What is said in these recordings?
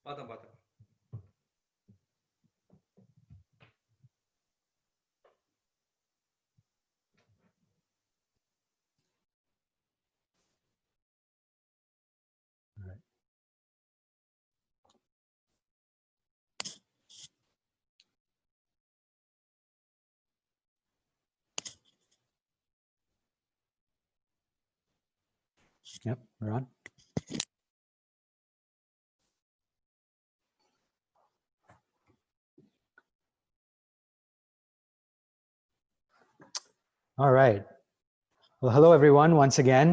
பார்த்தேன் பார்த்தேன். Yep, we're on. All right. Well, hello everyone once again.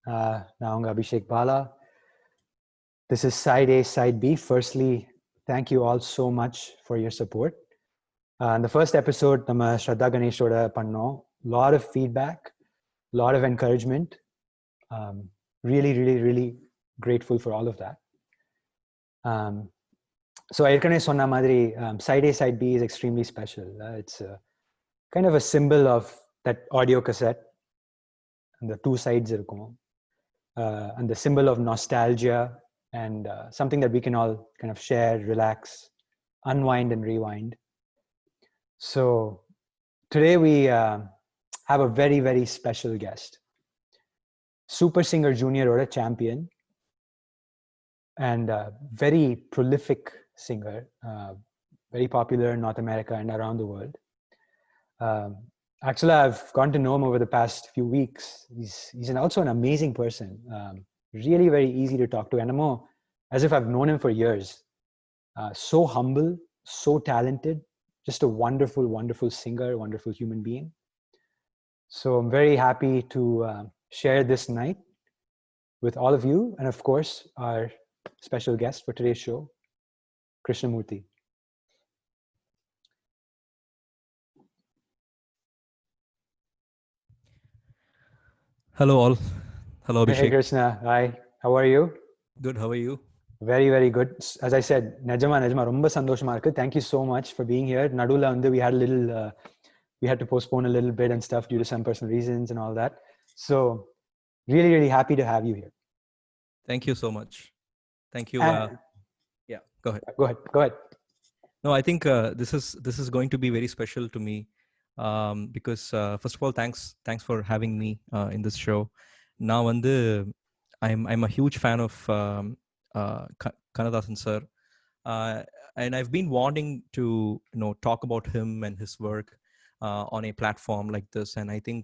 Now I'm Abishek Bala. This is Side A, Side B. Firstly, thank you all so much for your support. In the first episode, nama Shraddha Ganesh oda pannom. Lot of feedback, lot of encouragement. Really grateful for all of that. So ஏற்கனவே சொன்ன மாதிரி Side A, Side B is extremely special. It's kind of a symbol of that audio cassette and the two sides இருக்கும். And the symbol of nostalgia and something that we can all kind of share, relax, unwind and rewind. So today we have a very special guest. Super Singer Junior or a champion and a very prolific singer, very popular in North America and around the world. Actually, I've gotten to know him over the past few weeks. He's also an amazing person. Really very easy to talk to. And more as if I've known him for years. So humble, so talented, just a wonderful singer, wonderful human being. So I'm very happy to share this night with all of you. And of course, our special guest for today's show, Krishnamoorthy. Hello all. Hello Abhishek. Hey Krishna, hi. How are you? Good, how are you? Very good. As I said, Najama romba sandoshama irukku. Thank you so much for being here. Nadula undu we had to postpone a little bit and stuff due to some personal reasons and all that. So really happy to have you here. Thank you so much. Thank you. Yeah, go ahead. No, I think this is going to be very special to me because first of all, thanks for having me in this show. Now I'm a huge fan of Kannadasan sir, and I've been wanting to talk about him and his work on a platform like this, and I think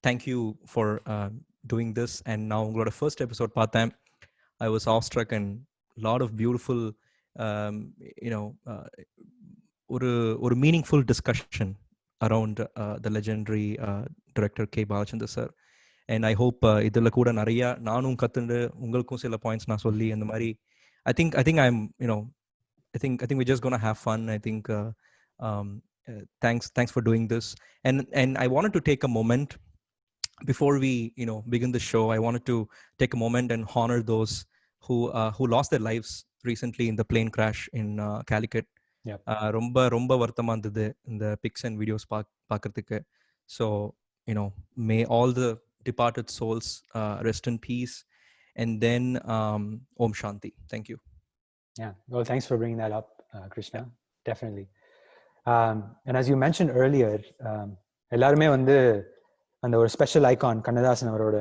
thank you for doing this. And now the first episode பார்த்தேன், I was awestruck and lot of beautiful ஒரு meaningful discussion around the legendary director K. Balachandra sir. And I hope இதுல கூட நிறைய நானும் கத்துண்டு உங்களுக்கும் சில points நான் சொல்லி அந்த மாதிரி I think I'm I think we're just going to have fun. I think thanks for doing this. And I wanted to take a moment before we begin the show. I wanted to take a moment and honor those who lost their lives recently in the plane crash in Calicut. ரொம்ப வருத்தமா இருந்தது இந்த fix and videos பார்க்கறதுக்கு. So may all the departed souls rest in peace, and then Om Shanti. Thank you. Yeah, well, thanks for bringing that up, Krishna. Definitely. And as you mentioned earlier, எல்லாருமே அந்த ஒரு special icon Kannadasan அவரோட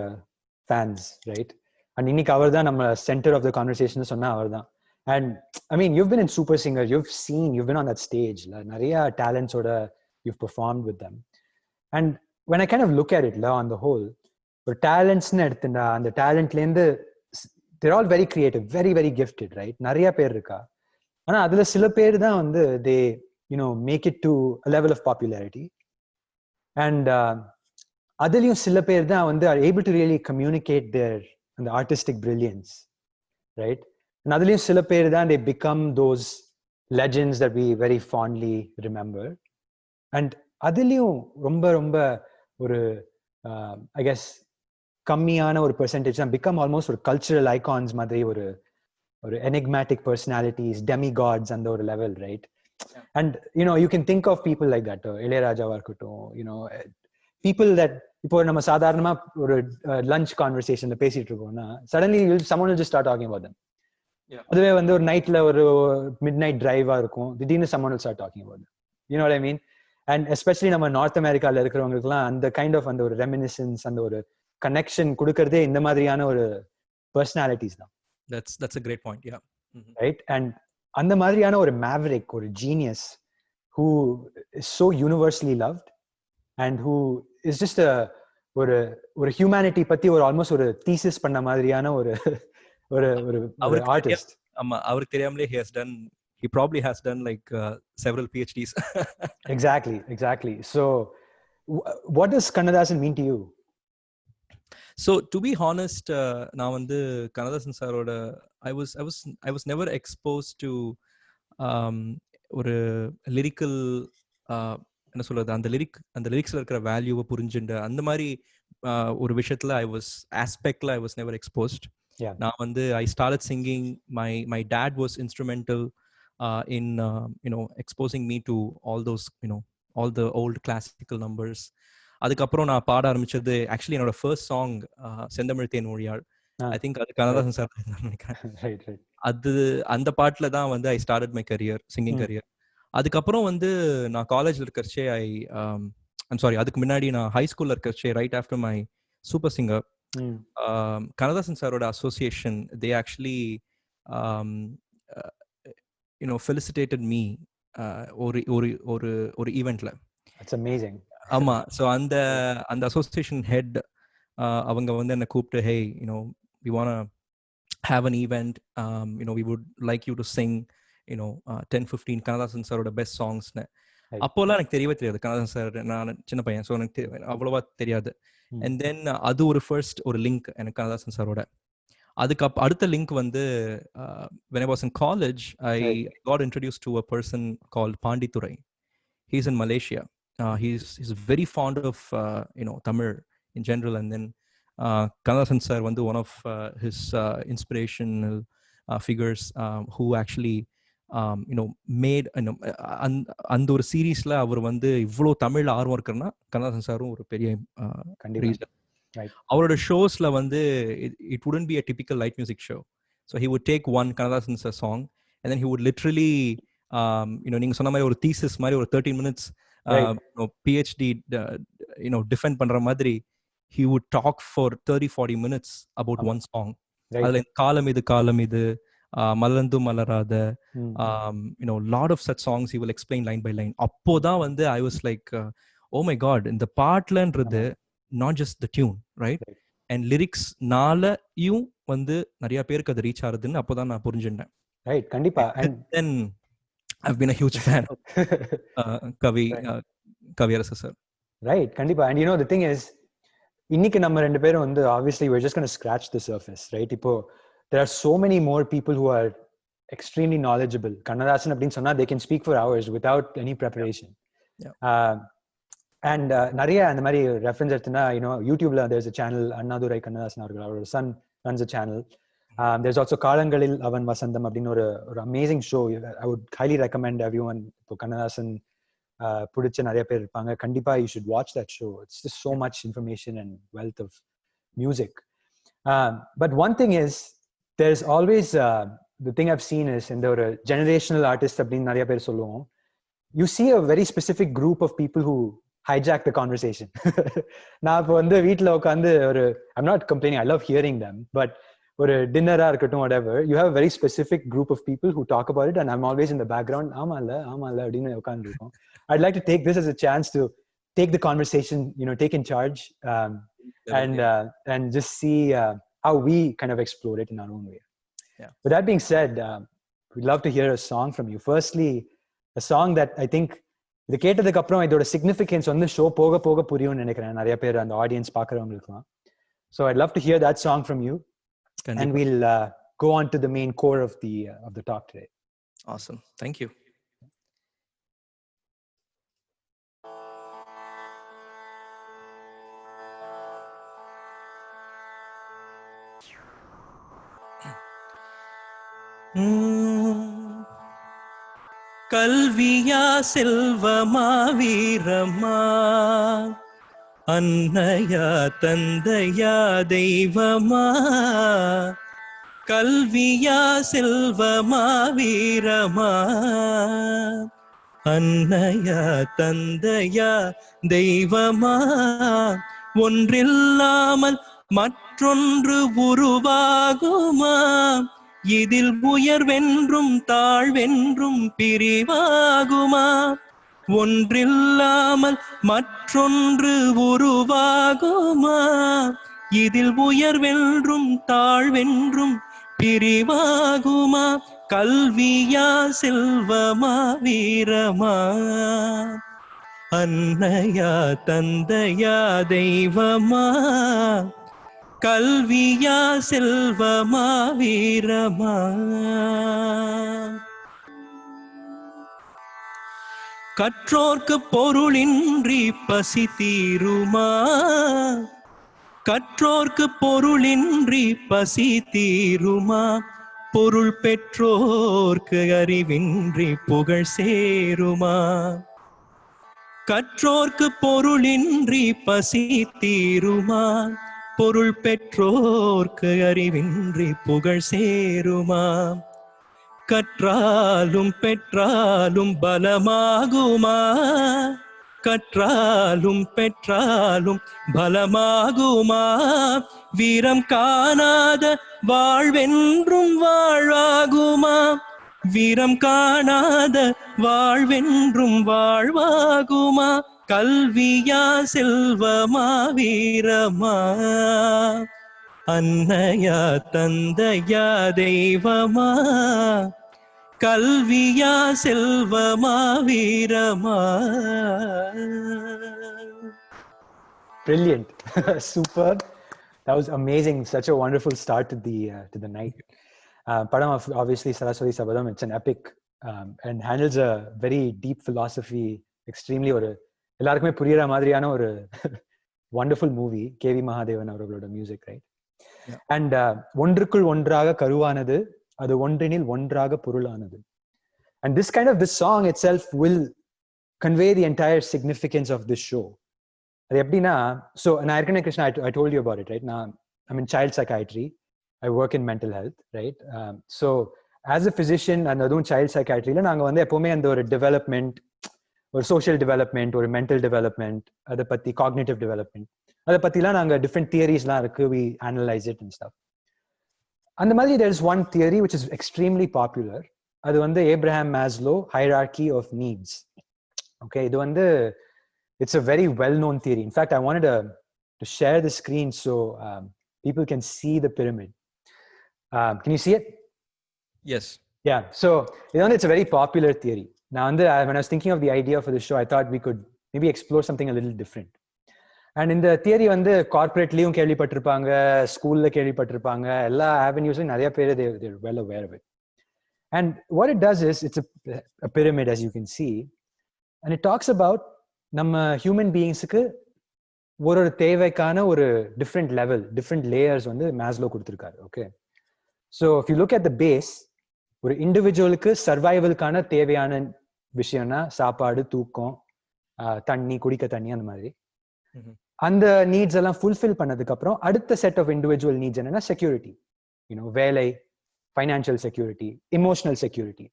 fans, right? And இன்னைக்கு அவர் தான் நம்ம centre of the conversation சொன்னா அவர் தான். And I mean, you've been in Super Singer, you've been on that stage. Nariya talents oda you've performed with them. And when I kind of look at it on the whole, for talents and the talent they're all very creative, very gifted, right? Nariya per irukka. Ana adula sila per dhaan they make it to a level of popularity. And adiliyum sila per dhaan are able to really communicate their artistic brilliance, right? And adiliyum sila per dhaan they become those legends that we very fondly remember. And adiliyum romba ஒரு I guess கம்மியான ஒரு percentage தான் become almost ஒரு cultural icons மாதிரி ஒரு enigmatic personalities, demigods அந்த ஒரு level, right? Yeah. And you can think of people like that. இளையராஜாவா இருக்கட்டும், people that இப்போ நம்ம சாதாரணமா ஒரு lunch conversationல பேசிட்டு இருக்கோம்னா suddenly someone will just start talking about them. அதுவே வந்து ஒரு நைட்ல ஒரு மிட் நைட் டிரைவா இருக்கும், திடீர்னு someone will start talking about it. You know what I mean? And especially நம்ம நார்த் அமெரிக்கால இருக்கிறவங்களுக்குலாம் அந்த கைண்ட் ஆஃப் அந்த ஒரு ரெமினிசன்ஸ், அந்த ஒரு கனெக்ஷன் கொடுக்கறதே இந்த மாதிரியான ஒரு பர்சனாலிட்டிஸ் தான். That's a great point. Yeah. Mm-hmm. Right? And அந்த மாதிரியான ஒரு maverick, ஒரு genius who is so universally loved and who is just ஒரு ஒரு ஹியூமனிட்டி பத்தி ஒரு ஆல்மோஸ்ட் ஒரு தீசிஸ் பண்ண மாதிரியான ஒரு ஒரு ஒரு ஆர்டிஸ்ட். ஆமா, அவருக்கு தெரியாமலே he probably has done like several PhDs. Exactly. So what does Kannadasan mean to you? So to be honest, நான் வந்து கண்ணதாசன் சாரோட I was never exposed to ஒரு லிரிக்கல் என்ன சொல்றது, அந்த லிரிக்ஸ்ல இருக்கிற வேல்யூவை புரிஞ்சுண்டு அந்த மாதிரி ஒரு விஷயத்துல I was never exposed. நான் வந்து I started singing. My dad was instrumental in exposing me to all those all the old classical numbers. அதுக்கப்புறம் நான் பாட ஆரம்பிச்சது ஆக்சுவலி என்னோட ஃபர்ஸ்ட் சாங் செந்தமிழ் தேன் மொழியாள். ஐ திங்க் அது கண்ணதாசன் சார் நினைக்கிறேன். அது அந்த பாட்டுல தான் வந்து I started my career, singing career. அதுக்கப்புறம் வந்து நான் காலேஜ்ல இருக்கிறச்சே அதுக்கு முன்னாடி நான் ஹை ஸ்கூல்ல இருக்கிறச்சே right after my super singer Kannadasan சாரோட அசோசியேஷன் தே ஆக்சுவலி ஃபெலிசிட்டேட்டட் மீ ஒரு ஒரு ஒரு ஒரு ஈவெண்ட்ல. That's amazing. ஆமா. ஸோ அந்த அசோசியேஷன் ஹெட் அவங்க வந்து என்னை கூப்பிட்டு, ஹே we want to have an event, we would like you to sing 10-15 Kannadasan சாரோட பெஸ்ட் சாங்ஸ்னு. அப்போல்லாம் எனக்கு தெரியவே தெரியாது கண்ணதாசன் சார், நான் சின்ன பையன், ஸோ எனக்கு அவ்வளோவா தெரியாது. அண்ட் தென் அது ஒரு ஃபர்ஸ்ட் ஒரு லிங்க் எனக்கு கண்ணதாசன் சாரோட. அடுத்த லிங்க் வந்து when I was in college, I got introduced to a person called Panditurai. He's in Malaysia. He's very fond of Tamil in general, and then Kannadasan sir வந்து one of his inspirational figures who actually made அந்த ஒரு சீரீஸ்ல அவர் வந்து இவ்வளோ தமிழ்ல ஆர்வம் இருக்குன்னா கண்ணதாசன் சாரும் ஒரு பெரிய ரீசன். அவரோட ஷோஸ்ல வந்து it wouldn't be a typical light music show, so he would take one Kannadasan sir song and then he would literally நீங்க சொன்ன மாதிரி ஒரு thesis மாதிரி ஒரு 13 minutes PhD defend பண்ற மாதிரி he would talk for 30-40 minutes about one song. அதுல காலம் இது மலர்ந்து மலராத lot of such songs he will explain line by line. அப்போதான் வந்து I was like oh my god, இந்த பாட்டுலன்றது not just the tune, right? And lyrics நாலயும் வந்து நிறைய பேருக்கு அது ரீச் ஆகுதுன்னு அப்போதான் நான் புரிஞ்சுட்டேன். Right, கண்டிப்பா. And then I've been a huge fan of Kaviarasar sir. Right, கண்டிப்பா. And the thing is, இன்னைக்கு நம்ம ரெண்டு பேரும் வந்து obviously we're just going to scratch the surface, right? இப்போ there are so many more people who are extremely knowledgeable. Kannadasan அப்படின்னு சொன்னா they can speak for hours without any preparation. And நிறைய அந்த மாதிரி ரெஃபரன்ஸ் எடுத்துனா யூடியூப்ல there's a channel, Annadurai Kannadasan அவர்கள், அவரோட son runs a channel. There's also காலங்களில் அவன் வசந்தம் அப்படின்னு ஒரு amazing show. I would highly recommend everyone. இப்போ கண்ணதாசன் பிடிச்ச நிறைய பேர் இருப்பாங்க, கண்டிப்பா you should watch that show. It's just so much information and wealth of music. But one thing is, there's always the thing I've seen is இந்த ஒரு generational artist அப்படின்னு நிறைய பேர் சொல்லுவோம், you see a very specific group of people who hijack the conversation. நான் இப்போ வந்து வீட்டில் உட்காந்து I'm not complaining, I love hearing them, but ஒரு டின்னரா இருக்கட்டும், whatever, you have a very specific group of people who talk about it and I'm always in the background, ஆமா இல்ல அப்படின்னு உட்காந்துருக்கோம். I'd like to take this as a chance to take the conversation, take in charge, and just see how we kind of explore it in our own way. With that being said, we'd love to hear a song from you. Firstly, a song that I think இது கேட்டதுக்கு அப்புறம் இதோட significance வந்து show போக போக புரியும்னு நினைக்கிறேன் நிறைய பேர் அந்த audience பார்க்குறவங்களுக்குலாம். So I'd love to hear that song from you. And we'll go on to the main core of the talk today. Awesome. Thank you. கல்வியா செல்வமா வீரமா, அன்னையா தந்தையா தெய்வமா, கல்வியா செல்வமா வீரமா, அன்னையா தந்தையா தெய்வமா, ஒன்றில்லாமல் மற்றொன்று உருவாகுமா, இதில் உயர்வென்றும் தாழ்வென்றும் பிரிவாகுமா, ஒன்றில்லாமல் மற்றொன்று உருவாகுமா, இதில் உயர்வென்றும் தாழ்வென்றும் பிரிவாகுமா, கல்வியா செல்வமா வீரமா, அன்னையா தந்தையா தெய்வமா, கல்வியா செல்வமா வீரமா. கற்றோர்க்கு பொருளின்றி பசி தீருமா, கற்றோர்க்கு பொருளின்றி பசி தீருமா, பொருள் பெற்றோர்க்கு அறிவின்றி புகழ் சேருமா, கற்றோர்க்கு பொருளின்றி பசி தீருமா, பொருள் பெற்றோர்க்கு அறிவின்றி புகழ் சேருமா, கற்றாலும் பெற்றாலும் பலமாகுமா, கற்றாலும் பெற்றாலும் பலமாகுமா, வீரம் காணாத வாழ்வென்றும் வாழ்வாகுமா, வீரம் காணாத வாழ்வென்றும் வாழ்வாகுமா, கல்வியா செல்வமா வீரமா, அன்னையா தந்தையா தெய்வமா, கல்வியா செல்வமா வீரமா. Brilliant. Super. That was amazing. Such a wonderful start to the night. Padam, obviously Saraswati Sabadam, it's an epic and handles a very deep philosophy extremely ஒரு எல்லாருக்குமே புரியுற மாதிரியான ஒரு wonderful movie. KV Mahadevan அவர்களோட மியூசிக், ரைட்? அண்ட் ஒன்றுக்குள் ஒன்றாக கருவானது, அது ஒன்றினில் ஒன்றாக பொருளானது. And this song itself will convey the entire significance of this show. அது எப்படின்னா, so நான் ஏற்கனவே Krishna, I told you about it, right? நான் I'm in child psychiatry. I work in mental health, right? So as a physician, and அதுவும் child psychiatryல நாங்க வந்து எப்பவுமே அந்த ஒரு டெவலப்மெண்ட், ஒரு சோஷியல் டெவலப்மெண்ட், ஒரு மென்டல் டெவலப்மெண்ட், அதை பத்தி காக்னிட்டிவ் டெவலப்மெண்ட், அதை பத்திலாம் நாங்க டிஃப்ரெண்ட் தியரிஸ்லாம் இருக்கு, we analyze it and stuff. அந்த மாதிரி there is one theory which is extremely popular. அது வந்து Abraham Maslow hierarchy of needs. Okay, இது வந்து it's a very well known theory. In fact, I wanted to share the screen so people can see the pyramid. Can you see it? Yes. Yeah, so it's a very popular theory. Now when I was thinking of the idea for the show, I thought we could maybe explore something a little different. And in the theory வந்து கார்ப்பரேட்லயும் கேள்விப்பட்டிருப்பாங்க, ஸ்கூல்ல கேள்விப்பட்டிருப்பாங்க, எல்லா avenuesலயும் நிறைய பேர் they're well aware of it. And what it does is, it's a pyramid, as you can see, and it talks about நம்ம human பீயிங்ஸுக்கு ஒரு தேவைக்கான ஒரு டிஃப்ரெண்ட் லெவல், டிஃப்ரெண்ட் லேயர்ஸ் வந்து மேஸ்லோ கொடுத்துருக்காரு. Okay, so if you look at the base, ஒரு இண்டிவிஜுவலுக்கு சர்வைவலுக்கான தேவையான விஷயம்னா சாப்பாடு, தூக்கம், தண்ணி, குடிக்க தண்ணி, அந்த மாதிரி அந்த நீட்ஸ் எல்லாம் ஃபுல்ஃபில் பண்ணதுக்கு அப்புறம் அடுத்த செட் ஆஃப் இண்டிவிஜுவல் நீட்ஸ் என்னன்னா செக்யூரிட்டி, வேலை, financial security, emotional security.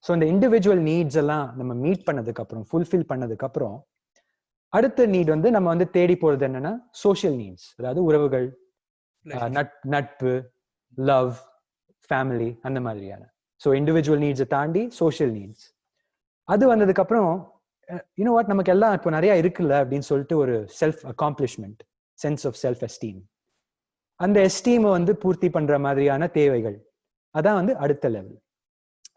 So இந்த இண்டிவிஜுவல் நீட்ஸ் எல்லாம் நம்ம மீட் பண்ணதுக்கு அப்புறம், ஃபுல்ஃபில் பண்ணதுக்கு அப்புறம் அடுத்த நீட் வந்து நம்ம வந்து தேடி போறது என்னன்னா சோஷியல் நீட்ஸ், அதாவது உறவுகள், நட்பு, லவ், ஃபேமிலி, அந்த மாதிரியான. ஸோ இண்டிவிஜுவல் நீட்ஸை தாண்டி சோஷியல் நீட்ஸ். அது வந்ததுக்கு அப்புறம் வாட், நமக்கு எல்லாம் இப்போ நிறைய இருக்குல்ல அப்படின்னு சொல்லிட்டு ஒரு self accomplishment, sense of self esteem, அந்த எஸ்டீமை வந்து பூர்த்தி பண்ற மாதிரியான தேவைகள், அதான் வந்து அடுத்த லெவல்.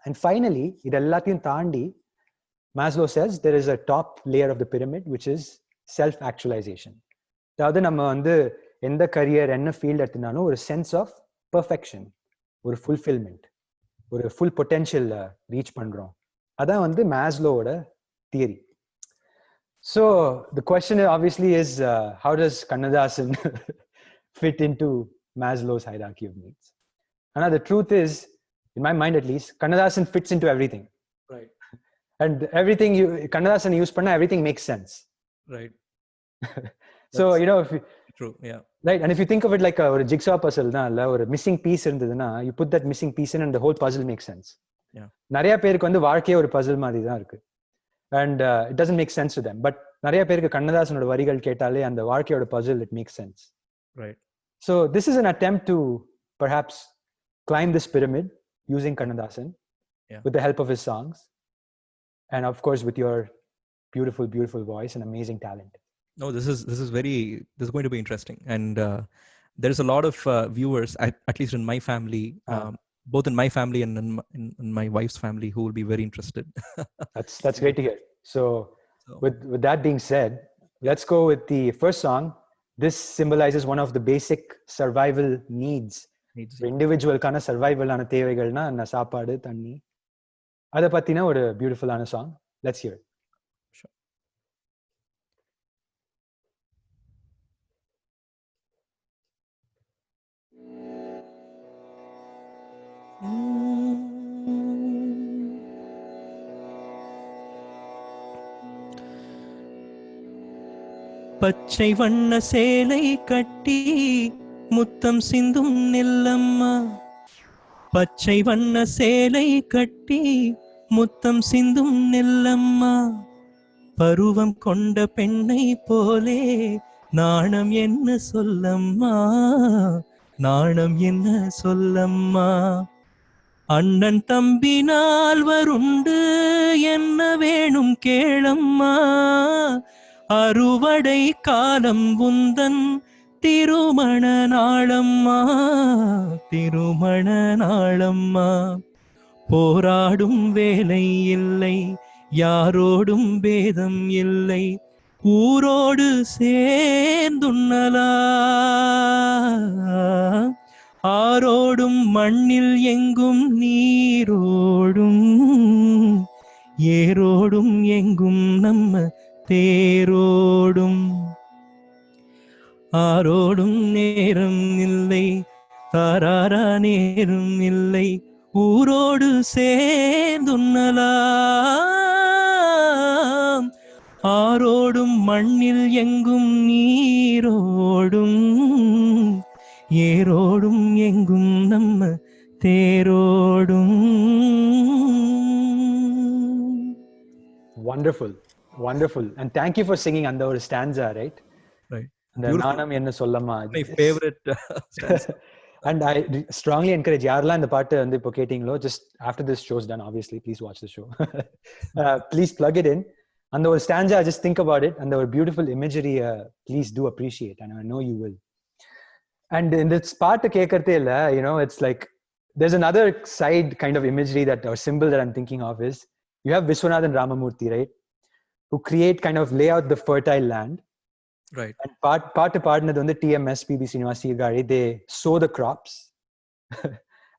அண்ட் ஃபைனலி இது எல்லாத்தையும் தாண்டி Maslow says there is a top layer of the pyramid which is self-actualization. அதாவது நம்ம வந்து எந்த கரியர், என்ன ஃபீல்ட் எடுத்துனாலும் ஒரு சென்ஸ் ஆஃப் பெர்ஃபெக்ஷன், ஒரு ஃபுல்ஃபில்மெண்ட், ஒரு ஃபுல் பொட்டென்ஷியல் ரீச் பண்றோம். அதான் வந்து மேஸ்லோவோட theory. So the question obviously is, how does Kannadasan fit into Maslow's hierarchy of needs? And the truth is, in my mind at least, Kannadasan fits into everything. Right. And everything Kannadasan use panna, everything makes sense. Right. So True. Yeah. Right, and if you think of it like a jigsaw puzzle தான் இல்ல, ஒரு missing piece இருந்ததுன்னா you put that missing piece in and the whole puzzle makes sense. Yeah. நிறைய பேருக்கு வந்து வாழ்க்கையே ஒரு puzzle மாதிரி தான் இருக்கு, and it doesn't make sense to them, but நிறைய பேருக்கு கண்ணதாசனோட வரிகள் கேட்டாலே அந்த வாழ்க்கையோட puzzle it makes sense. Right. So this is an attempt to perhaps climb this pyramid using Kannadasan, with the help of his songs, and of course with your beautiful voice and amazing talent. No, this is going to be interesting, and there is a lot of viewers, at least in my family, both in my family and in my wife's family, who will be very interested. That's great to hear. So with that being said, let's go with the first song. This symbolizes one of the basic survival needs. Individual kana survival ana தேவைகள்னா என்ன, சாப்பாடு, தண்ணி, அத பத்தின ஒரு பியூட்டிஃபுல்லான song. Let's hear it. Sure. பச்சை வண்ண சேலை கட்டி முத்தம் சிந்தும் நில்லம்மா, பச்சை வண்ண சேலை கட்டி முத்தம் சிந்தும் நில்லம்மா, பருவம் கொண்ட பெண்ணை போலே நாணம் என்ன சொல்லம்மா, நாணம் என்ன சொல்லம்மா, அண்ணன் தம்பி நால்வருண்டு என்ன வேணும் கேளம்மா, அறுவடை காலம் உந்தன் திருமண நாளம்மா, திருமண நாளம்மா, போராடும் வேலை இல்லை, யாரோடும் பேதம் இல்லை, ஊரோடு சேர்ந்துண்ணலாம், ஆரோடும் மண்ணில் எங்கும் நீரோடும், ஏரோடும் எங்கும் நம்ம தேரோடும், ஆரோடும் நேரம் இல்லை, தாராரா நேரம் இல்லை, ஊரோடு சேர்ந்துண்ணலாம், ஆரோடும் மண்ணில் எங்கும் நீரோடும், ஏரோடும் எங்கும் நம்ம தேரோடும். Wonderful, and thank you for singing under ஒரு stanza, right? The நாணம் என்ன சொல்லம்மா, my favorite stanza. And I strongly encourage யாரெல்லாம் இந்த பாட்டு வந்து இப்போ கேட்டீங்களோ, just after this show's done, obviously please watch the show. Please plug it in. அந்த ஒரு stanza, just think about it, and the beautiful imagery, please do appreciate, and I know you will. And in this part கேட்கறதே இல்ல, you know, it's like there's another side kind of imagery that, or symbol that I'm thinking of, is you have Viswanathan Ramamurthy, right, who create kind of lay out the fertile land, right, and பாட்டு பாடினது வந்து TMS, PB Srinivas, Sirgari, they sow the crops.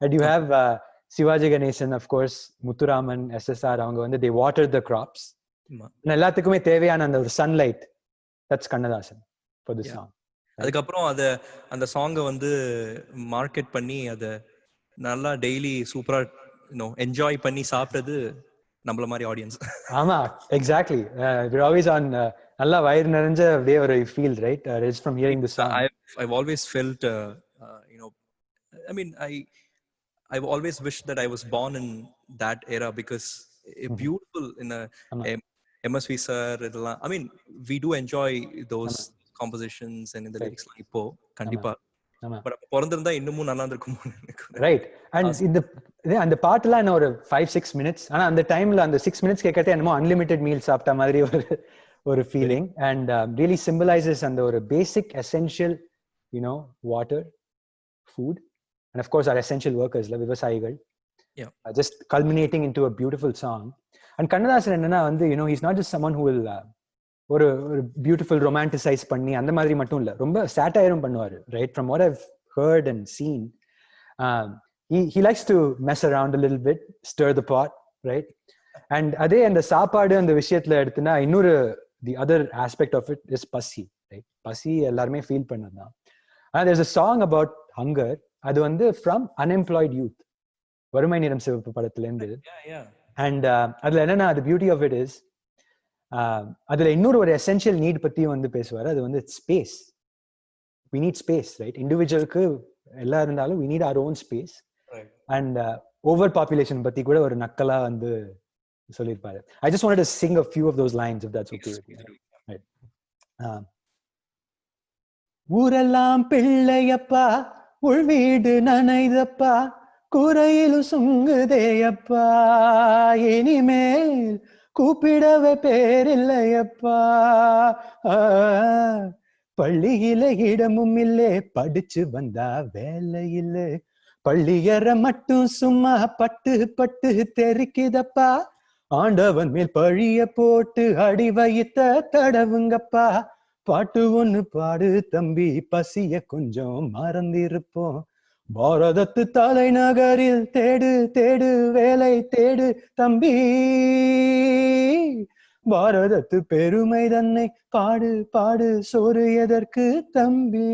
And you have Sivaji Ganesan, of course, Muthuraman, SSR, அவங்க வந்து they water the crops. எல்லாத்துக்குமே தேவையான அந்த ஒரு sunlight, that's Kannadasan for this song. அதுக்கப்புறம் அந்த சாங்கை வந்து மார்க்கெட் பண்ணி அதை நல்லா டெய்லி சூப்பரா என்ஜாய் பண்ணி சாப்பிட்டது நம்மள மாதிரி ஆடியன்ஸ். ஆமா, எக்ஸாக்ட்லி. we're always on நல்லா வயிறு நிறைஞ்ச அப்படியே ஒரு feel, right, just from hearing the song. I've always felt I mean I've always wished that I was born in that era, because beautiful in a MSV sir இதெல்லாம், I mean we do enjoy those compositions and in the lyrics இப்போ கண்டிப்பா, but பிறந்திருந்தா இன்னமும் நல்லா இருக்கும், right. And அந்த பாட்டுலாம் என்ன ஒரு 5-6 minutes, ஆனா அந்த டைம்ல அந்த 6 minutes கேட்கறதே என்னமோ அன்லிமிட்டெட் மீல் சாப்பிட்ட மாதிரி ஒரு ஃபீலிங், அண்ட் ரியலி சிம்பலைசஸ் அந்த ஒரு basic essential, you know, water, food, and of course are essential ஒர்க்கர்ஸ்ல விவசாயிகள், just culminating into a beautiful song. And Kannadasan என்னன்னா வந்து, you know, he's not just someone who will ஒரு பியூட்டிஃபுல் ரொமான்டிசைஸ் பண்ணி அந்த மாதிரி மட்டும் இல்ல, ரொம்ப சாட்டையரும் பண்ணுவாரு, right? From what I've heard and seen, he likes to mess around a little bit, stir the pot, right? And அதே அந்த சாப்பாடு அந்த விஷயத்துல எடுத்துனா இன்னொரு the other aspect of it is பசி, right? பசி எல்லாருமே ஃபீல் பண்ணதுதான். ஆனா there's a song about hunger, அது வந்து from unemployed youth, வறுமை நிறம் சிவப்பு படத்துல இருந்து. And அதுல என்னன்னா, the beauty of it is, அதுல இன்னொரு ஒரு எசென்ஷியல் நீட் பத்தியும் வந்து பேசுவாரு, அது வந்து space. we need space, right? Individualக்கு எல்லாம் இருந்தாலும் we need our own space. Right. And over population பத்தி கூட ஒரு நக்கலா வந்து சொல்லிருப்பாரு. I just wanted to sing a few of those lines if that's okay with you. Right. ஊரெல்லாம் பிள்ளையப்பா உள் வீடு நனைதப்பா குறையிலும் சுங்குதேயப்பா இனிமேல் கூப்பிடவே பேரில்லையப்பா பள்ளியில இடமும் இல்லே படிச்சு வந்தா வேலை இல்லை பள்ளியற மட்டும் சும்மா பட்டு பட்டு தெரிக்குதப்பா ஆண்டவன் மேல் பழிய போட்டு அடி வைத்த தடவுங்கப்பா பாட்டு ஒண்ணு பாடு தம்பி பசிய கொஞ்சம் மறந்திருப்போம் பாரதத்து தலைநகரில் தேடு தேடு வேலை தேடு தம்பி பாரதத்து பெருமை தன்னை பாடு பாடு சோறு எதற்கு தம்பி.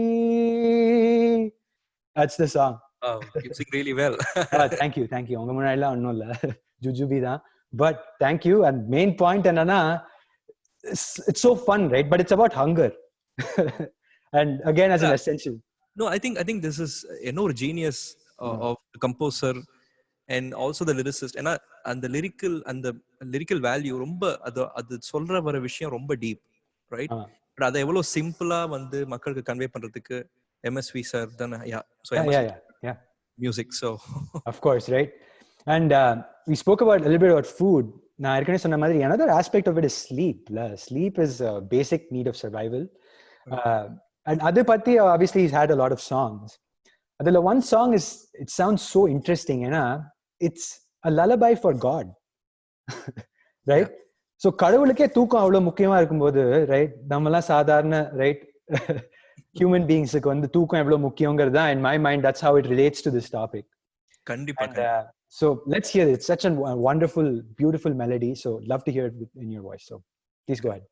That's the song. Oh, you sing really well. Thank you. உங்க முன்னாடிலாம் ஒன்றும் இல்லை, ஜுஜுபி தான். But thank you. And main point என்னன்னா, it's so fun, right? But it's about hunger. And again, as an essential. No, I think this is a genius of the composer and also the lyricist. And the lyrical value ரொம்ப அது சொல்ற வர விஷயம் ரொம்ப deep, right? But அதை எவ்வளவு சிம்பிளா வந்து மக்களுக்கு கன்வே பண்றதுக்கு MSV sir then yeah music, so of course, right? And we spoke about a little bit about food. Now I சொன்ன மாதிரி another aspect of it is sleep. Sleep is a basic need of survival. And adu patti obviously he's had a lot of songs. Adula one song is, it sounds so interesting, it's a lullaby for God. Right? So கடவுளுக்கே தூக்கம் அவ்வளவு முக்கியமா இருக்கும்போது, right, நம்மலாம் சாதாரண, right, human beings-க்கு வந்து தூக்கம் எவ்வளவு முக்கியங்கிறது தான், in my mind that's how it relates to this topic. கண்டிப்பா. So let's hear it. It's such a wonderful, beautiful melody. So love to hear it in your voice. So please go ahead.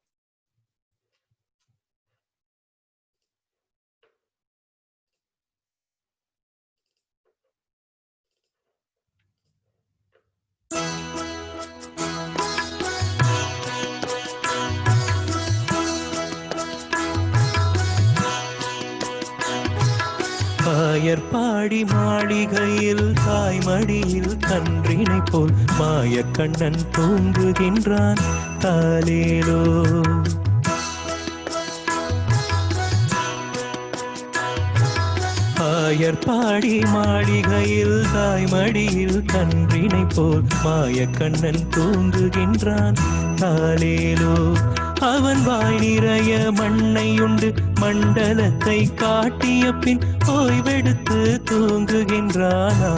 பாடி மாளிகையில் தாய்மடியில் கன்றினை போல் மாயக்கண்ணன் தூங்குகின்றான் தாலேலோ. பாடி மாளிகையில் தாய்மடியில் கன்றினை போல் மாயக்கண்ணன் தூங்குகின்றான் தாலேலோ. அவன் வாய் நிறைய மண்ணை உண்டு மண்டலத்தை காட்டிய பின் ஓய்வெடுத்து தூங்குகின்றானாரோ,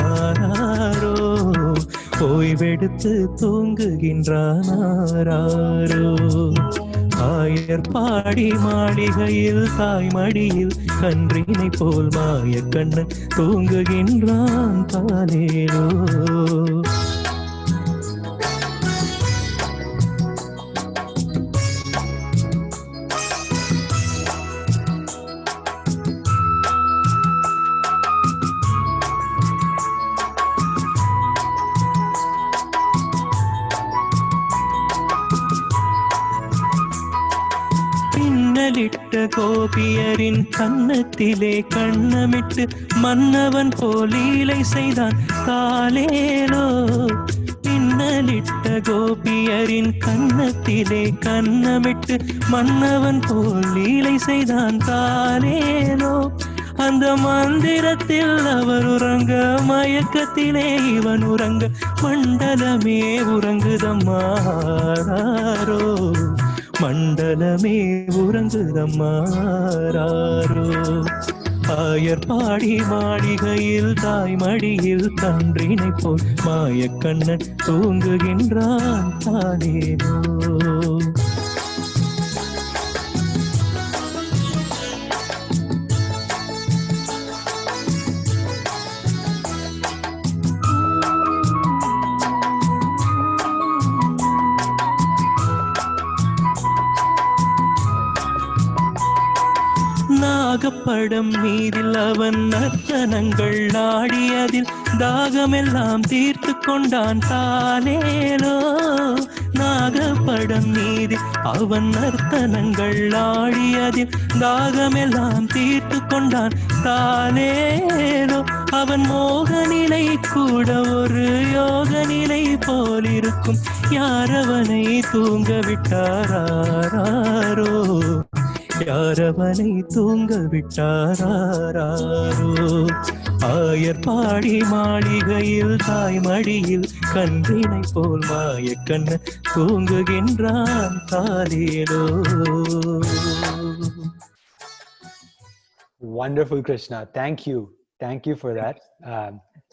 ஓய்வெடுத்து தூங்குகின்றானாரோ. பாடி மாளிகையில் தாய்மடியில் கன்றினை போல் மாயக்கண்ணன் தூங்குகின்றான் தாலேலோ. கோபியரின் கன்னத்திலே கண்ணமிட்டு மன்னவன் போலீலை செய்தான் தாலேலோ. பின்னலிட்ட கோபியரின் கன்னத்திலே கண்ணமிட்டு மன்னவன் போலீலை செய்தான் தாலேலோ. அந்த மந்திரத்தில் அவர் உறங்க மயக்கத்திலே இவன் உறங்க மண்டலமே உறங்குதம்மாரோ, மண்டலமே உறங்குதம்மாரோ. பாடி மாளிகையில் தாய்மடியில் கன்றினை போல் மாயக்கண்ணன் தூங்குகின்றான் தாலேலோ. நாகப்படம் மீதில் அவன் நர்த்தனங்கள் ஆடியதில் தாகமெல்லாம் தீர்த்து கொண்டான் தாலேலோ. நாகப்படம் மீது அவன் நர்த்தனங்கள் ஆடியதில் தாகமெல்லாம் தீர்த்து கொண்டான் தாலேலோ. அவன் மோக நிலை கூட ஒரு யோக நிலை போலிருக்கும். யாரவனை தூங்க விட்டாரோ, யாரவனை தூங்க விட்டாரோ. ஆயர் பாடி மாளிகையில் தாய்மடியில் கன்றினை போல் மாயக்கண்ண தூங்குகின்றான் தாலேலோ. Wonderful, Krishna. Thank you. Thank you for that.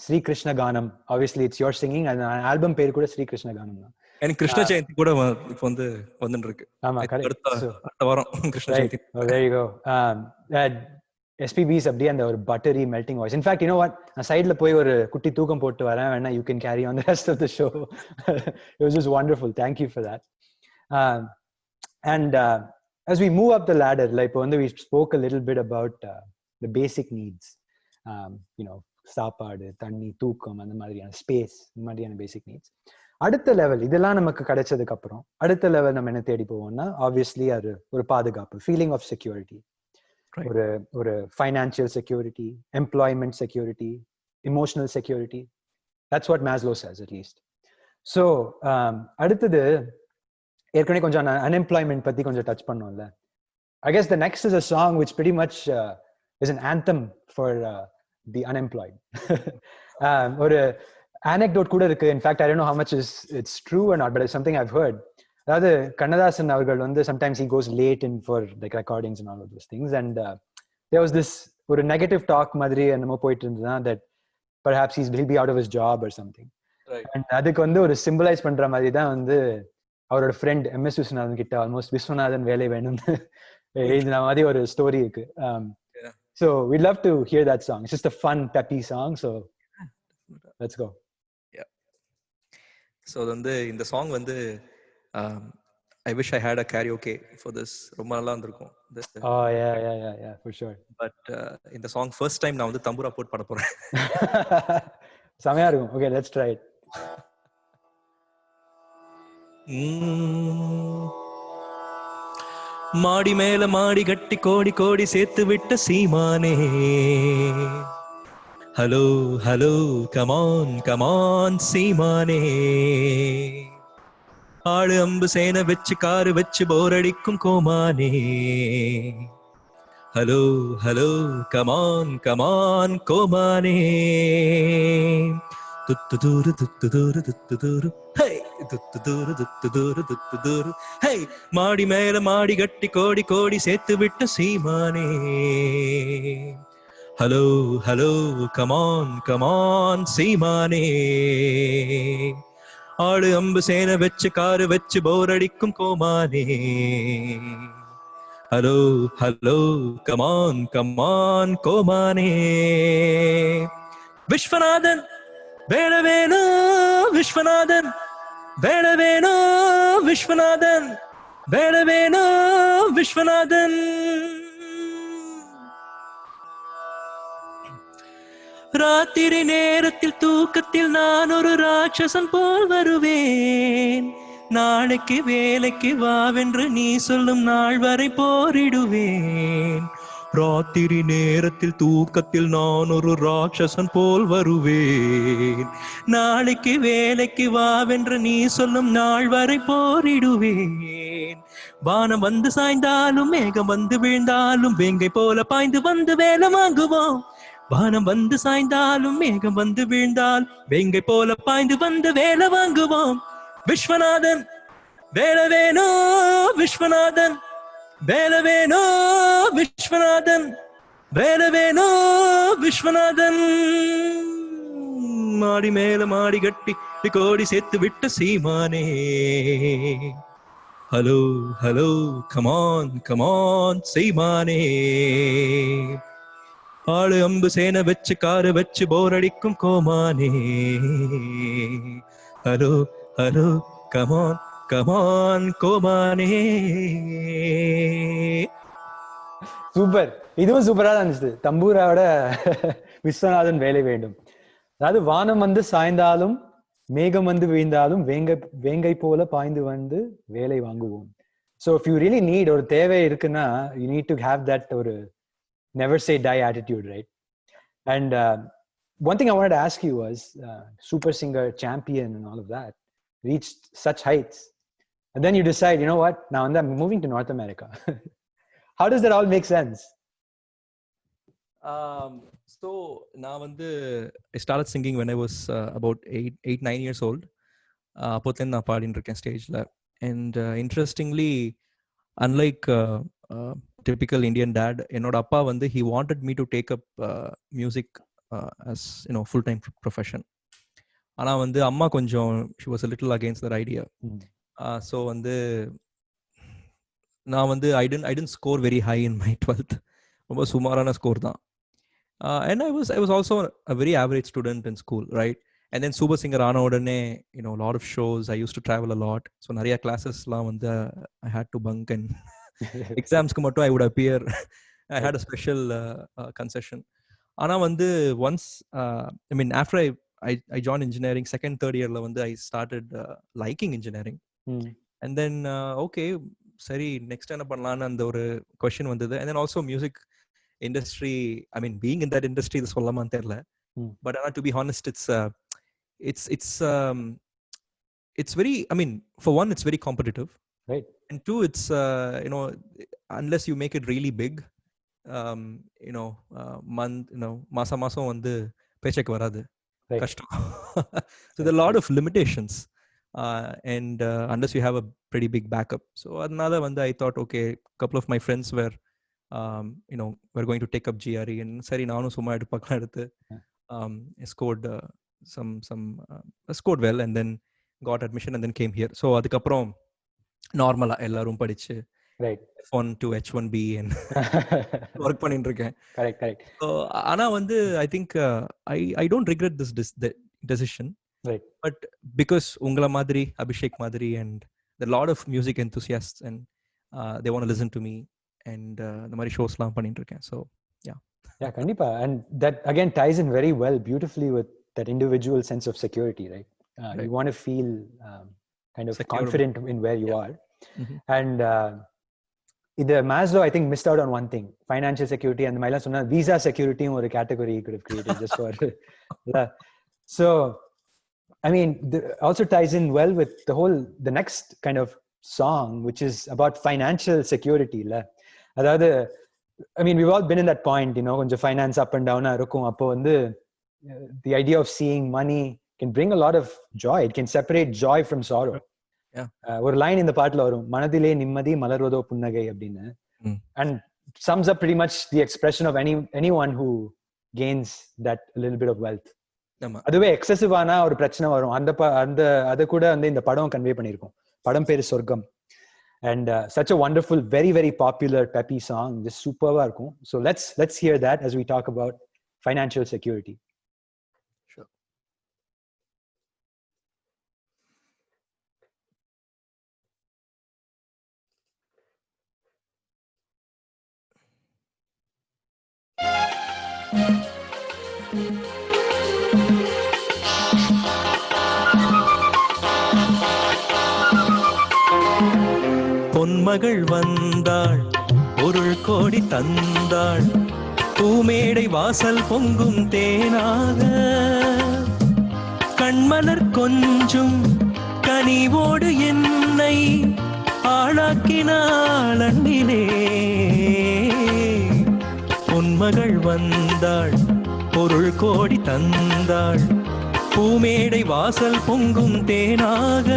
Sri Krishna Ganam. Obviously, it's your singing. And an album பேரு கூட Sri Krishna Ganam தான். எனக்கு கிருஷ்ண ஜெயந்தி கூட இப்போ வந்துட்டு இருக்கு. ஆமா, கரெக்ட். அடுத்த வாரம் Krishna Jayanthi. Oh, there you go. SPB's அப்படியே அந்த ஒரு buttery melting voice. In fact, you know what? நான் சைடுல போய் ஒரு குட்டி தூக்கம் போட்டு வரேன். வேணா you can carry on the rest of the show. It was just wonderful. Thank you for that. And as we move up the ladder, like we spoke a little bit about the basic needs. You know, சாப்பாடு, தண்ணி, தூக்கம், அந்த மாதிரியான space, இந்த மாதிரியான basic needs. அடுத்த level இதெல்லாம் நமக்கு கிடைச்சதுக்கு அப்புறம் அடுத்த லெவல் நம்ம என்ன தேடி போவோம்னா, ஆப்வியஸ்லி அது ஒரு பாதுகாப்பு, ஃபீலிங் ஆஃப் செக்யூரிட்டி, ஒரு financial security, employment security, emotional security. That's what Maslow says at least. So அடுத்தது ஏற்கனவே கொஞ்சம் அன்எம்ப்ளாய்மெண்ட் பத்தி கொஞ்சம் டச் பண்ணோம்ல. I guess the next is a song which pretty much is an anthem for the unemployed. ஒரு anecdote கூட இருக்கு. In fact, I don't know how much it's true or not, but it's something I've heard. அதாவது கண்ணதாசன் அவர்கள் sometimes he goes late in for like recordings and all of those things, and there was this ஒரு negative talk மாதிரி என்னமோ போயிட்டு இருந்ததுன்னா that perhaps he'll be out of his job or something. Right. And அதுக்கு ஒரு symbolize பண்ற மாதிரி தான் அவரோட ஃப்ரெண்ட் MS விஸ்வநாதன் கிட்ட ஆல்மோஸ்ட் விஸ்வநாதன் வேலை வேணும்னு எழுதின மாதிரி ஒரு ஸ்டோரி இருக்கு. So we'd love to hear that song. It's just a fun peppy song, so let's go. Yeah. So இந்த song I wish I had a karaoke for this. ரொம்ப நல்லா இருந்திருக்கும். Oh yeah, for sure. But இந்த song first time நான் தம்புரா போட்டு பாட போறேன். செமையா இருக்கும். Okay, let's try it. மாடி மேல மாடி கட்டி கோடி கோடி சேர்த்து விட்ட சீமானே, ஹலோ ஹலோ கமான் கமான் சீமானே, ஆளு அம்பு சேனை வச்சு காரு வச்சு போரடிக்கும் கோமானே, ஹலோ ஹலோ கமான் கமான் கோமானே, துத்து தூரு துத்து தூரு துத்து தூரு ஹே துத்து தூரு துத்து தூரு துத்து தூரு ஹே, மாடி மேல மாடி கட்டி கோடி கோடி சேர்த்து விட்ட சீமானே, ஹலோ ஹலோ கமான் கமான் சீமானே, ஆளு அம்பு சேனை வச்சு காரு வச்சு போரடிக்கும் கோமானே, ஹலோ ஹலோ கமான் கமான் கோமானே, விஸ்வநாதன் வேண வேணு விஸ்வநாதன் வேண வேணு விஸ்வநாதன் வேண வேணு விஸ்வநாதன், ராத்திரி நேரத்தில் தூக்கத்தில் நான் ஒரு ராட்சசன் போல் வருவேன், நாளைக்கு வேலைக்கு வாவென்று நீ சொல்லும் நாள் வரை போரிடுவேன், ராத்திரி நேரத்தில் தூக்கத்தில் நான் ஒரு ராட்சசன் போல் வருவேன், நாளைக்கு வேலைக்கு வாவென்று நீ சொல்லும் நாள் வரை போரிடுவேன், வானம் வந்து சாய்ந்தாலும் மேகம் வந்து வீழ்ந்தாலும் வேங்கை போல பாய்ந்து வந்து வேலை வாங்குவோம், வானம் வந்து சாய்ந்தாலும் மேகம் வந்து வீழ்ந்தால் வேங்கை போல பாய்ந்து வந்து வேலை வாங்குவோம், விஸ்வநாதன் வேலை வேணோ விஸ்வநாதன் வேலை வேணோ விஸ்வநாதன் வேலை வேணோ விஸ்வநாதன், மாடி மேல மாடி கட்டி கோடி சேர்த்து விட்ட சீமானே, ஹலோ ஹலோ கமான் கமான் சீமானே, ஆளு அம்பு சேனை வச்சு காரு வச்சு போரடிக்கும் கோமானே, ஹலோ ஹலோ கமான் கமான் கோமானே. சூப்பர், இதுவும் சூப்பரா இருந்துச்சு. தம்பூராவோட விஸ்வநாதன் வேலை வேண்டும். அதாவது வானம் வந்து சாய்ந்தாலும் மேகம் வந்து வீழ்ந்தாலும் வேங்கை போல பாய்ந்து வந்து வேலை வாங்குவோம். So if you really need ஒரு தேவை இருக்குன்னா you need to have that ஒரு never say die attitude, right? And one thing I wanted to ask you was super singer champion and all of that reached such heights, and then you decide, you know what, now I'm moving to North America. How does that all make sense? So நான் வந்து I started singing when I was about 9 years old. அப்போதுலேருந்து நான் பாடிட்டு இருக்கேன் ஸ்டேஜில். And interestingly, unlike typical Indian dad, என்னோட அப்பா வந்து he wanted me to take up music as full-time profession. ஆனால் வந்து அம்மா கொஞ்சம் she was a little against that idea. So வந்து நான் வந்து I didn't score very high in my 12th. ரொம்ப சுமாரான ஸ்கோர் தான். And I was also a very average student in school, right? And then super singer ஆன உடனே a lot of shows. I used to travel a lot. So நிறைய classes-லாம் வந்து I had to bunk, and exams-க்கு மட்டும் I would appear. I had a special concession. ஆனா வந்து once I mean after I joined engineering, second third year-ல வந்து I started liking engineering. And then okay, சரி next என்ன பண்ணலாம்னு அந்த ஒரு question வந்தது. And then also music industry, I mean being in that industry, இது சொல்லமான்னு தெரியல. But to be honest, it's very, I mean, for one, it's very competitive, right? And two, it's unless you make it really big, month, மாசம் வந்து paycheck வராது, கஷ்டம். So there are a lot of limitations, and unless you have a pretty big backup. So another one, I thought, okay, a couple of my friends were we're going to take up GRE, and sari naanu summa edupakku scored scored well, and then got admission, and then came here. So adukaprom normala ellarum padichu, right, F1 to H1B and work பண்ணிட்டு இருக்கேன். correct. So ஆனா வந்து I think I don't regret this decision, right? But because ungala madri, Abishek madri, and there are a lot of music enthusiasts, and they want to listen to me, and the mari shows-லாம் பண்ணிட்டு இருக்கேன். So yeah, kandipa. And that again ties in very well, beautifully, with that individual sense of security, right? Right. You want to feel kind of secure, confident in where you are. And the Maslow, I think, missed out on one thing: financial security. And Maila Suna visa security or a category he could have created just for so I mean, also ties in well with the next kind of song, which is about financial security. Adhaadu, I mean, we've all been in that point, konja finance up and down irukum. Appo vandu the idea of seeing money can bring a lot of joy. It can separate joy from sorrow. Yeah. Or line in the paatla varum, manadile nimmadi malarvodho punnagai அப்படினு. And sums up pretty much the expression of anyone who gains that little bit of wealth. அதுவே excessive ஆனா ஒரு பிரச்சனை வரும். அந்த அது கூட வந்து இந்த படம் கன்வே பண்ணிருக்கோம். படம் பேரு சொர்க்கம். And such a wonderful, very, very popular peppy song, just superb இருக்கும். So let's hear that as we talk about financial security. Sure. பொன்மகள் வந்தாள், பொருள் கோடி தந்தாள், பூமேடை வாசல் பொங்கும் தேனாக, கண்மலர் கொஞ்சும் கனிவோடு என்னை ஆளாக்கினாள் அன்பிலே. பொன்மகள் வந்தாள், பொருள் கோடி தந்தாள், பூமேடை வாசல் பொங்கும் தேனாக.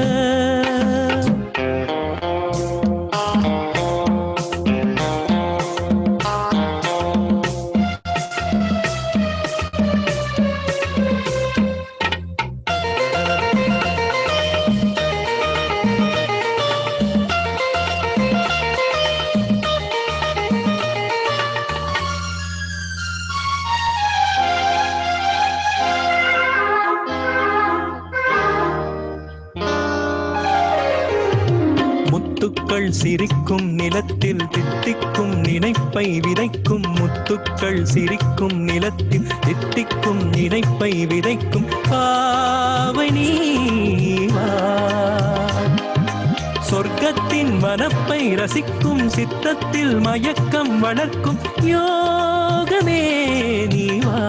முத்துக்கள் சிரிக்கும் நிலத்தில் தித்திக்கும் நினைப்பை விதைக்கும் முத்துக்கள் சிரிக்கும் நிலத்தில் தித்திக்கும் நினைப்பை விதைக்கும் பாவை நீ வா. சொர்க்கத்தின் வனப்பை ரசிக்கும் சித்தத்தில் மயக்கம் வளர்க்கும் யோகமே நீ வா.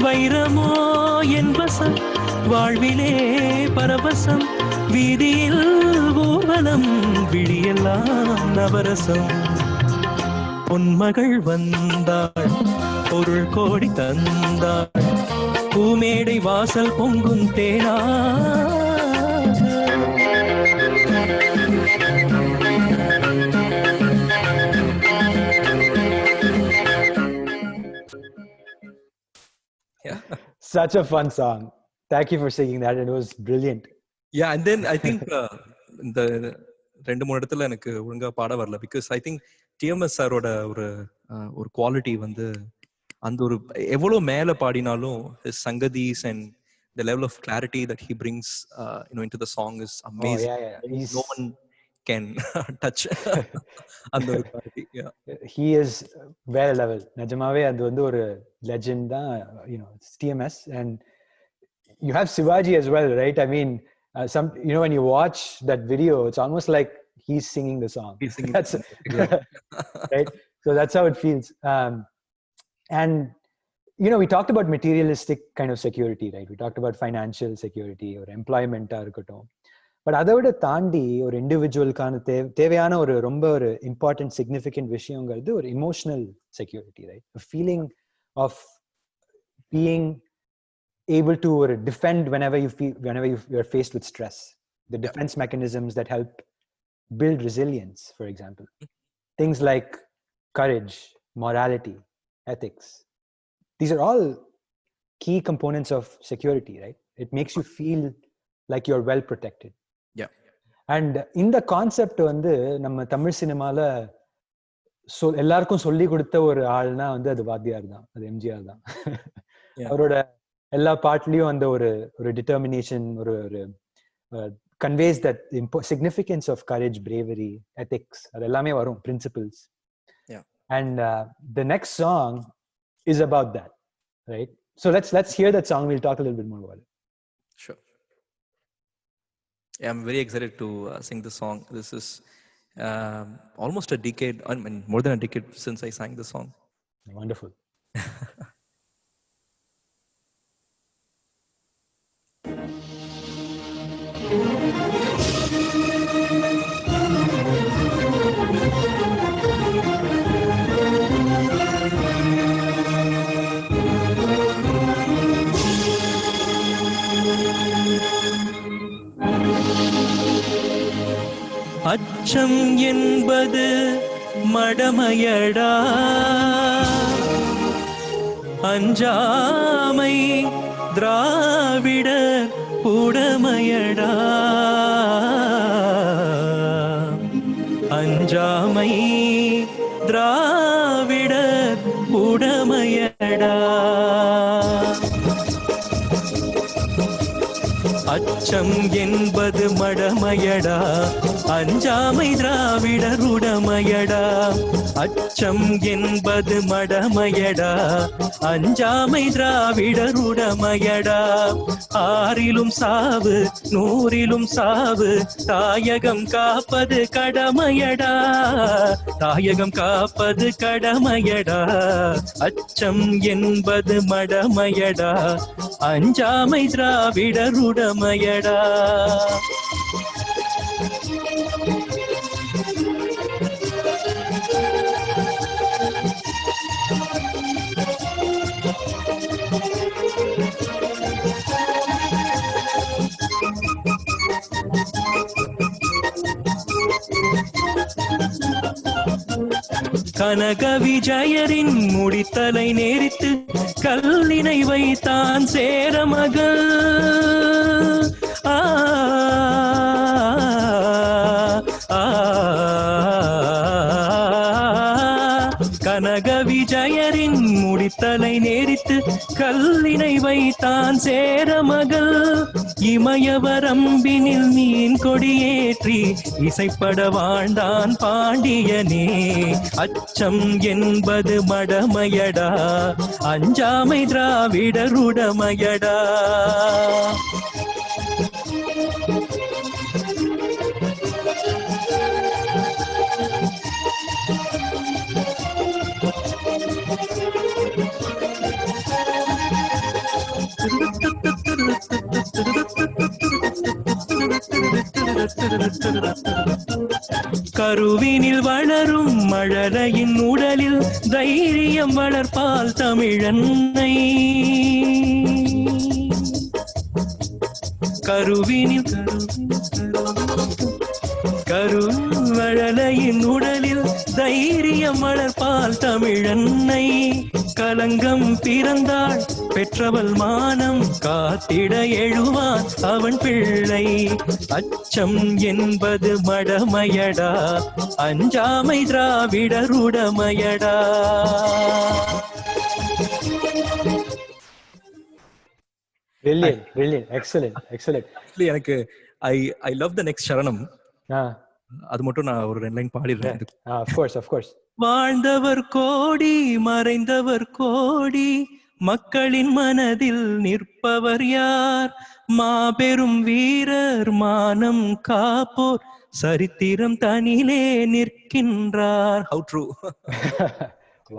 வைரமோ என் வசம் வாழ்விலே பரவசம் வீதியில் ஊர்வலம் விழியெல்லாம் நவரசம். பொன்மகள் வந்தாள் பொருள் கோடி தந்தாள் பூமேடை வாசல் பொங்கும் தேனா. Such a fun song. Thank you for singing that. It was brilliant. Yeah, and then I think இந்த ரெண்டு மூணு இடத்துல எனக்கு ஒழுங்கா பாட வரல. பிகாஸ் ஐ திங்க் டிஎம்எஸ் சாரோட ஒரு குவாலிட்டி வந்து அந்த ஒரு எவ்வளவு மேல பாடினாலும் his sangadis and the level of clarity that he brings into the song is amazing. Oh, yeah. No one can touch அந்த ஒரு quality. Yeah. He is வேற level. நிஜமாவே அது வந்து ஒரு legend தான். It's TMS, and you have Shivaji as well, right? I mean, when you watch that video, it's almost like he's singing the song. He's singing that's right. So that's how it feels. And we talked about materialistic kind of security, right? We talked about financial security or employment இருக்கட்டும். But அதை விட தாண்டி ஒரு இண்டிவிஜுவலுக்கான தேவையான ஒரு ரொம்ப ஒரு important significant விஷயங்கிறது ஒரு emotional security, right? Feeling of being able to defend whenever you're faced with stress. The defense mechanisms that help build resilience, for example. Things like courage, morality, ethics. These are all key components of security, right? It makes you feel like you're well protected. Yeah. And in the concept வந்து நம்ம தமிழ் சினிமால எல்லாருக்கும் சொல்லி கொடுத்த ஒரு ஆள்னா வந்து அது வாத்தியார் தான், அது எம்ஜிஆர் தான். அவரோட எல்லா பாட்லயும் அந்த ஒரு டிட்டர்மினேஷன் ஒரு conveys that significance of courage, bravery, ethics, அது எல்லாமே வரும், principles. And the next song is about that, right? So let's hear that song. We'll talk a little bit more about it. Sure. Yeah, I'm very excited to sing this song. This is almost a decade, I mean more than a decade since I sang this song. Wonderful. அச்சம் என்பது மடமையடா, அஞ்சாமை திராவிடர் உடமையடா, அஞ்சாமை திராவிடர் உடமையடா. அச்சம் என்பது மடமையடா, அஞ்சாமை திராவிடர் உடமையடா. அச்சம் என்பது மடமையடா, அஞ்சாமை திராவிடர் உடமையடா. ஆறிலும் சாவு நூறிலும் சாவு, தாயகம் காப்பது கடமையடா, தாயகம் காப்பது கடமையடா. அச்சம் என்பது மடமையடா, அஞ்சாமை திராவிடர் உடமையடா. கனக விஜயரின் முடித்தலை நேரித்து கல்லினை வைத்தான் சேரமகள். கனக விஜயரின் முடித்தலை நேரித்து கல்லினை வைத்தான் சேரமகள். இமயவரம்பினில் மீன் கொடியேற்றி இசைப்பட வாழ்ந்தான் பாண்டியனே. அச்சம் என்பது மடமையடா, அஞ்சாமை திராவிடருடமையடா. கருவினில் வளரும் மழலையின் உடலில் தைரியம் வளர்ப்பால் தமிழன்னை. கருவினில் கருவழலையின் உடலில் தைரியம் வளர்ப்பால் தமிழன்னை. கலங்கம் பிறந்தாள் பெற்றவள் மானம் காத்திட எழுவான் அவன் பிள்ளை. அச்சம் என்பது மடமையடா, அஞ்சாமை திராவிடருடமையடா. Brilliant, brilliant, excellent, excellent. Actually, எனக்கு I love the next சரணம். அது மட்டும் நான் ஒரு 2 line பாடிடுறேன். Of course, of course. வாழ்ந்தவர் கோடி மறைந்தவர் கோடி, மக்களின் மனதில் நிற்பவர் யார்? மாபெரும் வீரர் மானம் காப்போர், சரித்திரம் தனிலே நிற்கின்றார். How true.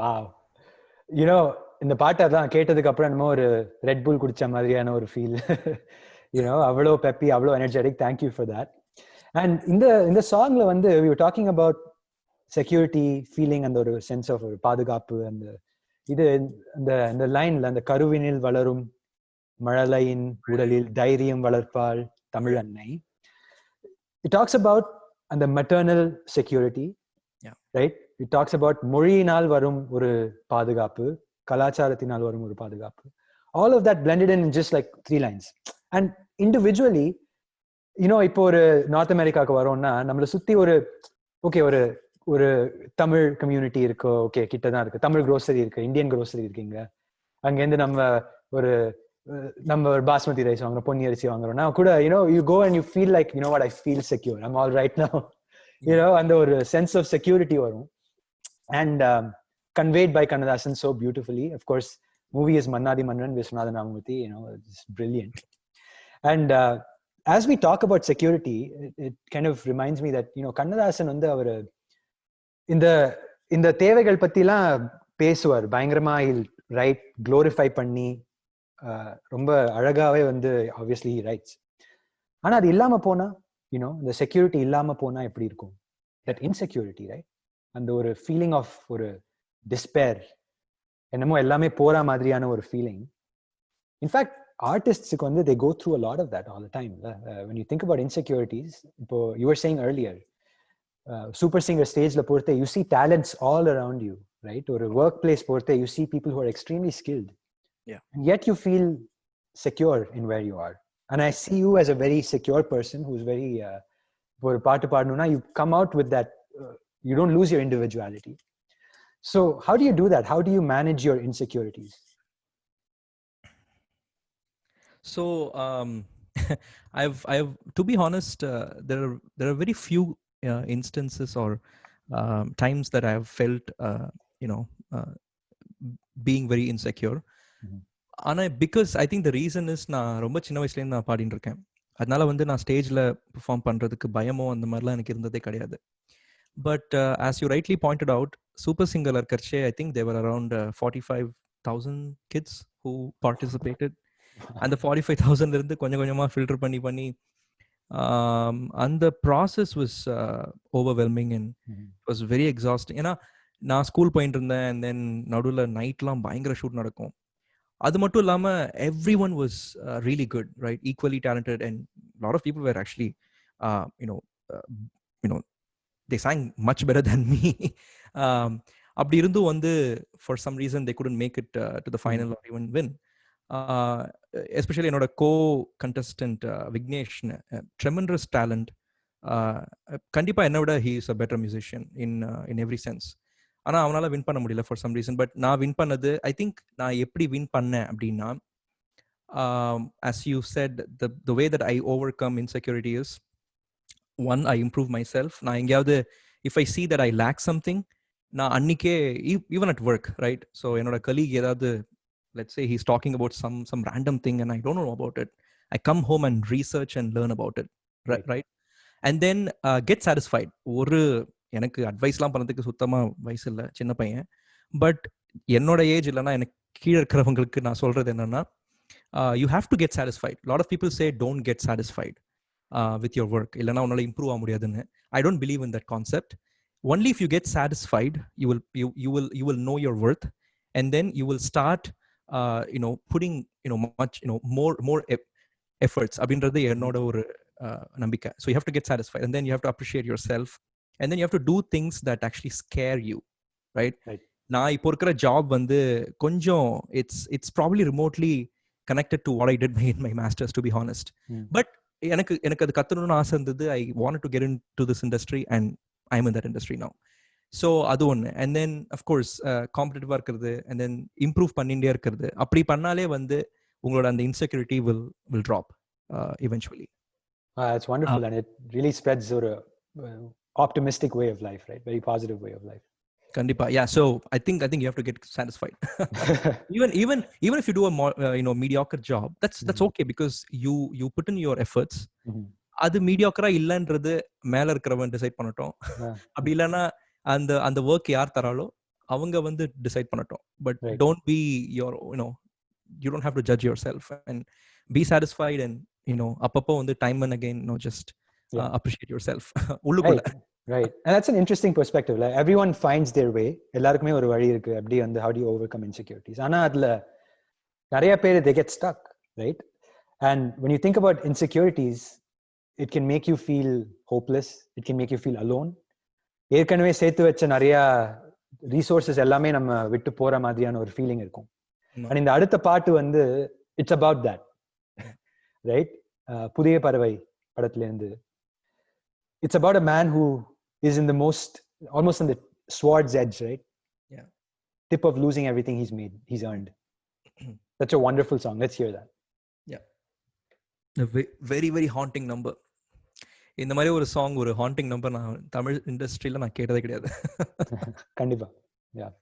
Wow. You know, இந்த பாட்டை தான் கேட்டதுக்கு அப்புறம் என்னமோ ஒரு ரெட் புல் குடிச்ச மாதிரியான ஒரு ஃபீல். அவ்வளோ பெப்பி, அவ்வளோ energetic. Thank you for that. And இந்த சாங்ல வந்து we were talking about security, feeling, அந்த ஒரு சென்ஸ் ஆஃப் ஒரு பாதுகாப்பு. அந்த லைன்ல அந்த கருவினில் வளரும் மழலையின் உடலில் தைரியம் வளர்ப்பாள் தமிழ் அன்னை. It talks about அந்த maternal security, right? It talks about மொழியினால் வரும் ஒரு பாதுகாப்பு, கலாச்சாரத்தினால் வரும் ஒரு பாதுகாப்பு. All of that blended in just like 3 lines. And individually, இப்போ ஒரு நார்த் அமெரிக்காவுக்கு வரோம்னா நம்மளை சுத்தி ஒரு ஒரு தமிழ் கம்யூனிட்டி இருக்கு. ஓகே, கிட்டதான் இருக்கு. தமிழ் க்ரோசரி இருக்கு, இந்தியன் க்ரோசரி இருக்குங்க. அங்கேருந்து நம்ம ஒரு பாஸ்மதி ரைஸ் வாங்குறோம், பொன்னி அரிசி வாங்குறோம்னா கூட you go and you feel like, what, I feel secure, I'm all right now. அந்த ஒரு சென்ஸ் ஆஃப் செக்யூரிட்டி வரும். And conveyed by Kannadasan so beautifully. Of course, movie is Mannadi Mannan, Viswanathan Ramamurthy. It's brilliant. And as we talk about security, it kind of reminds me that Kannadasan வந்து அவர் இந்த தேவைகள் பத்திலாம் பேசுவார் பயங்கரமா. Right, glorify பண்ணி ரொம்ப அழகாவே வந்து ஆப்வியஸ்லி ரைட்ஸ். ஆனா அது இல்லாம போனா, இந்த செக்யூரிட்டி இல்லாம போனா எப்படி இருக்கும்? That insecurity, right? அந்த ஒரு ஃபீலிங் ஆஃப் ஒரு டிஸ்பேர், என்னமோ எல்லாமே போற மாதிரியான ஒரு ஃபீலிங். இன்ஃபேக்ட் ஆர்டிஸ்ட்ஸுக்கு வந்து they go through a lot of that all the time. When you think about insecurities, இப்போ you were saying earlier, super singer stageல பொறுத்தே you see talents all around you, right? ஒரு work place பொறுத்தே you see people who are extremely skilled, and yet you feel secure in where you are. And I see you as a very secure person who's very ஒரு பாட்டு பாடணும்னா you come out with that, you don't lose your individuality. So how do you do that? How do you manage your insecurities? So I've to be honest, there are very few instances or times that I have felt being very insecure. ஆனா because I think the reason is நான் ரொம்ப சின்ன வயசுல இருந்து நான் பாடிட்டு இருக்கேன். அதனால வந்து நான் ஸ்டேஜ்ல பெர்ஃபார்ம் பண்றதுக்கு பயமோ அந்த மாதிரிலாம் எனக்கு இருந்ததே கிடையாது. But as you rightly pointed out, super singer karche, I think there were around 45,000 kids who participated. And the 45,000 இருந்து கொஞ்சம் கொஞ்சமா ஃபில்டர் பண்ணி அந்த process was overwhelming and it was very exhausting. ஏன்னா நான் ஸ்கூல் போயிட்டு இருந்தேன், and then நடுவில் நைட்லாம் பயங்கர ஷூட் நடக்கும். அது மட்டும் இல்லாம everyone was really good, right? Equally talented, and a lot of people were actually they sang much better than me. அப்படி இருந்தும் வந்து for some reason they couldn't make it to the final or even win. Especially என்னோட co-contestant Vignesh, tremendous talent. கண்டிப்பா என்னை விட he is a better musician in every sense. ஆனா அவனால win பண்ண முடியல for some reason. பட் நான் win பண்ணது, ஐ திங்க் நான் எப்படி வின் பண்ணேன் அப்படின்னா, as you said, the way that I overcome insecurity is, one, I improve myself. நான் எங்கேயாவது if I see that I lack something, நான் அன்னிக்கே even at work, right? So என்னோட colleague ஏதாவது, let's say he's talking about some random thing and I don't know about it, I come home and research and learn about it, right? And then get satisfied. ஒரு எனக்கு அட்வைஸ்லாம் பண்ணுறதுக்கு சுத்தமாக வயசு இல்லை, சின்ன பையன். பட் என்னோட ஏஜ் இல்லைன்னா எனக்கு கீழே இருக்கிறவங்களுக்கு நான் சொல்கிறது என்னென்னா, you have to get satisfied. Lot of people say don't get satisfied with your work, இல்லைனா உன்னால இம்ப்ரூவ் ஆக முடியாதுன்னு. I don't believe in that concept. Only if you get satisfied, you will know your worth, and then you will start putting much more efforts. அப்படின்றது என்னோட ஒரு நம்பிக்கை. So you have to get satisfied, and then you have to appreciate yourself, and then you have to do things that actually scare you, right? நான் இப்போ இருக்கிற job வந்து கொஞ்சம் it's probably remotely connected to what I did in my masters, to be honest. But எனக்கு அது கத்துக்கணும்னு ஆசை இருந்தது. I wanted to get into this industry and I'm in that industry now. So அது ஒன்று. And then of course காம்படிட்டிவாக இருக்கிறது, and then improve பண்ணிட்டே இருக்கிறது. அப்படி பண்ணாலே வந்து உங்களோட அந்த insecurity will drop eventually. That's wonderful. And it really spreads a optimistic way of life, right? Very positive way of life. Kandipa. Yeah. So I think you have to get satisfied. even if you do a mediocre job, that's okay, because you put in your efforts. அது மீடியாக்கரா இல்லன்றது மேல இருக்கிறவன் decide பண்ணட்டும். அப்படி இல்லைன்னா அந்த work யார் தராலோ அவங்க வந்து டிசைட் பண்ணட்டும். But don't be your you don't have to judge yourself, and be satisfied, and அப்பப்போ வந்து time and again just appreciate yourself. உள்ளுக்குள்ள. Right. And that's an interesting perspective. Like everyone finds their way. எல்லாருக்குமே ஒரு வழி இருக்கு. அப்படி வந்து how do you overcome insecurities? ஆனா அதுல நிறைய பேர் they get stuck, right? And when you think about insecurities, it can make you feel hopeless. It can make you feel alone. ஏற்கனவே சேர்த்து வச்ச நிறைய ரிசோர்சஸ் எல்லாமே நம்ம விட்டு போற மாதிரியான ஒரு ஃபீலிங் இருக்கும். And இந்த அடுத்த பாட்டு வந்து it's about that, right? புதிய பறவை படத்துல இருந்து, it's about a man who is in the almost on the sword's edge, right? Yeah. Tip of losing everything he's earned. Such a wonderful song. Let's hear that. Yeah. A very very haunting number. இந்த மாதிரி ஒரு song, ஒரு haunting number நான் தமிழ் இண்டஸ்ட்ரியில நான் கேட்டதே கிடையாது. கண்டிப்பா. Yeah.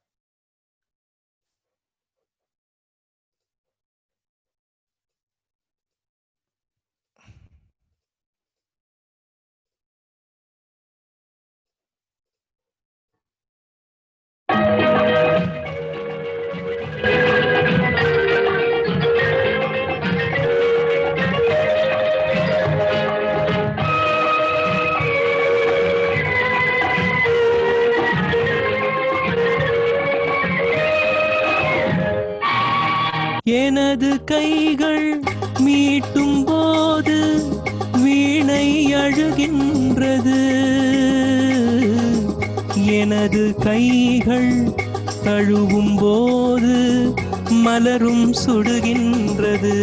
எனது கைகள் மீட்டும் போது வீணை அழுகின்றது, எனது கைகள் தழுவும் போது மலரும் சுடுகின்றது,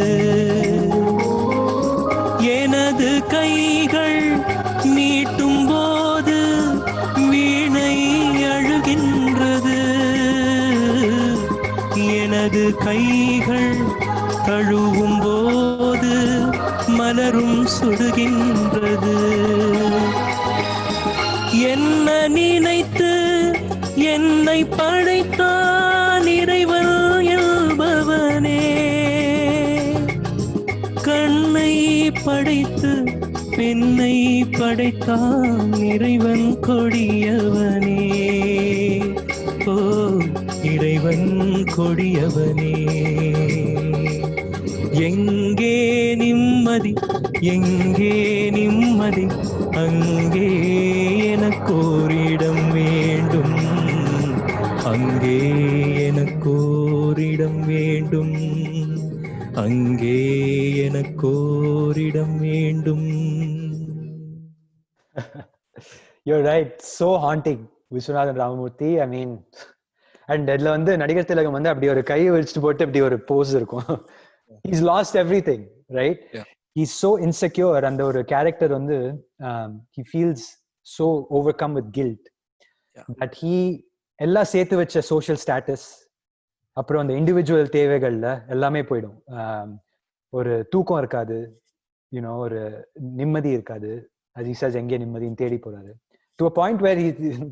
எனது கைகள் மீட்டும் போது வீணை அழுகின்றது, எனது கைகள் தழுவும் போது மலரும் சுடுகின்றது, என்ன நினைத்து என்னை படைத்தான் இறைவன் என்பவனே, கண்ணை படைத்து பெண்ணை படைத்தான் இறைவன் கொடியவனே, ஓ இறைவன் கொடியவனே, எங்கே நிம்மதி எங்கே நிம்மதி, அங்கே எனக்கோரிடம் வேண்டும், அங்கே எனக்கோரிடம் வேண்டும், அங்கே எனக்கோரிடம் வேண்டும். You're right. So haunting. Viswanathan Ramamurthy. I mean, and அதுல வந்து நடிகர் திலகம் வந்து அப்படி ஒரு கையை விரிச்சிட்டு போட்டு அப்படி ஒரு போஸ் இருக்கும். He's lost everything, right? Yeah. He's so insecure. அந்த ஒரு கேரக்டர் வந்து he feels so overcome with guilt, that he எல்லாம் சேர்த்து வச்ச சோஷியல் ஸ்டேட்டஸ், அப்புறம் அந்த இண்டிவிஜுவல் தேவைகள்ல எல்லாமே போயிடும். ஒரு தூக்கம் இருக்காது, ஒரு நிம்மதி இருக்காது. as he says, எங்கே நிம்மதின்னு தேடி போறாரு. To a point where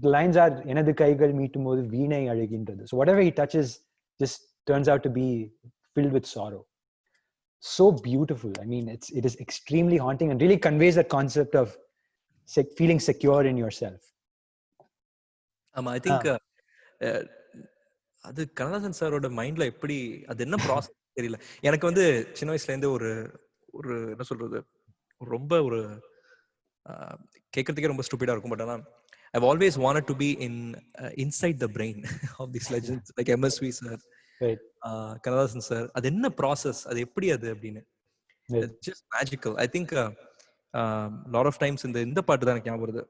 the lines are எனது கைகள் மீட்டும் போது வீணை அழுகின்றது. So whatever he touches just turns out to be filled with sorrow. So beautiful. I mean, it is extremely haunting and really conveys that concept of feeling secure in yourself. I think அது கண்ணதாசன் சாரோட மைண்ட்ல எப்படி அது என்ன process தெரியல. எனக்கு வந்து சின்ன வயசுல இருந்து ஒரு ஒரு என்ன சொல்றது, ரொம்ப ஒரு கேட்கறதுக்கே ரொம்ப ஸ்டூபிடா இருக்கும். பட் ஆனா I've always wanted to be inside the brain of these legends like MSV sir, Right. Kannadasan sir. அது என்ன ப்ராசஸ், அது எப்படி அது அப்படின்னு, it's just magical. I think lot of times இந்த பாட்டு தான் எனக்கு ஞாபகம் வருது.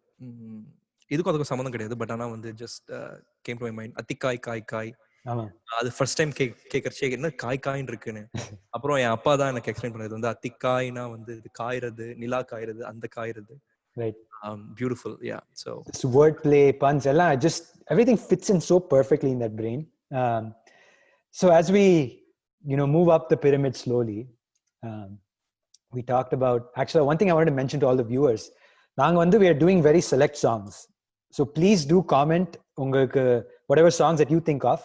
இதுக்கும் அதுக்கும் சம்மந்தம் கிடையாது. பட் ஆனா வந்து just came to my mind. அத்திக்காய் காய் காய், அது ஃபர்ஸ்ட் டைம் கேட்கறச்சே என்ன காய் காயின்னு இருக்குன்னு. அப்புறம் என் அப்பா தான் எனக்கு எக்ஸ்பிளைன் பண்ணது வந்து அத்திக்காய்னா வந்து இது காய்றது, நிலா காய்றது, அந்த காய்றது. Right. Beautiful. Yeah. So it's word play, puns, just everything fits in so perfectly in that brain. So as we move up the pyramid slowly, we talked about, actually one thing I wanted to mention to all the viewers, we are doing very select songs. So please do comment உங்களுக்கு whatever songs that you think of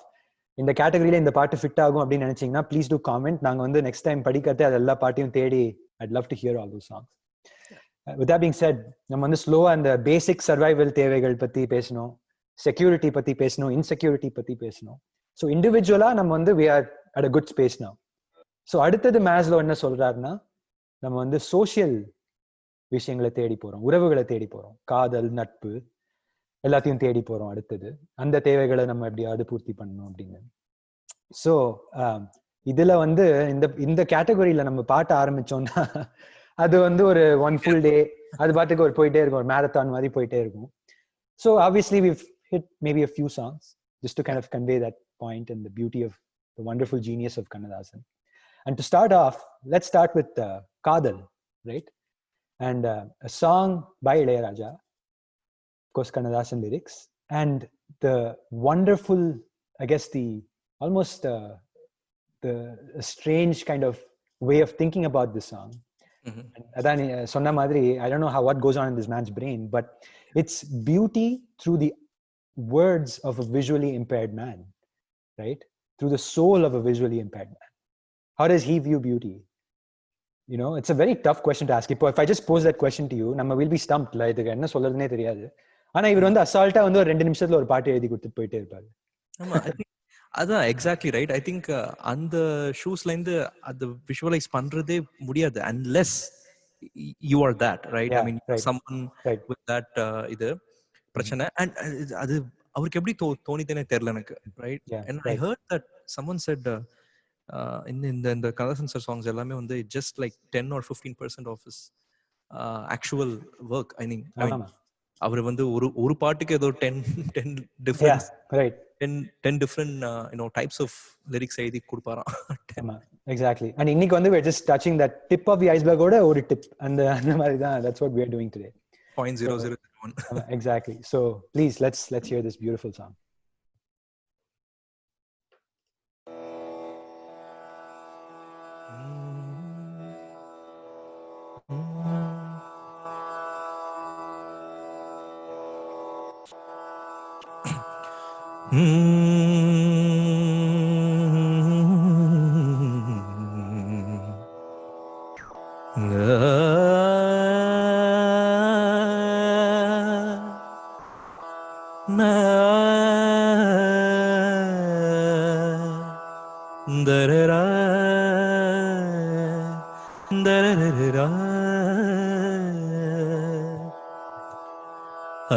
இந்த கேட்டகரியில இந்த பாட்டு fit ஆகும் அப்படின்னு நினைச்சீங்கன்னா please do comment. நாங்க வந்து நெக்ஸ்ட் டைம் படிக்கிறதே அது எல்லா பாட்டையும் தேடி I'd love to hear all those songs. With that being said, நம்ம வந்து ஸ்லோவா அந்த பேசிக் சர்வைவல் தேவைகள் பத்தி பேசணும், செக்யூரிட்டி பத்தி பேசணும், இன்செக்யூரிட்டி பத்தி பேசணும். ஸோ இண்டிவிஜுவலா நம்ம வந்து we are at a good space now. So அடுத்தது மேஸ்லோ என்ன சொல்றாருன்னா, நம்ம வந்து சோஷியல் விஷயங்களை தேடி போறோம், உறவுகளை தேடி போறோம், காதல், நட்பு எல்லாத்தையும் தேடி போறோம். அடுத்தது அந்த தேவைகளை நம்ம எப்படியாவது பூர்த்தி பண்ணணும் அப்படின்னு. ஸோ இதுல வந்து இந்த கேட்டகரியில நம்ம பாட்ட ஆரம்பிச்சோம்னா அது வந்து ஒரு ஒன் ஃபுல் டே அது பாட்டுக்கு ஒரு போயிட்டே இருக்கும், ஒரு மேரத்தான் மாதிரி போயிட்டே இருக்கும். So obviously we've hit maybe a few songs just to kind of convey that point and the beauty of the wonderful genius of Kannadasan. And to start off, let's start with Kadal, right? And a song by Ilayaraja, of course Kannadasan lyrics, and the wonderful, I guess the almost the strange kind of way of thinking about this song. அதான் சொன்ன மாதிரி I don't know what goes on in this man's brain, but it's beauty through the words of a visually impaired man, right? Through the soul of a visually impaired man. How does he view beauty? It's a very tough question to ask. If I just pose that question to you, நம்ம will be stumped. இதுக்கு என்ன சொல்றதுனே தெரியாது. ஆனா இவர் வந்து அசால்ட்டா வந்து ஒரு 2 நிமிஷத்துல ஒரு பாட்டு எழுதி கொடுத்துட்டு போயிட்டே இருப்பாரு. ஆமா, அதான் எக்ஸாக்ட்லி ரைட். ஐ திங்க் அந்த ஷூஸ்ல இருந்து அது விஷுவலைஸ் பண்றதே முடியாது unless you are that, right? I mean someone with that இது பிரச்சனை. and அது அவருக்கு எப்படி தோணித்தேனே தெரியல எனக்கு, right? And I heard that someone said இந்த கண்ணதாசன் சார் சாங்ஸ் எல்லாமே வந்து just like 10 or 15% of his actual work. I mean அவர் வந்து ஒரு பாட்டுக்கு ஏதோ 10 different 10 different types of lyrics எழுதி கொடுப்பாராம். Exactly. And இன்னைக்கு வந்து we're just touching that tip of the iceberg ஓட ஒரு tip. அந்த மாதிரி தான், that's what we are doing today. 0.0001. Exactly. So please let's hear this beautiful song.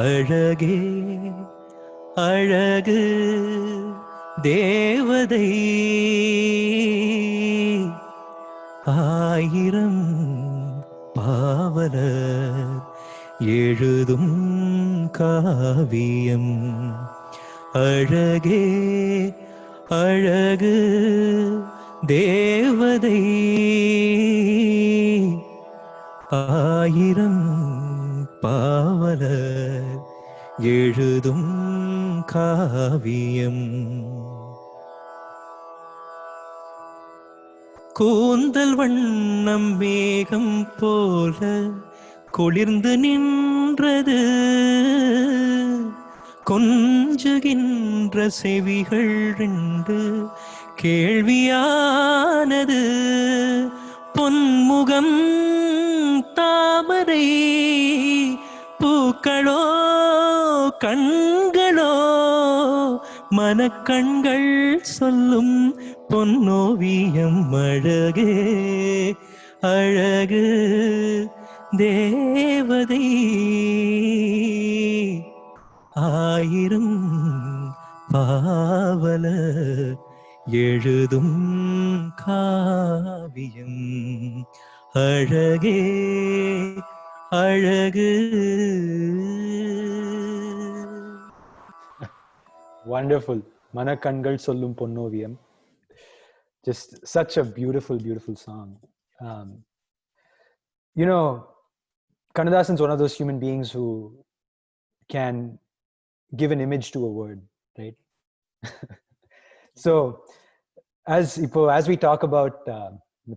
அழகே அழகு தேவதை ஆயிரம் பாவலர் எழுதும் காவியம். அழகே அழகு தேவதை ஆயிரம் பாவலர் எழுதும் காவியம். கூந்தல் வண்ணம் மேகம் போல குளிர்ந்து நின்றது, கொஞ்சுகின்ற செவிகள் ரெண்டு கேள்வியானது, பொன்முகம் தாமரை பூக்களோ கண்களோ மனக்கண்கள் சொல்லும் பொன்னோவியம் அழகே அழகு தேவதை ஆயிரம் பாவல எழுதும் காவியம் அழகே அழகு. Wonderful. மனக்கண்கள் சொல்லும் பொன்னோவியம். Just such a beautiful, beautiful song. You know, Kannadasan's one of those human beings who can give an image to a word, right? So, as we talk about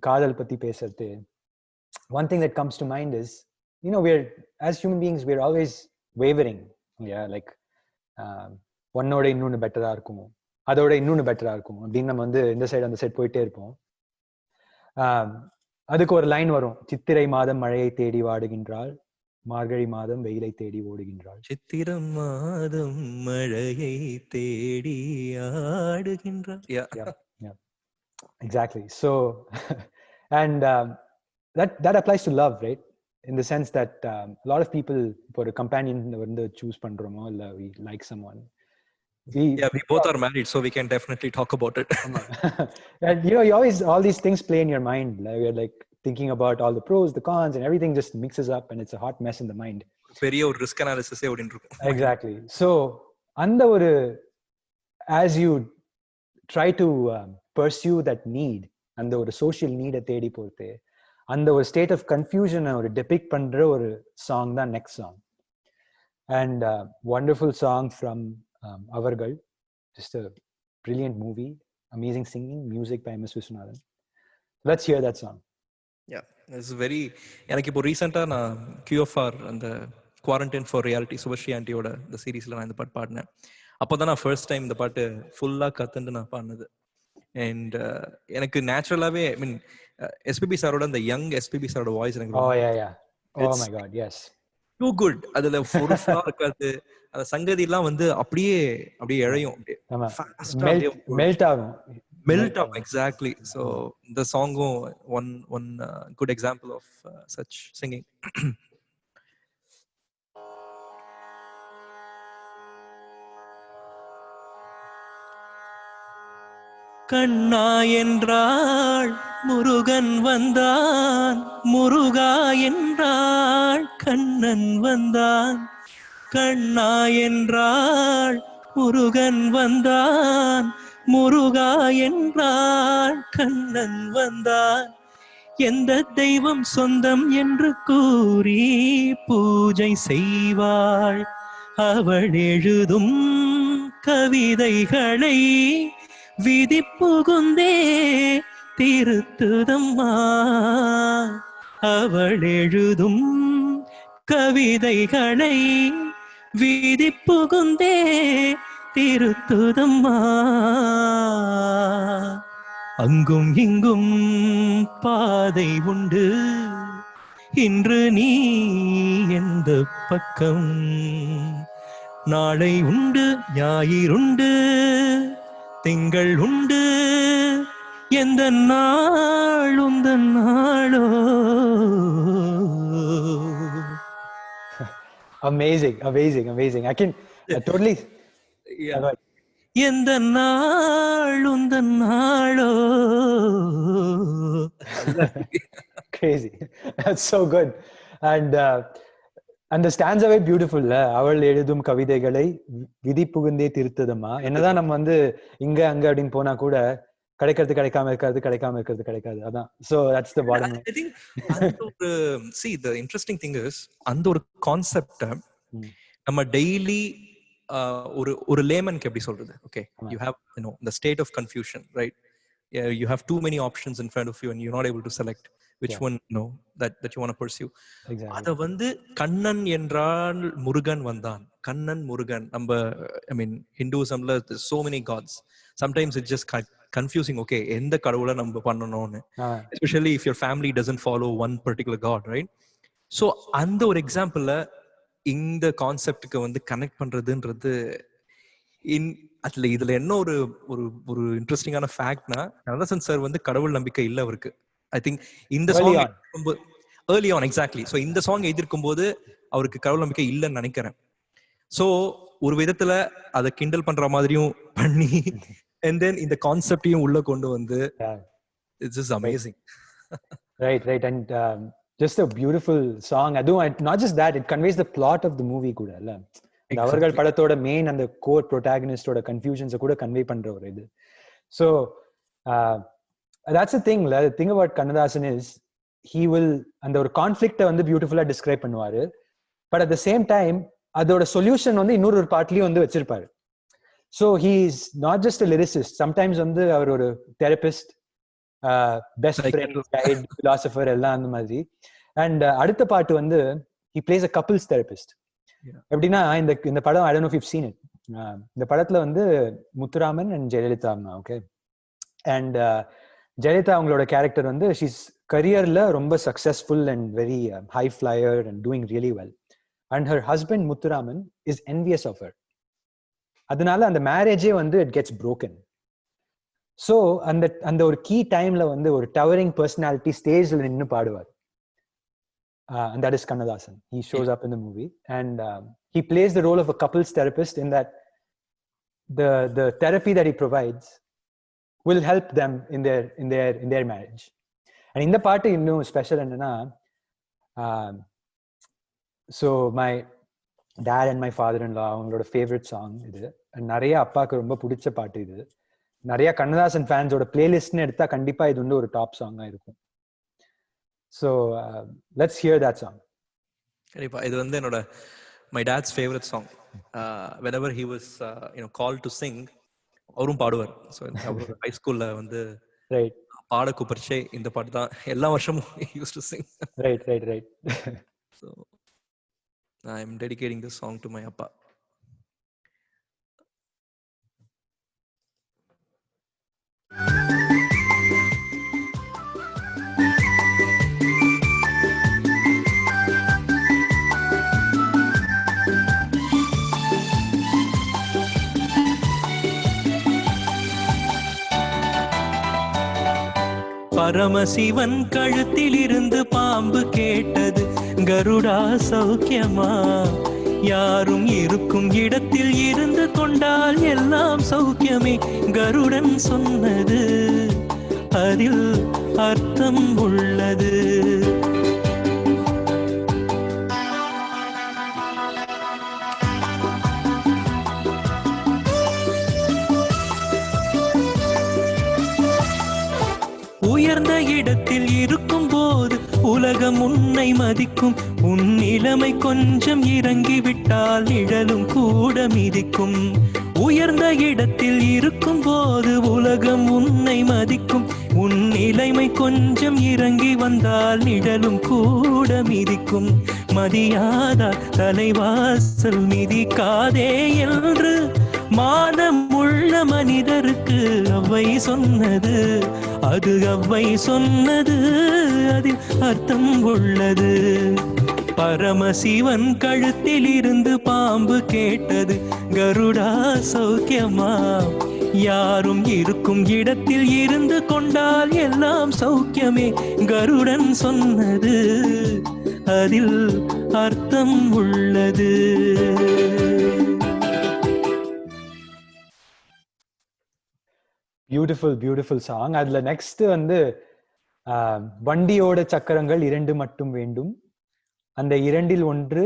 Kadal Pati Pesarte, one thing that comes to mind is, you know, as human beings, we're always wavering. Yeah, like, ஒன்னோட இன்னொன்று பெட்டராக இருக்கும், அதோட இன்னொன்று பெட்டராக இருக்கும் அப்படின்னு நம்ம வந்து இந்த சைடு அந்த சைடு போயிட்டே இருப்போம். அதுக்கு ஒரு லைன் வரும், சித்திரை மாதம் மழையை தேடி வாடுகின்றாள், மார்கழி மாதம் வெயிலை தேடி ஓடுகின்றாள். சித்திரம் மாதம் மழையை தேடி ஆடுகின்றாள். Exactly. So, and that applies to love, right? In the sense that a lot of people, for a companion வந்து choose பண்றோமோ இல்ல we like someone. We both are married, so we can definitely talk about it. And you know, you always, all these things play in your mind. Like, you're like thinking about all the pros, the cons, and everything just mixes up, and it's a hot mess in the mind. பெரிய ஒரு risk analysis ஓடிட்டு இருக்கும். Exactly. So, அந்த ஒரு, as you try to pursue that need, அந்த ஒரு social need தேடி போறது, அந்த ஒரு state of confusion ஒரு depict பண்ற ஒரு song தான் next song. And wonderful song from Avargal, just a brilliant movie, amazing singing, music by MS Viswanathan. Let's hear that song. Yeah, it's very, எனக்கு இப்போ ரீசெண்டா நான் QFR அந்த குவாரண்டைன் ஃபார் ரியாலிட்டி சுபஸ்ரீ ஆண்டியோட இந்த சீரீஸ்ல நான் இந்த பாட்டு பாடினேன். அப்போதான் நான் ஃபர்ஸ்ட் டைம் இந்த பாட்டு ஃபுல்லா கத்துண்டு நான் பாடினது. அண்ட் எனக்கு நேச்சுரலாவே, ஐ மீன் எஸ்பிபி சாரோட அந்த யங் எஸ்பிபி சாரோட வாய்ஸ் எனக்கு Oh my god, yes, too good. அதுல ஃபுல்லா இருக்காது, அந்த சங்கதி எல்லாம் வந்து அப்படியே இழையும், மெல்ட் ஆகும். Exactly. So the song one good example of such singing. கண்ணா என்றாள் முருகன் வந்தான், முருகா என்றாள் கண்ணன் வந்தான், கண்ணா என்றாள் முருகன் வந்தான், முருகா என்றாள் கண்ணன் வந்தான், எந்த தெய்வம் சொந்தம் என்று கூறி பூஜை செய்வாள், அவள் எழுதும் கவிதைகளை விதி புகுந்தே திருத்துதம்மா, அவள் எழுதும் கவிதைகளை விதி புகுந்தே திருத்துதம்மா, அங்கும் இங்கும் பாதை உண்டு, இன்று நீ எந்த பக்கம், நாளை உண்டு ஞாயிறுண்டு திங்கள் உண்டு, எந்த நாள் உந்தன் நாளோ. Amazing. I can totally. Yeah. எந்த நாள் உந்தன் நாளோ. Crazy. That's so good. And the stanza very beautiful. அவள் எழுதும் கவிதைகளை விதி புகுந்தே திருத்ததம்மா. என்னதான் நம்ம வந்து இங்க அங்க அப்படின்னு போனா கூட கிடைக்காம இருக்காது. அதான். So that's the bottom line. I think see, the interesting thing is அந்த ஒரு கான்செப்ட் நம்ம டெய்லி ஒரு லேமனுக்கு எப்படி சொல்றது? Okay, you have the state of confusion, right? you have too many options in front of you and you're not able to select which one that you want to pursue. அத வந்து கண்ணன் என்றால் முருகன் வந்தான், கண்ணன் முருகன். நம்ம ஐ மீன் ஹிந்துசம்ல so many gods, sometimes it's just confusing. Okay, எந்த கடவுளை நம்ம பண்ணணும்னு, especially if your family doesn't follow one particular god, right? So அந்த ஒரு எக்ஸாம்பிள்ல இந்த கான்செப்டுக்கு வந்து கனெக்ட் பண்றதுன்றது அதுல இதுல என்ன ஒரு ஒரு ஒரு இன்ட்ரெஸ்டிங்கான ஃபேக்ட்னா, கண்ணதாசன் சார் வந்து கடவுள் நம்பிக்கை இல்ல அவருக்கு. ஐ திங்க் இந்த song early on exactly. So இந்த சாங் எழுதிருக்கும் போது அவருக்கு கடவுள் நம்பிக்கை இல்லைன்னு நினைக்கிறேன். ஸோ ஒரு விதத்துல அதை கிண்டல் பண்ற மாதிரியும் பண்ணி and then இந்த கான்செப்டையும் உள்ள கொண்டு வந்து it's just amazing. Right and just a beautiful song. அதுவும் not just that, it conveys the plot of the movie கூட இல்ல. அவர்கள் படத்தோட மெயின் அந்த கோர் ப்ரோட்டாகனிஸ்டோட கன்ஃபியூஷன்ஸை கூட கன்வே பண்ற ஒரு இது. So that's the thing. The thing about Kannadasan is he will அந்த ஒரு கான்ஃப்ளிக்ட்டை வந்து பியூட்டிஃபுல்லா டிஸ்கிரைப் பண்ணுவாரு. But at the same time அதோட சொல்யூஷன் வந்து இன்னொரு பார்ட்லயும் வந்து வச்சிருப்பாரு. So he is not just a lyricist. sometimes வந்து அவர் ஒரு therapist, best friend, guide, philosopher எல்லாம் அந்த மாதிரி. அண்ட் அடுத்த பாட்டு வந்து he plays a couples therapist. எப்படின்னா இந்த படம், I don't know if you've seen it. இந்த படத்துல வந்து முத்துராமன் அண்ட் ஜெயலலிதா அம்மா. ஓகே, அண்ட் ஜெயலலிதா அவங்களோட கேரக்டர் வந்து ஷீஸ் கரியர்ல ரொம்ப successful and very high flyer and doing really well. And her husband Muthuraman is envious of her. அதனால அந்த மேரேஜே வந்து இட் கெட்ஸ் ப்ரோக்கன். ஸோ அந்த ஒரு கீ டைம்ல வந்து ஒரு டவரிங் பர்சனாலிட்டி ஸ்டேஜ்ல நின்று பாடுவார். And that is Kannadasan. He shows up in the movie and he plays the role of a couples therapist in that the therapy that he provides will help them in their marriage. And in the part இன்னும் special என்னன்னா, so my dad and my father-in-law அவங்களோட favourite song இது. நிறைய அப்பாவுக்கு ரொம்ப பிடிச்ச பாட்டு இது. நிறைய கண்ணதாசன் ஃபேன்ஸோட பிளேலிஸ்ட்னு எடுத்தா கண்டிப்பா இது வந்து ஒரு டாப் சாங்கா இருக்கும். So let's hear that song. கண்டிப்பா இது வந்து என்னோட my dad's favorite song. Whenever he was called to sing, அவரும் பாடுவார். ஸோ அவர் ஹை ஸ்கூல்ல வந்து ரைட் பாட கூப்பிடுச்சே இந்த பாட்டு தான் எல்லா வருஷமும் use to Singh. Right so I am dedicating this song to my அப்பா. பரமசிவன் கழுத்தில் இருந்து பாம்பு கேட்டது, கருடா சௌக்கியமா? யாரும் இருக்கும் இடத்தில் இருந்து கொண்டால் எல்லாம் சௌக்கியமே. கருடன் சொன்னது அதில் அர்த்தம் உள்ளது. உயர்ந்த இடத்தில் இருக்கும் போது உலகம் உன்னை மதிக்கும். உன் நிலைமை கொஞ்சம் இறங்கிவிட்டால் நிழலும் கூட மிதிக்கும். உயர்ந்த இடத்தில் இருக்கும் போது உலகம் உன்னை மதிக்கும். உன் நிலைமை கொஞ்சம் இறங்கி வந்தால் நிழலும் கூட மிதிக்கும். மதியாதா தலைவாசல் மிதிக்காதே என்று மானமுள்ள மனிதருக்கு அவ்வை சொன்னது. அது அவ்வை சொன்னது, அதில் அர்த்தம் உள்ளது. பரமசிவன் கழுத்தில் இருந்து பாம்பு கேட்டது, கருடா சௌக்கியமா? யாரும் இருக்கும் இடத்தில் இருந்து கொண்டால் எல்லாம் சௌக்கியமே. கருடன் சொன்னது அதில் அர்த்தம் உள்ளது. Beautiful song. அதுல நெக்ஸ்ட் வந்து வண்டியோட சக்கரங்கள் 2 மட்டும் வேண்டும், அந்த 2இல் ஒன்று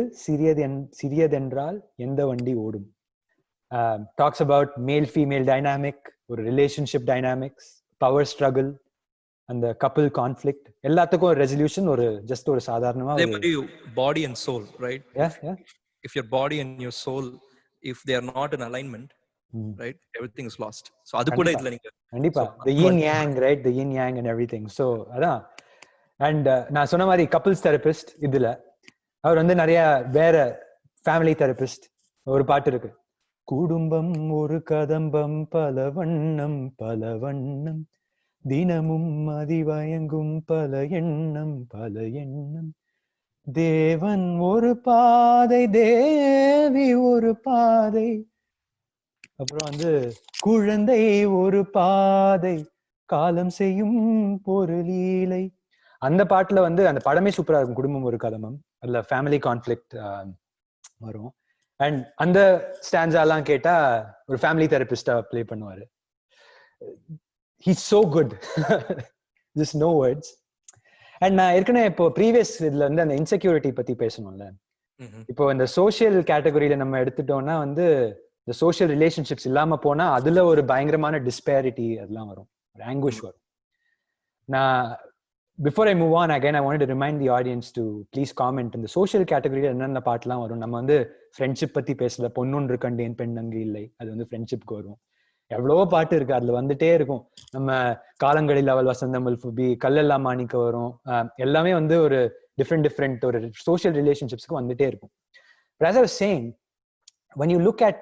சிறியதென்றால் எந்த வண்டி ஓடும். Talks about male female dynamic, ஒரு ரிலேஷன்ஷிப் டைனாமிக்ஸ், பவர் ஸ்ட்ரகிள், அந்த கப்பிள் கான்ஃப்ளிக்ட், எல்லாத்துக்கும் ஒரு ரெசல்யூஷன், ஒரு ஜஸ்ட் ஒரு சாதாரணமா body and soul, right? Yeah. If your body and your soul, if they are not in alignment, right? Everything is lost. So adu kuda idla neenga கண்டிப்பா the yin yang, right? The yin yang and everything. So அதான். And நான் சொன்ன மாதிரி couples therapist இதுல அவர் வந்து நிறைய வேற family therapist. ஒரு பாட்டு இருக்கு, குடும்பம் ஒரு கதம்பம் பல வண்ணம் பல வண்ணம், தினமும் அதிவயங்கும் பல எண்ணம் பல எண்ணம், தேவன் ஒரு பாதை தேவி ஒரு பாதை, அப்புறம் வந்து குழந்தை ஒரு பாதை காலம் செய்யும் பொருளீலை. அந்த பாட்டுல வந்து அந்த படமே சூப்பரா இருக்கும், குடும்பம் ஒரு கதம்பம். அதுல ஃபேமிலி கான்ஃபிளிக்ட் வரும். அண்ட் அந்த ஸ்டான்ஸாலாம் கேட்டா ஒரு ஃபேமிலி தெரபிஸ்டா ப்ளே பண்ணுவாரு. He's so good. Just no words. And நான் ஏற்கனவே இப்போ ப்ரீவியஸ் இதுல வந்து அந்த இன்செக்யூரிட்டி பத்தி பேசணும்ல. இப்போ இந்த சோஷியல் கேட்டகரியில நம்ம எடுத்துட்டோம்னா வந்து இந்த சோஷியல் ரிலேஷன்ஷிப்ஸ் இல்லாம போனா அதுல ஒரு பயங்கரமான டிஸ்பேரிட்டி அதெல்லாம் வரும், ஒரு ஆங்குஷ் வரும். நான் before I move on again, I wanted to remind the audience to please comment in the social category என்னென்ன பாட்டுலாம் வரும். நம்ம வந்து ஃப்ரெண்ட்ஷிப் பத்தி பேசல, பொன்னொன்று கண்டேன் பெண் அங்கு இல்லை, அது வந்து ஃப்ரெண்ட்ஷிப்க்கு வரும். எவ்வளவோ பாட்டு இருக்கு, அதுல வந்துட்டே இருக்கும். நம்ம காலங்களில் அவள் வசந்தம் பி கல்லெல்லாம் மாணிக்க வரும். எல்லாமே வந்து ஒரு டிஃப்ரெண்ட் ஒரு சோஷியல் ரிலேஷன்ஷிப்ஸ்க்கு வந்துட்டே இருக்கும். But as I was saying, when you look at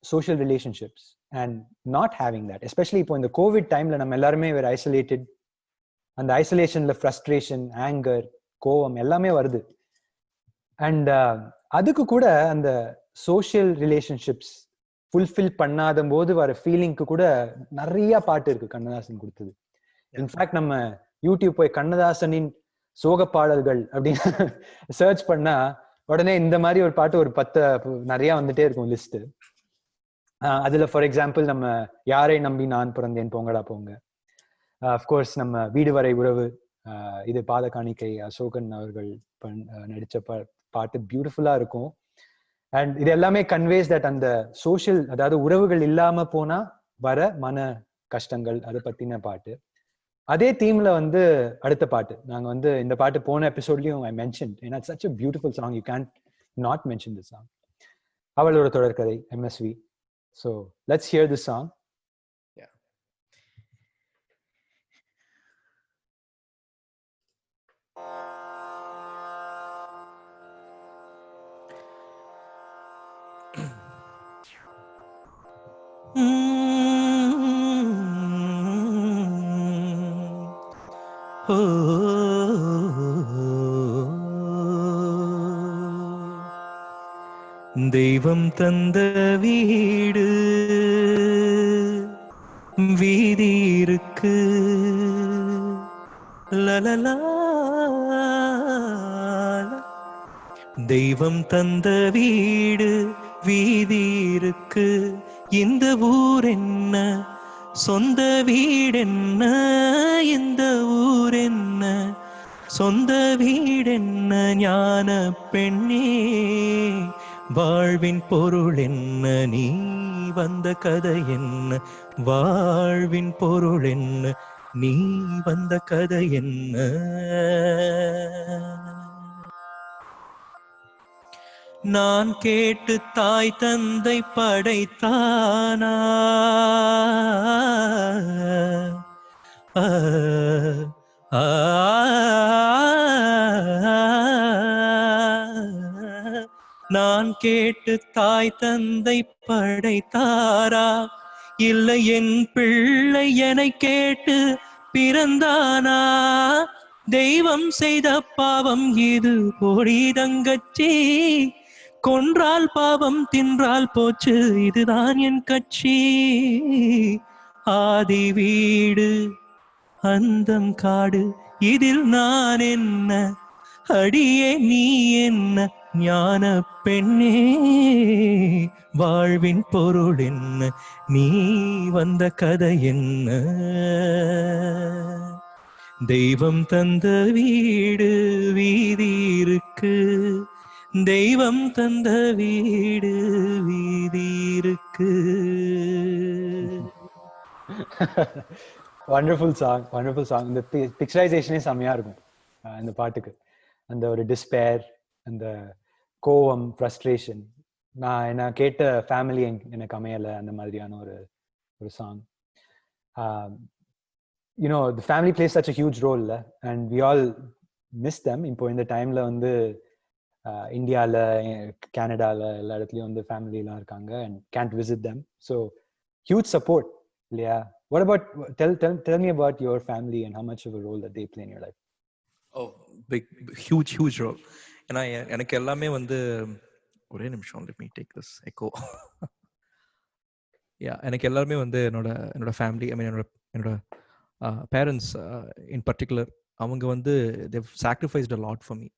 social relationships and not having that, especially இப்போ இந்த கோவிட் டைம்ல நம்ம எல்லாருமே வேற ஐசோலேட்டட், அந்த ஐசோலேஷன்ல ஃப்ரஸ்ட்ரேஷன், ஆங்கர், கோவம் எல்லாமே வருது. அண்ட் அதுக்கு கூட அந்த சோஷியல் ரிலேஷன்ஷிப்ஸ் ஃபுல்ஃபில் பண்ணாத போது வர ஃபீலிங்க்கு கூட நிறைய பாட்டு இருக்கு கண்ணதாசன் கொடுத்தது. இன்ஃபேக்ட் நம்ம யூடியூப் போய் கண்ணதாசனின் சோக பாடல்கள் அப்படின்னு சர்ச் பண்ணா உடனே இந்த மாதிரி ஒரு பாட்டு ஒரு 10 நிறைய வந்துட்டே இருக்கும் லிஸ்ட். அதுல ஃபார் எக்ஸாம்பிள் நம்ம யாரை நம்பி நான் பிறந்தேன் போங்கடா போங்க, அஃப்கோர்ஸ் நம்ம வீடு வரை உறவு, இது பாத காணிக்கை அசோகன் அவர்கள் நடிச்ச பாட்டு பியூட்டிஃபுல்லா இருக்கும். அண்ட் இது எல்லாமே கன்வேஸ் தட் அந்த சோஷியல், அதாவது உறவுகள் இல்லாம போனா வர மன கஷ்டங்கள் அதை பத்தின பாட்டு. அதே தீம்ல வந்து அடுத்த பாட்டு நாங்க வந்து இந்த பாட்டு போன எபிசோட்லயும் ஐ மென்ஷன், ஏன்னா it's such a beautiful song, you can't not mention this song. அவளோட தொடர்கதை MSV. So let's hear this song. தெய்வம் தந்த வீடு வீதி இருக்கு, லலலா தெய்வம் தந்த வீடு வீதி இருக்கு, இந்த ஊர் என்ன சொந்த வீடென்ன, இந்த ஊர் என்ன சொந்த வீடென்ன, ஞான பெண்ணே வாழ்வின் பொருள் என்ன, நீ வந்த கதை என்ன, வாழ்வின் பொருள் என்ன, நீ வந்த கதை என்ன. நான் கேட்டு தாய் தந்தை படைத்தானா, நான் கேட்டு தாய் தந்தை படைத்தாரா, இல்லை என் பிள்ளை என்னை கேட்டு பிறந்தானா, தெய்வம் செய்த பாவம் இது போடி தங்கச்சி, கொன்றால் பாவம் தின்றால் போச்சு இதுதான் என் கட்சி, ஆதி வீடு அந்தம் காடு இதில் நான் என்ன, அடியே நீ என்ன ஞான பெண்ணே, வாழ்வின் பொருள் என்ன, நீ வந்த கதை என்ன, தெய்வம் தந்த வீடு வீதி இருக்கு, தெய்வம் தந்த வீடு வீதி இருக்கு. Wonderful song, wonderful song. இந்த பிக்சரைசேஷனே செம்மையா இருக்கும் இந்த பாட்டுக்கு. அந்த ஒரு டிஸ்பேர், அந்த கோவம், ஃப்ரஸ்ட்ரேஷன், நான் கேட்ட ஃபேமிலி எனக்கு அமையலை அந்த மாதிரியான ஒரு song. the family plays such a huge role, and we all miss them. இப்போ இந்த டைம்ல வந்து இந்தியாவில், கனடாவில் எல்லா இடத்துலையும் வந்து ஃபேமிலிலாம் இருக்காங்க and can't visit them. So huge support இல்லையா? What about, tell me about your family and how much of a role that they play in your life? Oh, huge role. ஏன்னா எனக்கு எல்லாமே வந்து ஒரே நிமிஷம், let me take this echo. எனக்கு எல்லாருமே வந்து என்னோட ஃபேமிலி, ஐ மீன் என்னோட பேரண்ட்ஸ் இன் பர்டிகுலர், அவங்க வந்து they've sacrificed a lot for me.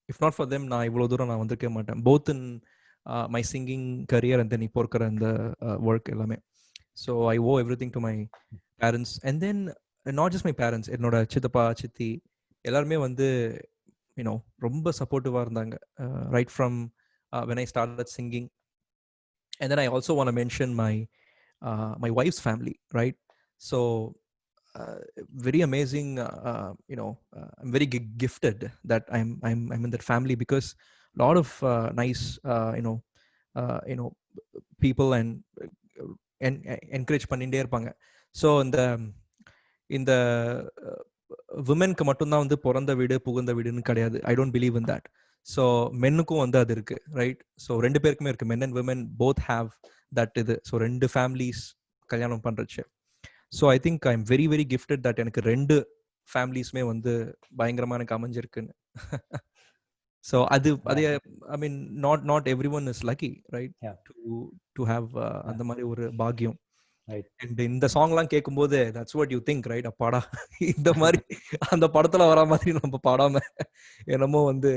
if not for them, நான் இவ்வளோ தூரம் நான் வந்திருக்க மாட்டேன். both in my singing career and then இப்போ இருக்கிற அந்த work எல்லாமே. So I owe everything to my parents, and then not just my parents, என்னோட சித்தப்பா சித்தி எல்லாருமே வந்து ரொம்ப சப்போர்ட்டிவாக இருந்தாங்க right from when I started singing. And then I also want to mention my wife's family, right? So very amazing, I'm very gifted that I'm in that family, because a lot of nice people and encourage பண்ணிட்டே இருப்பாங்க. So இந்த விமென்க்கு மட்டும்தான் வந்து பிறந்த வீடு புகுந்த வீடுன்னு கிடையாது. I don't believe in that. So மென்னுக்கும் வந்து அது இருக்கு, ரைட்? ஸோ ரெண்டு பேருக்குமே இருக்கு, men and women both have that இது. ஸோ ரெண்டு ஃபேமிலிஸ் கல்யாணம் பண்றச்சு. So I think I am very very gifted that எனக்கு ரெண்டு ஃபேமிலிஸுமே வந்து பயங்கரமாக எனக்கு அமைஞ்சிருக்குன்னு. ஸோ அது I mean not everyone is lucky, right, to have அந்த மாதிரி ஒரு பாக்கியம். அண்ட் இந்த சாங்லாம் கேட்கும்போது that's what you think, right? அப்பாடா, இந்த மாதிரி அந்த படத்துல வர மாதிரி நம்ம பாடாம என்னமோ வந்து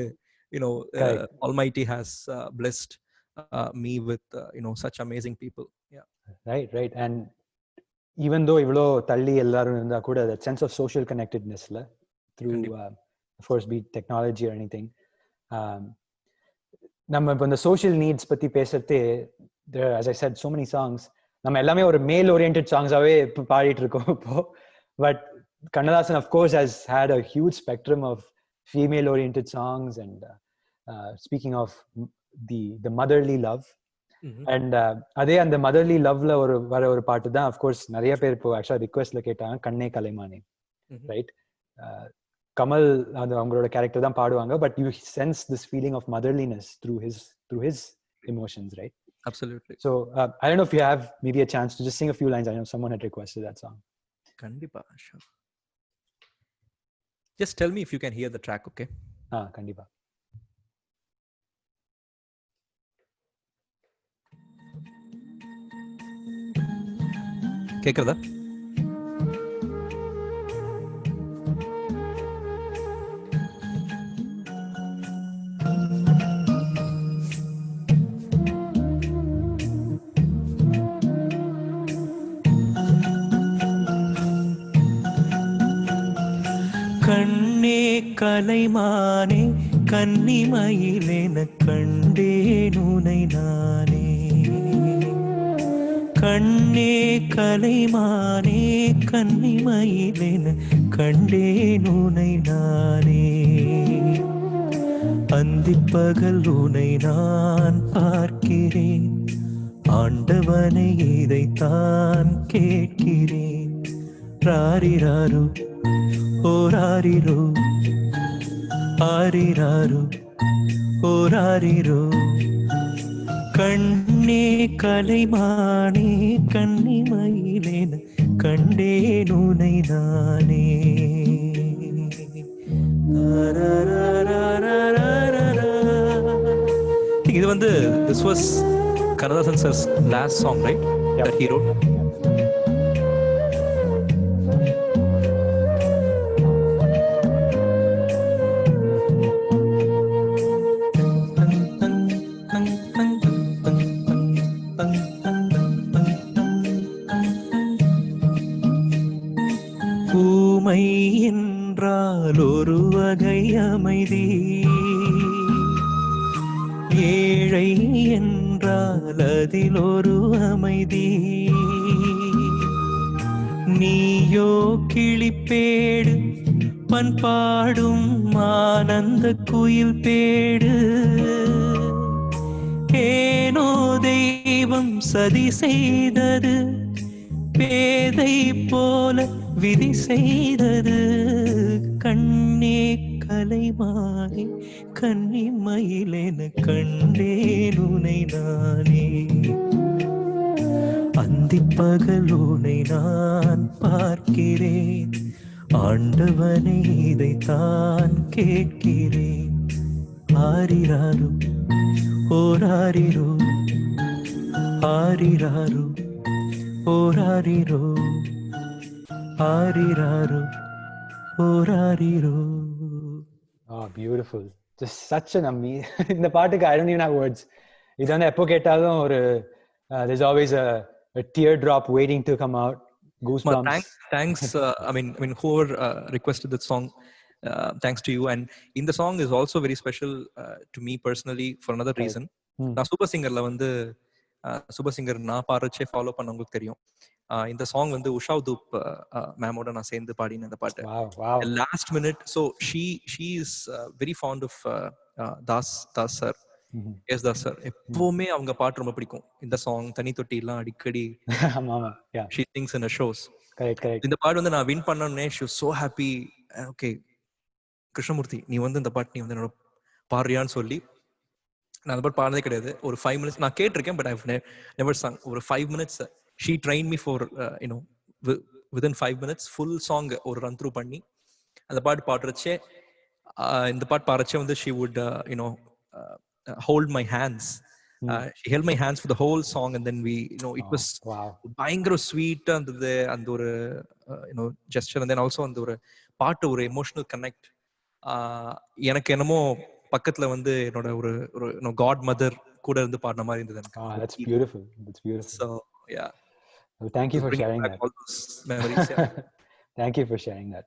Almighty has blessed me with such amazing people. Right. And even though இவ்வளோ தள்ளி எல்லாரும் இருந்தா கூட that sense of social connectedness through of course be technology or anything, நம்ம இப்போ இந்த social needs பத்தி பேசுறதே, there, as I said, so many songs நம்ம எல்லாமே ஒரு மேல் ஓரியன்டட் சாங்ஸாவே பாடிட்டு இருக்கோம் இப்போ. But Kannadasan of course has had a huge spectrum of female oriented songs, and speaking of the motherly love, and அதே அந்த motherly loveல வர ஒரு பாட்டு தான் of course நிறைய பேர் இப்போ ஆக்சுவலா ரிக்வெஸ்ட்ல கேட்டாங்க, கண்ணே கலைமானே, ரைட்? கமல் அந்த அவங்களோட கேரக்டர் தான் பாடுவாங்க, but you sense this feeling of motherliness through his emotions, right? Absolutely. So I don't know if you have maybe a chance to just sing a few lines. I know someone had requested that song. Kandipa, sure. Just tell me if you can hear the track, okay? Kandipa. கேக்குறதா? கண்ணே கலைமானே கன்னிமயிலென கண்டேன் உனை நானே. கண்ணே கலைமானே கன்னிமயிலென கண்டேன் உனை நானே. அந்திப்பகல் உனை நான் பார்க்கிறேன், ஆண்டவனை இதைத்தான் கேட்கிறேன். ராரிராரு ஓராரிரோ ஆரிராரோ ஓராரிரோ. கண்ணே கலைமானே கன்னிமயிலென கண்டேன் உனை நானே. இது வந்து this was Kannadasan sir's last song, right? That he wrote. ஊமை என்றால் ஒரு வகை அமைதி, ஏழை என்றால் அதில் ஒரு அமைதி. நீயோ கிளிப்பேடு அப்பன் பாடும் ஆனந்த குயில் பேடு ஏனோ தெய்வம் சதி செய்தது பேதை போல விதி செய்தது கண்ணே கலைமானே கன்னிமயிலென கண்டேன் உனை நானே அந்திப்பகல் உனை நான் பார்க்கிறேன் ஆண்டவனை இதைத்தான் கேட்கிறேன் ஆரிராரோ ஓராரிரோ ஆரிராரோ ஓராரிரோ ஆரிராரோ ஓராரிரோ. Oh, beautiful. Just such an amazing இந்த பாட்டுக்கு I don't even have words. இது வந்து எப்போ கேட்டாலும் ஒரு there's always a teardrop waiting to come out. Goosebumps. Thanks. I mean, whoever requested that song, thanks to you. And in the song is also very special to me personally for another reason. நான் super சிங்கர்ல வந்து super singer நான் பாடுறச்சே follow பண்ணவங்களுக்கு தெரியும். இந்த song வந்து உஷா தூப் மேமோட நான் சேர்ந்து பாடினேன் இந்த பாட்டு. Last minute. So she is very fond of Das sir. Yes Das sir எப்பவுமே அவங்க பாட்டு ரொம்ப பிடிக்கும். இந்த சாங் தனி தொட்டி எல்லாம் அடிக்கடி ஷீ சிங்ஸ் இன் ஷோஸ். இந்த பாட்டு வந்து நான் வின் பண்ணனே she was so happy. Okay Krishnamurthy நீ வந்து இந்த பாட்டு நீ வந்து என்னோட பாடுறியான்னு சொல்லி நான் அந்த பாட்டு பாடுறதே கிடையாது. ஒரு 5 minutes நான் கேட்டிருக்கேன், but I have never sung. ஒரு 5 minutes she trained me for within 5 minutes full song ஒரு run through பண்ணி அந்த பாட்டு பாடுறச்சே இந்த பாட்டு பாடுறச்சே வந்து she would hold my hands. She held my hands for the whole song and then we it was பயங்கர ஸ்வீட்டா இருந்தது அந்த ஒரு gesture. And then also அந்த ஒரு பாட்டு ஒரு emotional connect. எனக்கு என்னமோ பக்கத்துல வந்து என்னோட ஒரு காட் மதர் கூட இருந்து பாடின மாதிரி இருந்தது எனக்கு. That's beautiful. That's beautiful. So yeah. Well, thank you for sharing that. All those memories, yeah. Thank you for sharing that.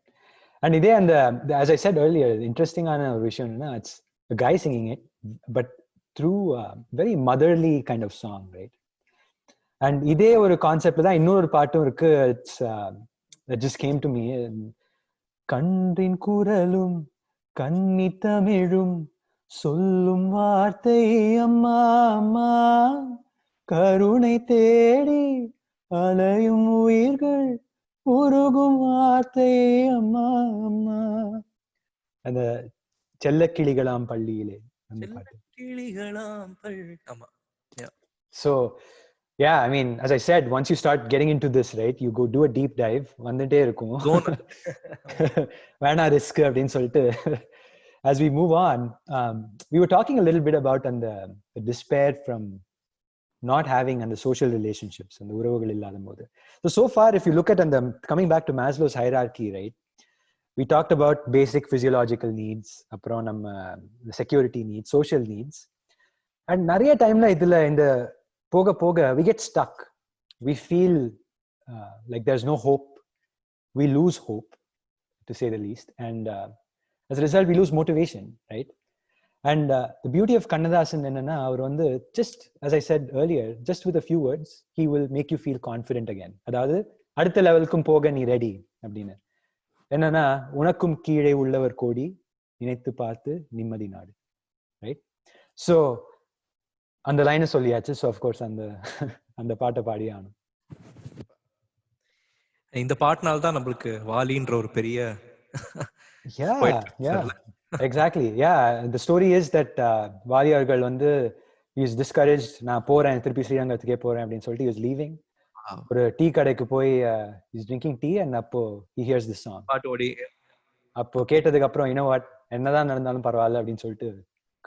And idhe and as I said earlier, interesting ana vision na, it's a guy singing it but through a very motherly kind of song, right? And idhe oru concept la innoru paattum irukku. It's that just came to me. கன்றின் குரலும் கன்னித்தமிழும் சொல்லும் வார்த்தை அம்மா அம்மா கருணை தேடி அலையும் உயிர்கள் உருகும் வார்த்தை அம்மா அம்மா. அந்த செல்லக்கிளிகளாம் பள்ளியிலே அந்த பாட்டு. So yeah, I mean, as I said, once you start getting into this, right, you go do a deep dive. வந்துட்டே இருக்கும். வேணா ரிஸ்க் அப்படின்னு சொல்லிட்டு as we move on, we were talking a little bit about the despair from not having and the social relationships and the உறவுகள் இல்லாத போது. So far if you look at coming back to Maslow's hierarchy, right, we talked about basic physiological needs, அப்புறம் நம்ம security needs, social needs, and நிறைய டைம்ல இதுல இந்த போக போக we get stuck. We feel like there's no hope. We lose hope, to say the least, and as a result we lose motivation, right? And the beauty of Kannadasan enna avaru vandu just as I said earlier, just with a few words he will make you feel confident again. Adhaadu adutha levelkum poga nee ready அப்படினு என்னன்னா உனக்கும் கீழே உள்ளவர் கோடி நினைத்து பார்த்து நிம்மதி நாடு, right? So அந்த லைனை சொல்லியாச்சு. So of course அந்த பாட்டை பாடியே ஆகணும். இந்த பாட்டுனால தான் நம்மளுக்கு வாலின்ற ஒரு பெரிய exactly. Yeah, the story is that Vaali அவர்கள் வந்து he is discouraged. நான் போறேன் திருப்பி ஸ்ரீரங்கத்துக்கே போறேன் அப்படின்னு சொல்லிட்டு he was leaving. ஒரு டீ கடைக்கு போய் he is drinking tea and அப்போ he hears this song. பாட்டோடி அப்போ கேட்டதுக்கு அப்புறம் you know what, என்னதான் நடந்தாலும் பரவாயில்ல அப்படின்னு சொல்லிட்டு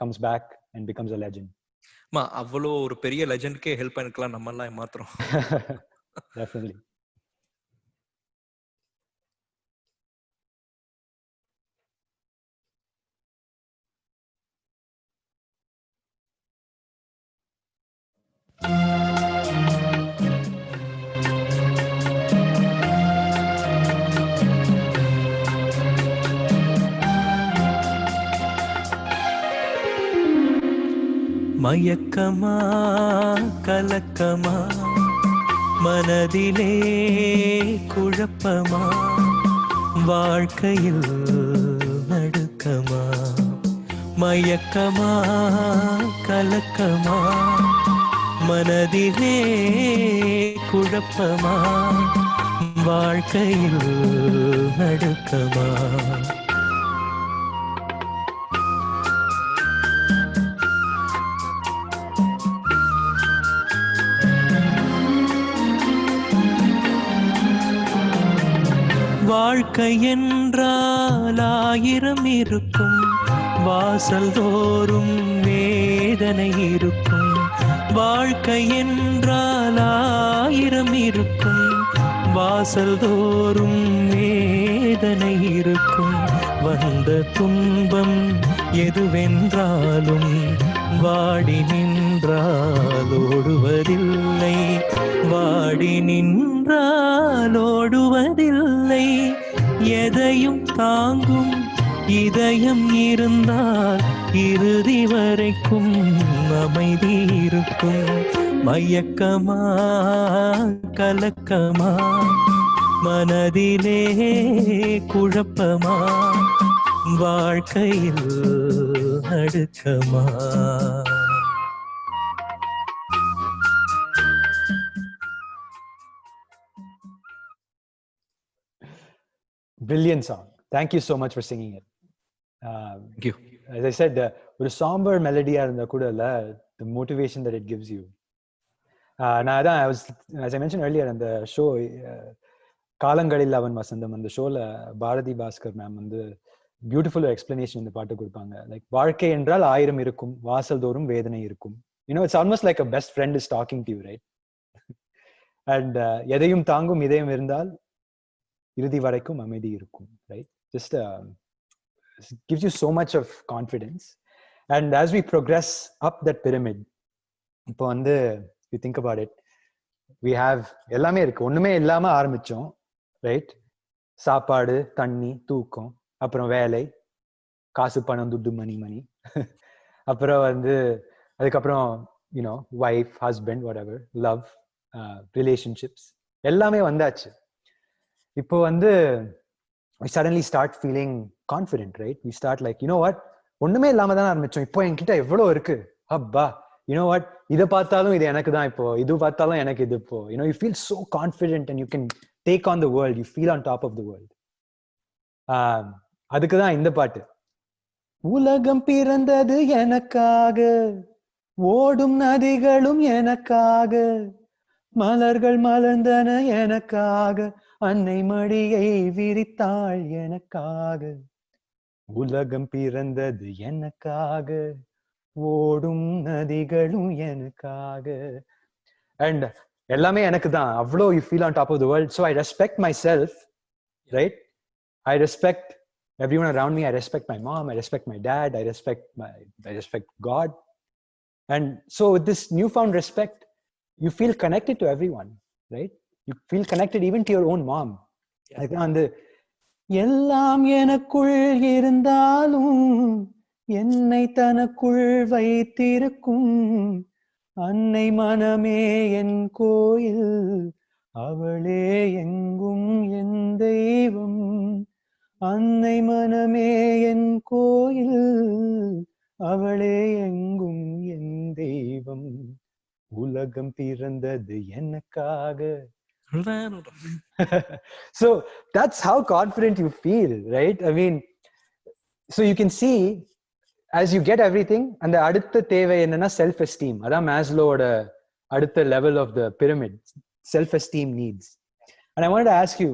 comes back and becomes a legend. அவ்வளோ ஒரு பெரிய லெஜெண்ட்க்கே ஹெல்ப் பண்ணிக்கலாம் நம்ம எல்லாம் மாத்திரம். Definitely. மயக்கமா கலக்கமா மனதிலே குழப்பமா வாழ்க்கையில் மயக்கமா கலக்கமா மனதிலே குழப்பமா வாழ்க்கையில் நடுக்கமா. வாழ்க்கை என்றால் 1000 இருக்கும், வாசல் தோறும் வேதனை இருக்கும். வாழ்க்கை என்றால் 1000 இருக்கும், வாசல் தோறும் வேதனை இருக்கும். வந்த துன்பம் எதுவென்றாலும் வாடி நின்றால் ஓடுவதில்லை, வாடி நின்றால் ஓடுவதில்லை. எதையும் தாங்கும் இதயம் இருந்தால் இறுதி வரைக்கும் அமைதி இருக்கும். மயக்கமா கலக்கமா மனதிலே குழப்பமா வாழ்க்கையில் நடுக்கமா. Brilliant song. Thank you so much for singing it. Thank you. As I said, ஒரு somber melody இருந்தா கூட இல்ல, the motivation that it gives you. நான் அதான் as I mentioned earlier, அந்த ஷோ காலங்களில் அவன் வசந்தம், அந்த ஷோல பாரதி பாஸ்கர் மேம் வந்து பியூட்டிஃபுல் எக்ஸ்பிளனேஷன் இந்த பாட்டு கொடுப்பாங்க. லைக் வாழ்க்கை என்றால் 1000 இருக்கும், வாசல் தோறும் வேதனை இருக்கும். It's almost like a best friend is talking to you, right? And எதையும் தாங்கும் இதயம் இருந்தால் இறுதி வரைக்கும் அமைதி இருக்கும், right? Just gives you so much of confidence. And as we progress up that pyramid, இப்போ வந்து you think about it, we have எல்லாமே இருக்கு, ஒண்ணுமே இல்லாம ஆரம்பிச்சோம், ரைட்? சாப்பாடு, தண்ணி, தூக்கம், அப்புறம் வேலை, காசு பணம் துட்டு மணி மணி, அப்புறம் வந்து அதுக்கப்புறம் wife husband whatever, love, relationships எல்லாமே வந்தாச்சு. இப்போ வந்து we suddenly start feeling confident, right? We start like, what, ஒண்ணுமே இல்லாம தான் ஆரம்பிச்சோம், இப்போ என்கிட்ட எவ்வளவு இருக்கு, அப்பா, what, இதை பார்த்தாலும் இது எனக்கு தான், இப்போ இது பார்த்தாலும் எனக்கு இது. இப்போ you feel so confident and you can take on the world, you feel on top of the world. அதுக்குதான் இந்த பாட்டு. உலகம் பிறந்தது எனக்காக, ஓடும் நதிகளும் எனக்காக, மலர்கள் மலர்ந்தன எனக்காக, அன்னை மடியை விரித்தாள் எனக்காக. உலகம் பிறந்தது எனக்காக, ஓடும் நதிகளும் எனக்காக. அண்ட் எல்லாமே எனக்கு தான், அவ்வளோ you feel on top of the world. So I respect myself, right? I respect everyone around me. I respect my mom, I respect my dad, I respect God. And so with this newfound respect, you feel connected to everyone, right? You feel connected even to your own mom. Like அந்த எல்லாம் எனக்குள் இருந்தாலும் என்னை தனக்குள் வைத்திருக்கும் அன்னை மனமே என் கோயில், அவளே எங்கும் என் தெய்வம். அன்னை மனமே என் கோயில், அவளே எங்கும் என் தெய்வம். உலகம் பிறந்தது எனக்காக. So that's how confident you feel, right? I mean, so you can see as you get everything, and the அடுத்த தேவை என்னன்னா self esteem. அதான் Maslowோட அடுத்த level of the pyramid, self esteem needs. And I wanted to ask you,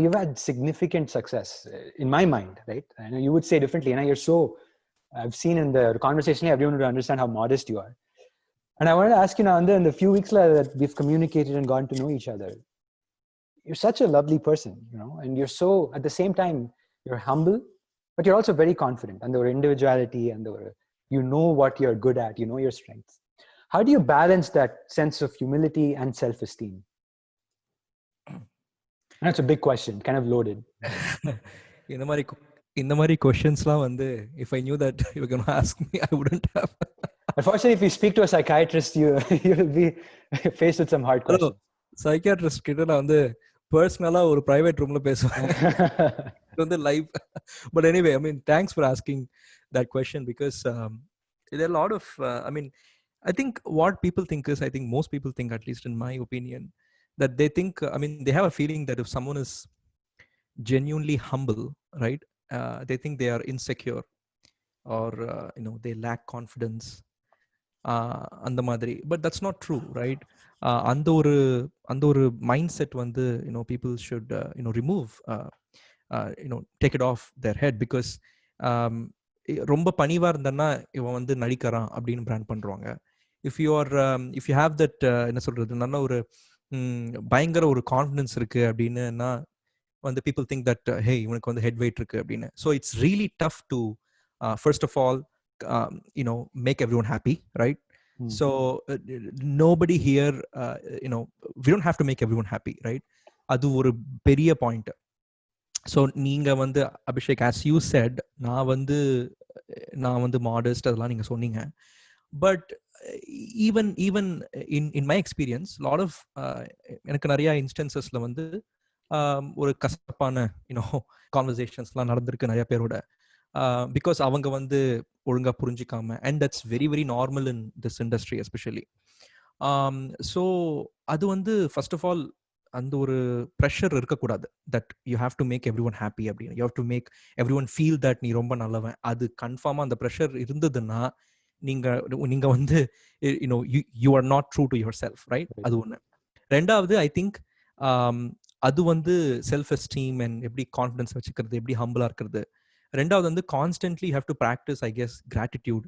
you've had significant success in my mind, right? I know you would say differently, and you're so, I've seen in the conversation, everyone would understand how modest you are. And I wanted to ask you now, in the few weeks that we've communicated and gotten to know each other, you're such a lovely person, and you're so, at the same time, you're humble, but you're also very confident, and your individuality, and you know what you're good at, you know your strengths. How do you balance that sense of humility and self-esteem? That's a big question, kind of loaded. இந்த மாதிரி கொஸ்டின்ஸ்லாம் வந்து if I knew that you were going to ask me, I wouldn't have. Unfortunately, if you speak to a psychiatrist, you'll be faced with some hard questions. Psychiatrist கிட்ட நான் வந்து பர்சனலா ஒரு private ரூம்ல பேசுவேன், வந்து live. But anyway, I mean, thanks for asking. that question, because there are a lot of I mean, I think what people think is, I think most people think, at least in my opinion, that they think, I mean, they have a feeling that if someone is genuinely humble, right, they think they are insecure, or they lack confidence, அந்த மாதிரி. But that's not true, right? அந்த ஒரு mindset வந்து people should remove, take it off their head, because ரொம்ப பணிவா இருந்தன்னா இவன் வந்து நடிக்கிறான் அப்படின்னு பிராண்ட் பண்றாங்க. இஃப் யூ ஹேவ் தட், என்ன சொல்றது, நல்ல ஒரு பயங்கர ஒரு கான்ஃபிடன்ஸ் இருக்கு அப்படின்னா வந்து people think that hey, இவனுக்கு வந்து ஹெட் வெயிட் இருக்கு அப்படின்னு. So it's really tough to first of all make everyone happy, right? So nobody here, we don't have to make everyone happy, right? அது ஒரு பெரிய பாயிண்ட். ஸோ நீங்கள் வந்து Abhishek, as you said, நான் வந்து மாடஸ்ட், அதெல்லாம் நீங்கள் சொன்னீங்க. But even in my experience, lot of எனக்கு நிறையா இன்ஸ்டன்சஸில் வந்து ஒரு கசப்பான கான்வர்சேஷன்ஸ்லாம் நடந்திருக்கு நிறைய பேரோட, பிகாஸ் அவங்க வந்து ஒழுங்காக புரிஞ்சிக்காம. And that's very very normal in this industry especially. So அது வந்து ஃபர்ஸ்ட் ஆஃப் ஆல் அந்த ஒரு ப்ரெஷர் இருக்கக்கூடாது, that you have to make everyone happy அப்படின்னு. You have to make everyone feel that நீ ரொம்ப நல்லவன். அது கன்ஃபார்மாக அந்த ப்ரெஷர் இருந்ததுன்னா நீங்க வந்து you are not true to your self, right? அது ஒன்று. ரெண்டாவது, ஐ திங்க் அது வந்து செல்ஃப் எஸ்டீம் அண்ட் எப்படி கான்ஃபிடன்ஸ் வச்சுக்கிறது, எப்படி ஹம்பிளாக இருக்கிறது. ரெண்டாவது வந்து constantly have to practice, I guess, gratitude.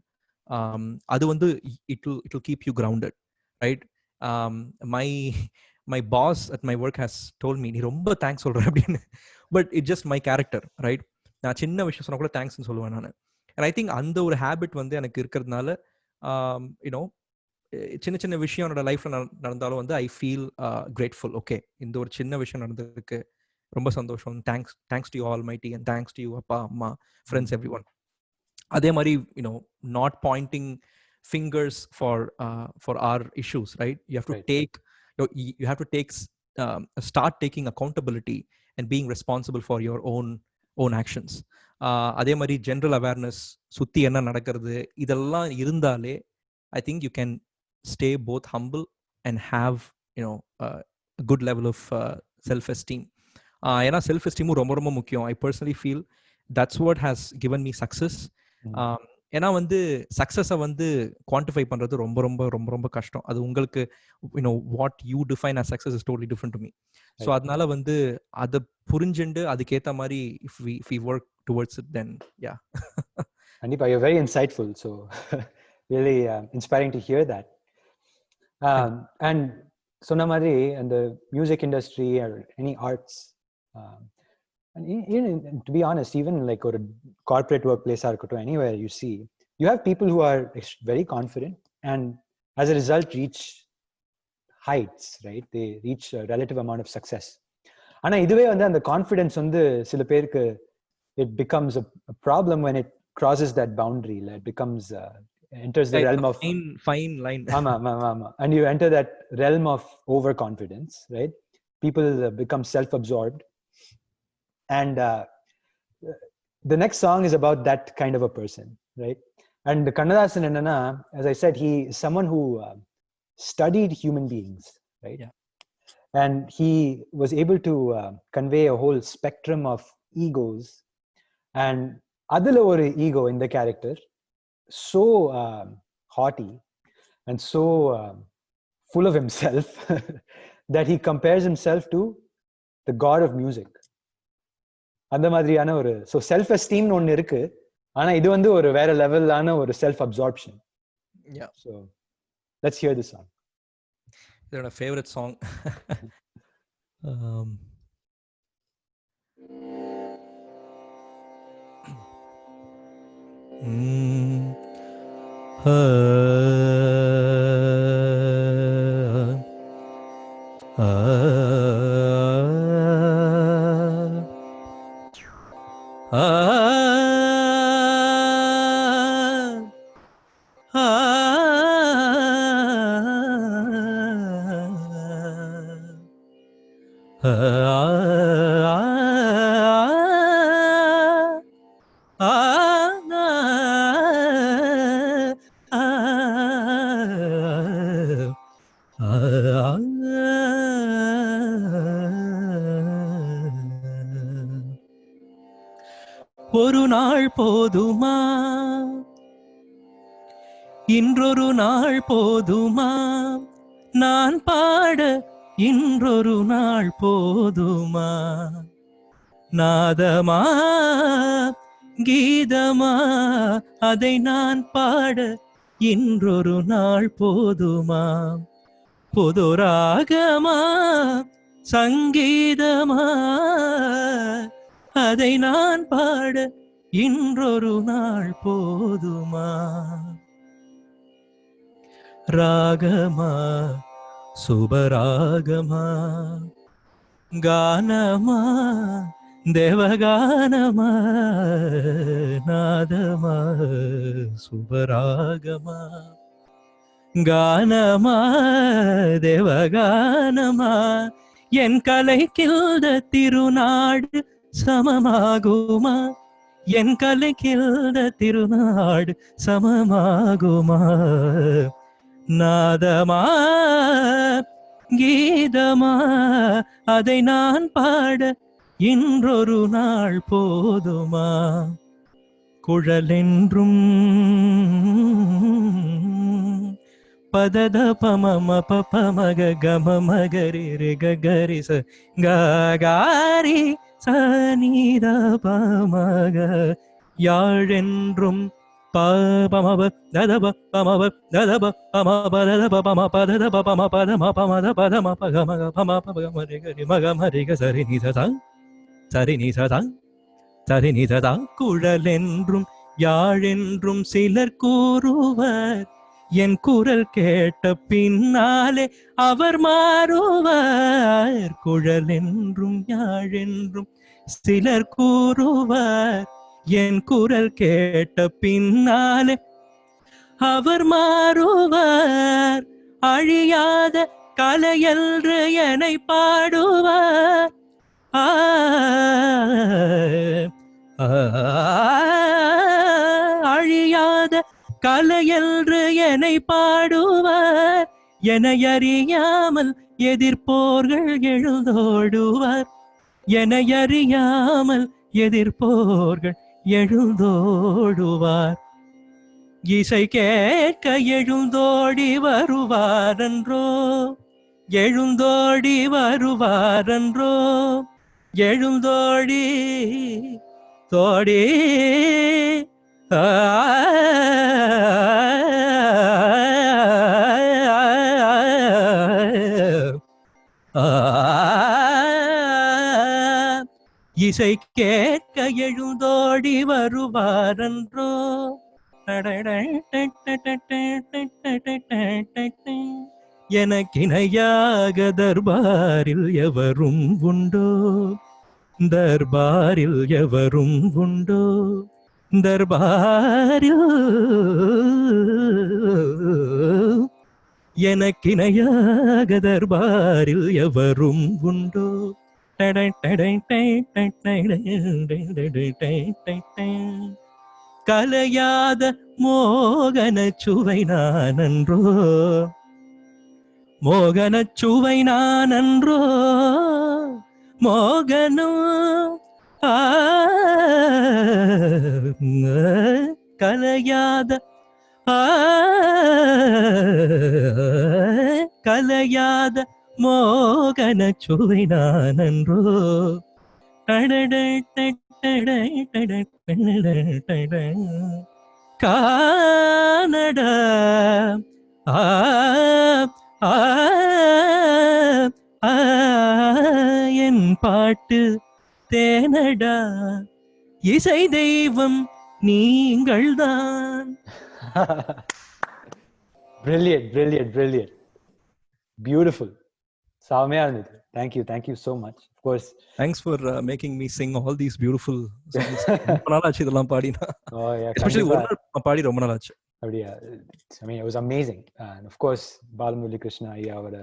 அது வந்து it will keep you grounded, right? my boss at my work has told me, நீ ரொம்ப தேங்க்ஸ் சொல்ற அப்படின்னு. But it just my character, right? நான் சின்ன விஷயம் சொன்னா கூட தேங்க்ஸ்ன்னு சொல்லுவேன் நான். அண்ட் ஐ திங்க் அந்த ஒரு ஹேபிட் வந்து எனக்கு இருக்கிறதுனால, சின்ன சின்ன விஷயம் என்னோட லைஃப்ல நடந்தாலும் வந்து ஐ ஃபீல் கிரேட்ஃபுல். ஓகே, இந்த ஒரு சின்ன விஷயம் நடந்திருக்கு, ரொம்ப சந்தோஷம், thanks to you almighty, and thanks to you அப்பா, அம்மா, ஃப்ரெண்ட்ஸ், எவ்ரி ஒன். அதே மாதிரி not pointing fingers for our issues, right? You have to you have to start taking accountability and being responsible for your own actions. அதே மாதிரி general awareness, சுற்றி என்ன நடக்கிறது, இதெல்லாம் இருந்தாலே I think you can stay both humble and have a good level of self-esteem. ஏன்னா self-esteem ரொம்ப ரொம்ப முக்கியம். I personally feel that's what has given me success. ஏன்னா வந்து சக்ஸஸை வந்து குவான்டிஃபை பண்ணுறது ரொம்ப ரொம்ப ரொம்ப ரொம்ப கஷ்டம். அது உங்களுக்கு what you define as success is totally different to me. So அதனால வந்து அதை புரிஞ்சுண்டு அதுக்கேற்ற மாதிரி if we work towards it, then yeah. Kanipa, you're very insightful. So really inspiring to hear that. And சொன்ன மாதிரி அந்த music industry or any arts, and even, to be honest, even like a corporate workplace or anywhere you see, you have people who are very confident and as a result reach heights, right? They reach a relative amount of success. ஆனா இதுவே வந்து அந்த confidence வந்து சில பேருக்கு it becomes a problem when it crosses that boundary. It becomes enters the realm of fine line. And you enter that realm of overconfidence, right? People become self-absorbed. And the next song is about that kind of a person, right? And Kannadasan, as I said, he is someone who studied human beings, right? Yeah. And he was able to convey a whole spectrum of egos. And adula oru ego in the character, so haughty and so full of himself that he compares himself to the god of music. அந்த மாதிரியான ஒரு self எஸ்டீம்னு ஒன்று இருக்கு. ஆனா இது வந்து ஒரு வேற லெவலான ஒரு self absorption. Yeah. So let's hear this song. It's my favorite song. போதுமா, இன்றொரு நாள் போதுமா, நான் பாட இன்றொரு நாள் போதுமா, நாதமா கீதமா அதை நான் பாட இன்றொரு நாள் போதுமா, புது ராகமா சங்கீதமா அதை நான் பாட இன்றொரு நாள் போதுமா, ராகமா சுபராகமா கானமா தேவகானமா, நாதமா சுபராகமா கானமா தேவகானமா, என் கலைக்கில்த திருநாடு சமமாகுமா, என் கலைக்கில்த திருநாடு சமமாகுமா, நாதமா கீதமா அதை நான் பாட இன்றொரு நாள் போதுமா, குழலென்றும் பதத பமம பமக கம மகரி ரிகரி ச காரி சனித பமக, யாழென்றும் பமப ததப பமப ததப பமப ததப பம பதத பம பதம பமத பதம பகமக பம பகம ரிகரி மகம ரிக சரி நிததா சரி நிததா சரி நிததா, குழலென்றும் யாழென்றும் சிலர் கூறுவர், என் குரல் கேட்ட பின்னாலே அவர் மாறுவர், குழலென்றும் யாழென்றும் சிலர் கூறுவர், என் குரல் கேட்ட பின்னாலே அவர் மாறுவர், அழியாத கலையன்று என்னை பாடுவர், அழியாத கலையன்று என்னை பாடுவர், என அறியாமல் எதிர்ப்போர்கள் எழுந்தோடுவர், என அறியாமல் எதிர்ப்போர்கள் எழுந்தோடுவார், இசை கேட்க எழுந்தோடி வருவாரன்றோ, எழுந்தோடி வருவாரன்றோ, எழுந்தோடி தோடி இசை கேட்க எழுந்தோடி வருவாரன்றோ, எனக்கிணையாக தர்பாரில் எவரும் உண்டோ, தர்பாரில் எவரும் உண்டோ, தர்பாரில் எனக்கிணையாக தர்பாரில் எவரும் உண்டோ, கலையாத மோகன சுவை நானன்றோ, மோகன சுவை நானன்றோ, மோகனம் கலையாத கலையாத மோகன சுவை நானன்றோ, கானடா என் பாட்டு தேனடா, இசை தெய்வம் நீங்கள்தான். Brilliant, brilliant, brilliant. Beautiful. செமையா இருந்தது. Thank you so much. Of course. Thanks for making me sing all these beautiful songs. ரொம்ப நாள் ஆச்சு இதெல்லாம் பாடினா. Oh yeah. Especially ஒரு நாள் பாடி ரொம்ப நாள் ஆச்சு. அப்படியா? I mean, it was amazing. And of course, Balamurali Krishna ஐயாவோட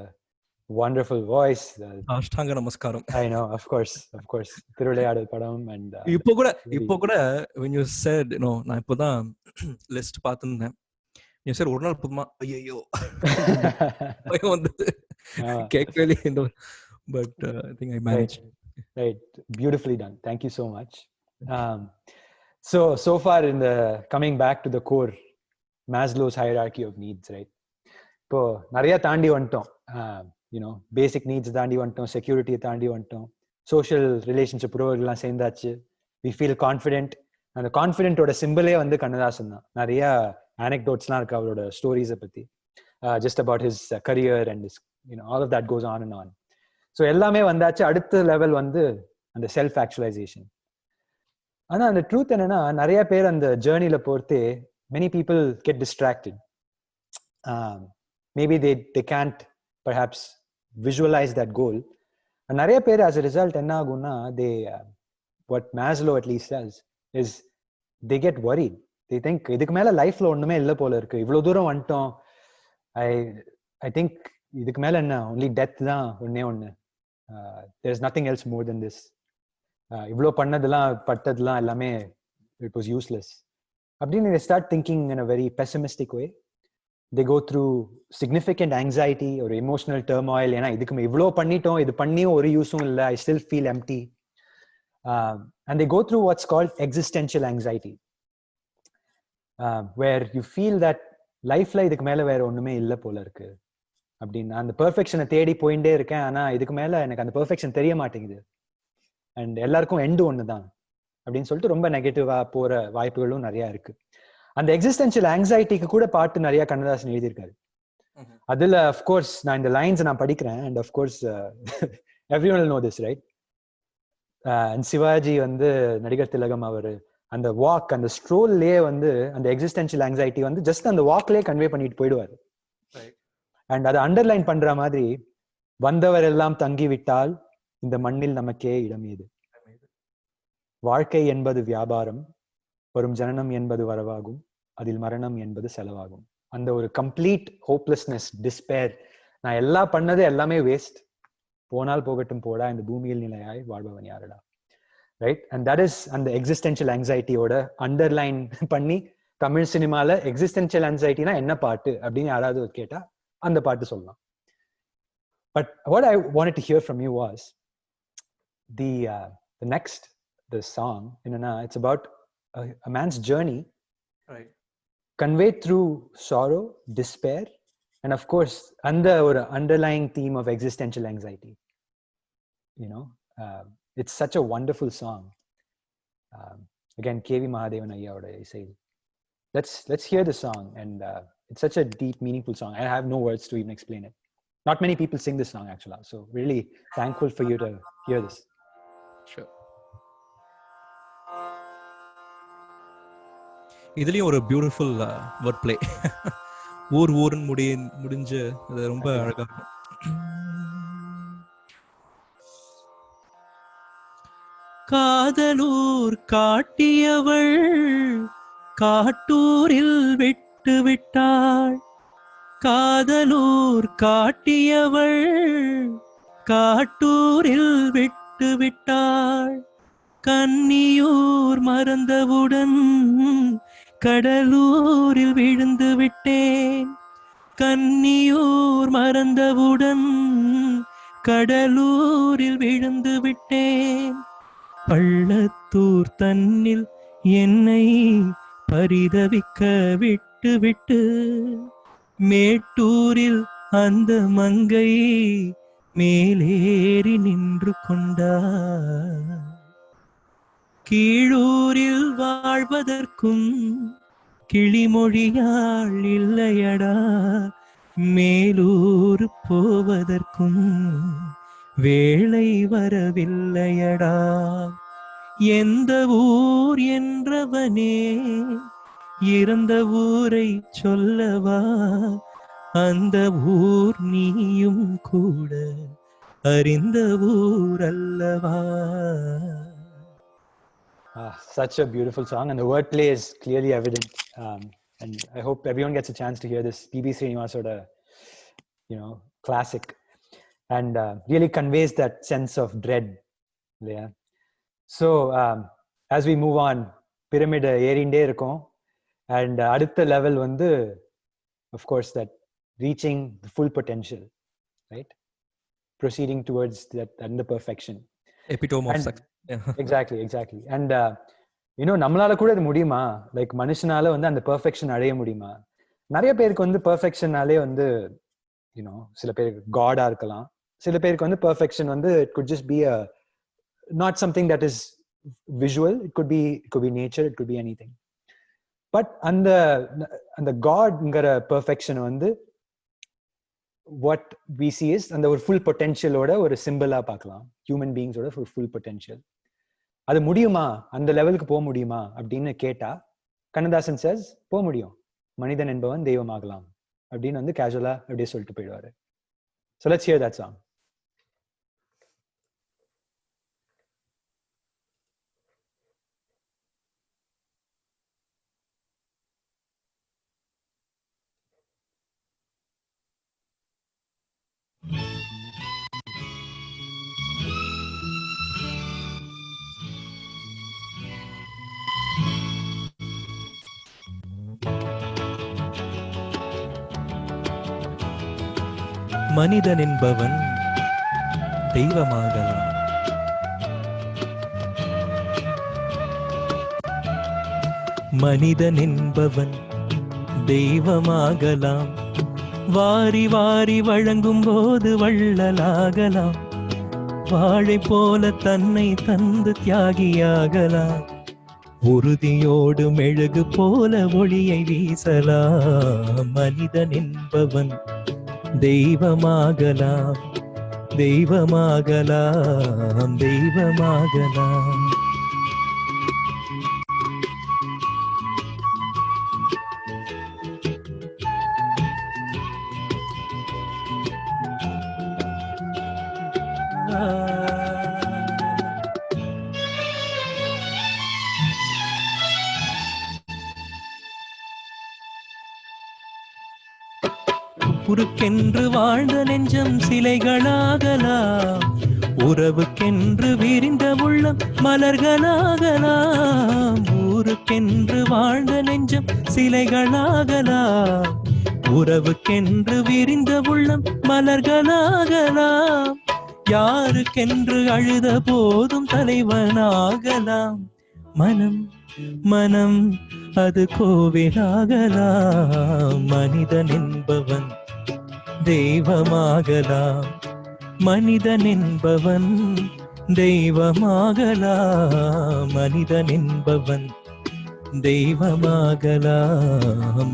wonderful voice. அஷ்டாங்க நமஸ்காரம். I know, of course. திருவிளையாடல் படம் and இப்போ கூட when you said, you know, நான் இப்போதான் லிஸ்ட் பார்த்துருந்தேன். You said ஒரு நாள் போதுமா? ஐயோ. பயம் வந்தது. கேட்கவே இல்லை. But I think I managed. Right. Beautifully done. Thank you so much. So far in the coming back to the core, Maslow's hierarchy of needs, right? இப்போ நிறைய தாண்டி வந்துட்டோம். பேசிக் நீட்ஸ் தாண்டி வந்துட்டோம், செக்யூரிட்டியை தாண்டி வந்துட்டோம், சோஷியல் ரிலேஷன்ஷிப் உறவுகள்லாம் சேர்ந்தாச்சு. We feel confident. அந்த கான்ஃபிடென்ட்டோட சிம்பிளே வந்து கண்ணதாசன் தான். நிறைய ஆனெக்டோட்ஸ்லாம் இருக்கு அவரோட ஸ்டோரிஸை பற்றி, just about his career and all of that goes on and on. So எல்லாமே வந்தாச்சு. அடுத்த லெவல் வந்து அந்த செல்ஃப் ஆக்சுவலைசேஷன். ஆனா அந்த ட்ரூத் என்னன்னா, நிறைய பேர் அந்த ஜேர்னில பொறுத்தே many people get distracted. Maybe they can't perhaps visualize that goal. And நிறைய பேர் as a result என்ன ஆகும்னா, they what Maslow at least says is they get worried. They think இதுக்கு மேல லைஃப்ல ஒண்ணுமே இல்லை போல இருக்கு, இவ்வளவு தூரம் வந்துட்டோம், I think இதுக்கு மேல என்ன, only death தான் ஒண்ணே ஒண்ணு, there's nothing else more than this. இவ்வளோ பண்ணதெல்லாம் பட்டதெல்லாம் எல்லாமே it was useless. அப்படின்னு they start thinking in a very pessimistic way. They go through significant anxiety or emotional turmoil. ஏன்னா இதுக்கு இவ்வளோ பண்ணிட்டோம், இது பண்ணியும் ஒரு யூஸும் இல்லை, I still feel empty. And they go through what's called existential anxiety, where you feel that லைஃப்ல இதுக்கு மேல வேற ஒண்ணுமே இல்லை போல இருக்கு அப்படின்னு. அந்த பெர்ஃபெக்ஷனை தேடி போயிட்டே இருக்கேன், ஆனா இதுக்கு மேல எனக்கு அந்த பெர்ஃபெக்ஷன் தெரிய மாட்டேங்குது, அண்ட் எல்லாருக்கும் எண்டு ஒண்ணுதான் அப்படின்னு சொல்லிட்டு ரொம்ப நெகட்டிவா போற வாய்ப்புகளும் நிறைய இருக்கு. அந்த எக்ஸிஸ்டென்ஷியல் ஆங்ஸைட்டிக்கு கூட பாட்டு நிறைய கண்ணதாசன் எழுதியிருக்காரு. அதுல அஃப்கோர்ஸ் நான் இந்த லைன்ஸ் நான் படிக்கிறேன், and of course everyone will know this, right? And Sivaji வந்து நடிகர் திலகம் அவர் அந்த வாக், அந்த ஸ்ட்ரோல்லே வந்து அந்த எக்ஸிஸ்டென்ஷியல் ஆங்ஸைட்டி வந்து ஜஸ்ட் அந்த வாக்லயே கன்வே பண்ணிட்டு போயிடுவாரு. அண்ட் அதை அண்டர்லைன் பண்ற மாதிரி, வந்தவர் எல்லாம் தங்கிவிட்டால் இந்த மண்ணில் நமக்கே இடம் ஏது, வாழ்க்கை என்பது வியாபாரம், வரும் ஜனனம் என்பது வரவாகும், அதில் மரணம் என்பது செலவாகும். அந்த ஒரு கம்ப்ளீட் ஹோப்லெஸ்னஸ், டிஸ்பேர், நான் எல்லாம் பண்ணது எல்லாமே வேஸ்ட், போனால் போகட்டும் போடா, இந்த பூமியில் நிலையாய் வாழ்பவன் யாருடா, ரைட்? அண்ட் தட் இஸ் அந்த எக்ஸிஸ்டென்ஷியல் ஆங்ஸைட்டியோட அண்டர்லைன் பண்ணி தமிழ் சினிமால எக்ஸிஸ்டென்ஷியல் ஆங்ஸைட்டினா என்ன பாட்டு அப்படின்னு யாராவது கேட்டா அந்த பாட்டு சொல்லலாம். But what I wanted to hear from you was the next the song, it's about a man's journey, right, conveyed through sorrow, despair, and of course under or underlying theme of existential anxiety. It's such a wonderful song. Again, KV Mahadevan ayyaoda isai. Let's hear the song, and it's such a deep, meaningful song. I have no words to even explain it. Not many people sing this song actually, so really thankful for you to hear this. Sure. இதுலயும் ஒரு beautiful word play. ஊர்னு முடிஞ்சு அது ரொம்ப அழகா இருக்கும். காதலூர் காட்டியவள் காட்டூரில் விட்டு விட்டாள், காதலூர் காட்டியவள் காட்டூரில் விட்டு விட்டாள், கன்னியூர் மறந்தவுடன் கடலூரில் விழுந்து விட்டேன், கன்னியூர் மறந்தவுடன் கடலூரில் விழுந்து விட்டேன், பள்ளத்தூர் தன்னில் என்னை பரிதவிக்க விட்டு விட்டு மேட்டூரில் அந்த மங்கை மேலேறி நின்று கொண்டார், கீழூரில் வாழ்வதற்கும் கிளிமொழியாள் இல்லையடா, மேலூர் போவதற்கும் வேளை வரவில்லையடா, எந்த ஊர் என்றவனே இறந்த ஊரை சொல்லவா, அந்த ஊர் நீயும் கூட அறிந்த ஊர் அல்லவா. Such a beautiful song, and the wordplay is clearly evident. And I hope everyone gets a chance to hear this P.B. Srinivasoda, classic, and really conveys that sense of dread. Yeah. So as we move on, pyramid ஏறிண்டே இருக்கும், and அடுத்த level வந்து, of course, that reaching the full potential, right? Proceeding towards that and the perfection. Epitome of success. Yeah. Exactly. And இன்னும் நம்மளால கூட இது முடியுமா? Like மனுஷனால வந்து அந்த பெர்ஃபெக்ஷன் அடைய முடியுமா? நிறைய பேருக்கு வந்து பெர்ஃபெக்ஷனாலே வந்து சில பேருக்கு காடா இருக்கலாம். சில பேருக்கு வந்து பெர்ஃபெக்ஷன் வந்து it could just be a not something that is visual. It could be nature, it could be anything. But அந்த காட்ங்கிற பெர்ஃபெக்ஷன் வந்து வாட் வி சி இஸ் அந்த ஒரு ஃபுல் பொட்டென்ஷியலோட ஒரு சிம்பிளா பார்க்கலாம். ஹியூமன் பீயிங்ஸோட ஃபுல் பொட்டென்ஷியல். அது முடியுமா? அந்த லெவலுக்கு போக முடியுமா அப்படின்னு கேட்டா கண்ணதாசன் says போக முடியும். மனிதன் என்பவன் தெய்வமாகலாம் அப்படின்னு வந்து கேஷுவலா அப்படியே சொல்லிட்டு போயிடுவாரு. So let's hear that song. மனிதன் என்பவன் தெய்வமாகலாம். மனிதன் என்பவன் தெய்வமாகலாம். வாரி வாரி வழங்கும் போது வள்ளலாகலாம். வாழை போல தன்னை தந்து தியாகியாகலாம். உறுதியோடு மெழுகு போல ஒளியை வீசலாம். மனிதன் என்பவன் தெய்வமாகலாம், தெய்வமாகலாம், தெய்வமாகலாம். உருக்கென்று வாழ்ந்த நெஞ்சம் சிலைகளாகலாம். உறவுக்கென்று விரிந்த உள்ளம் மலர்களாகலாம். ஊருக்கென்று வாழ்ந்த நெஞ்சம் சிலைகளாகலாம். உறவுக்கென்று விரிந்த உள்ளம் மலர்களாகலாம். யாருக்கென்று அழுத போதும் தலைவனாகலாம். மனம் மனம் அது கோவிலாகலாம். மனிதன் என்பவன் தெய்வமாகலாம். மனிதன் என்பவன் தெய்வமாகலாம். மனிதன் என்பவன் தெய்வமாகலாம்,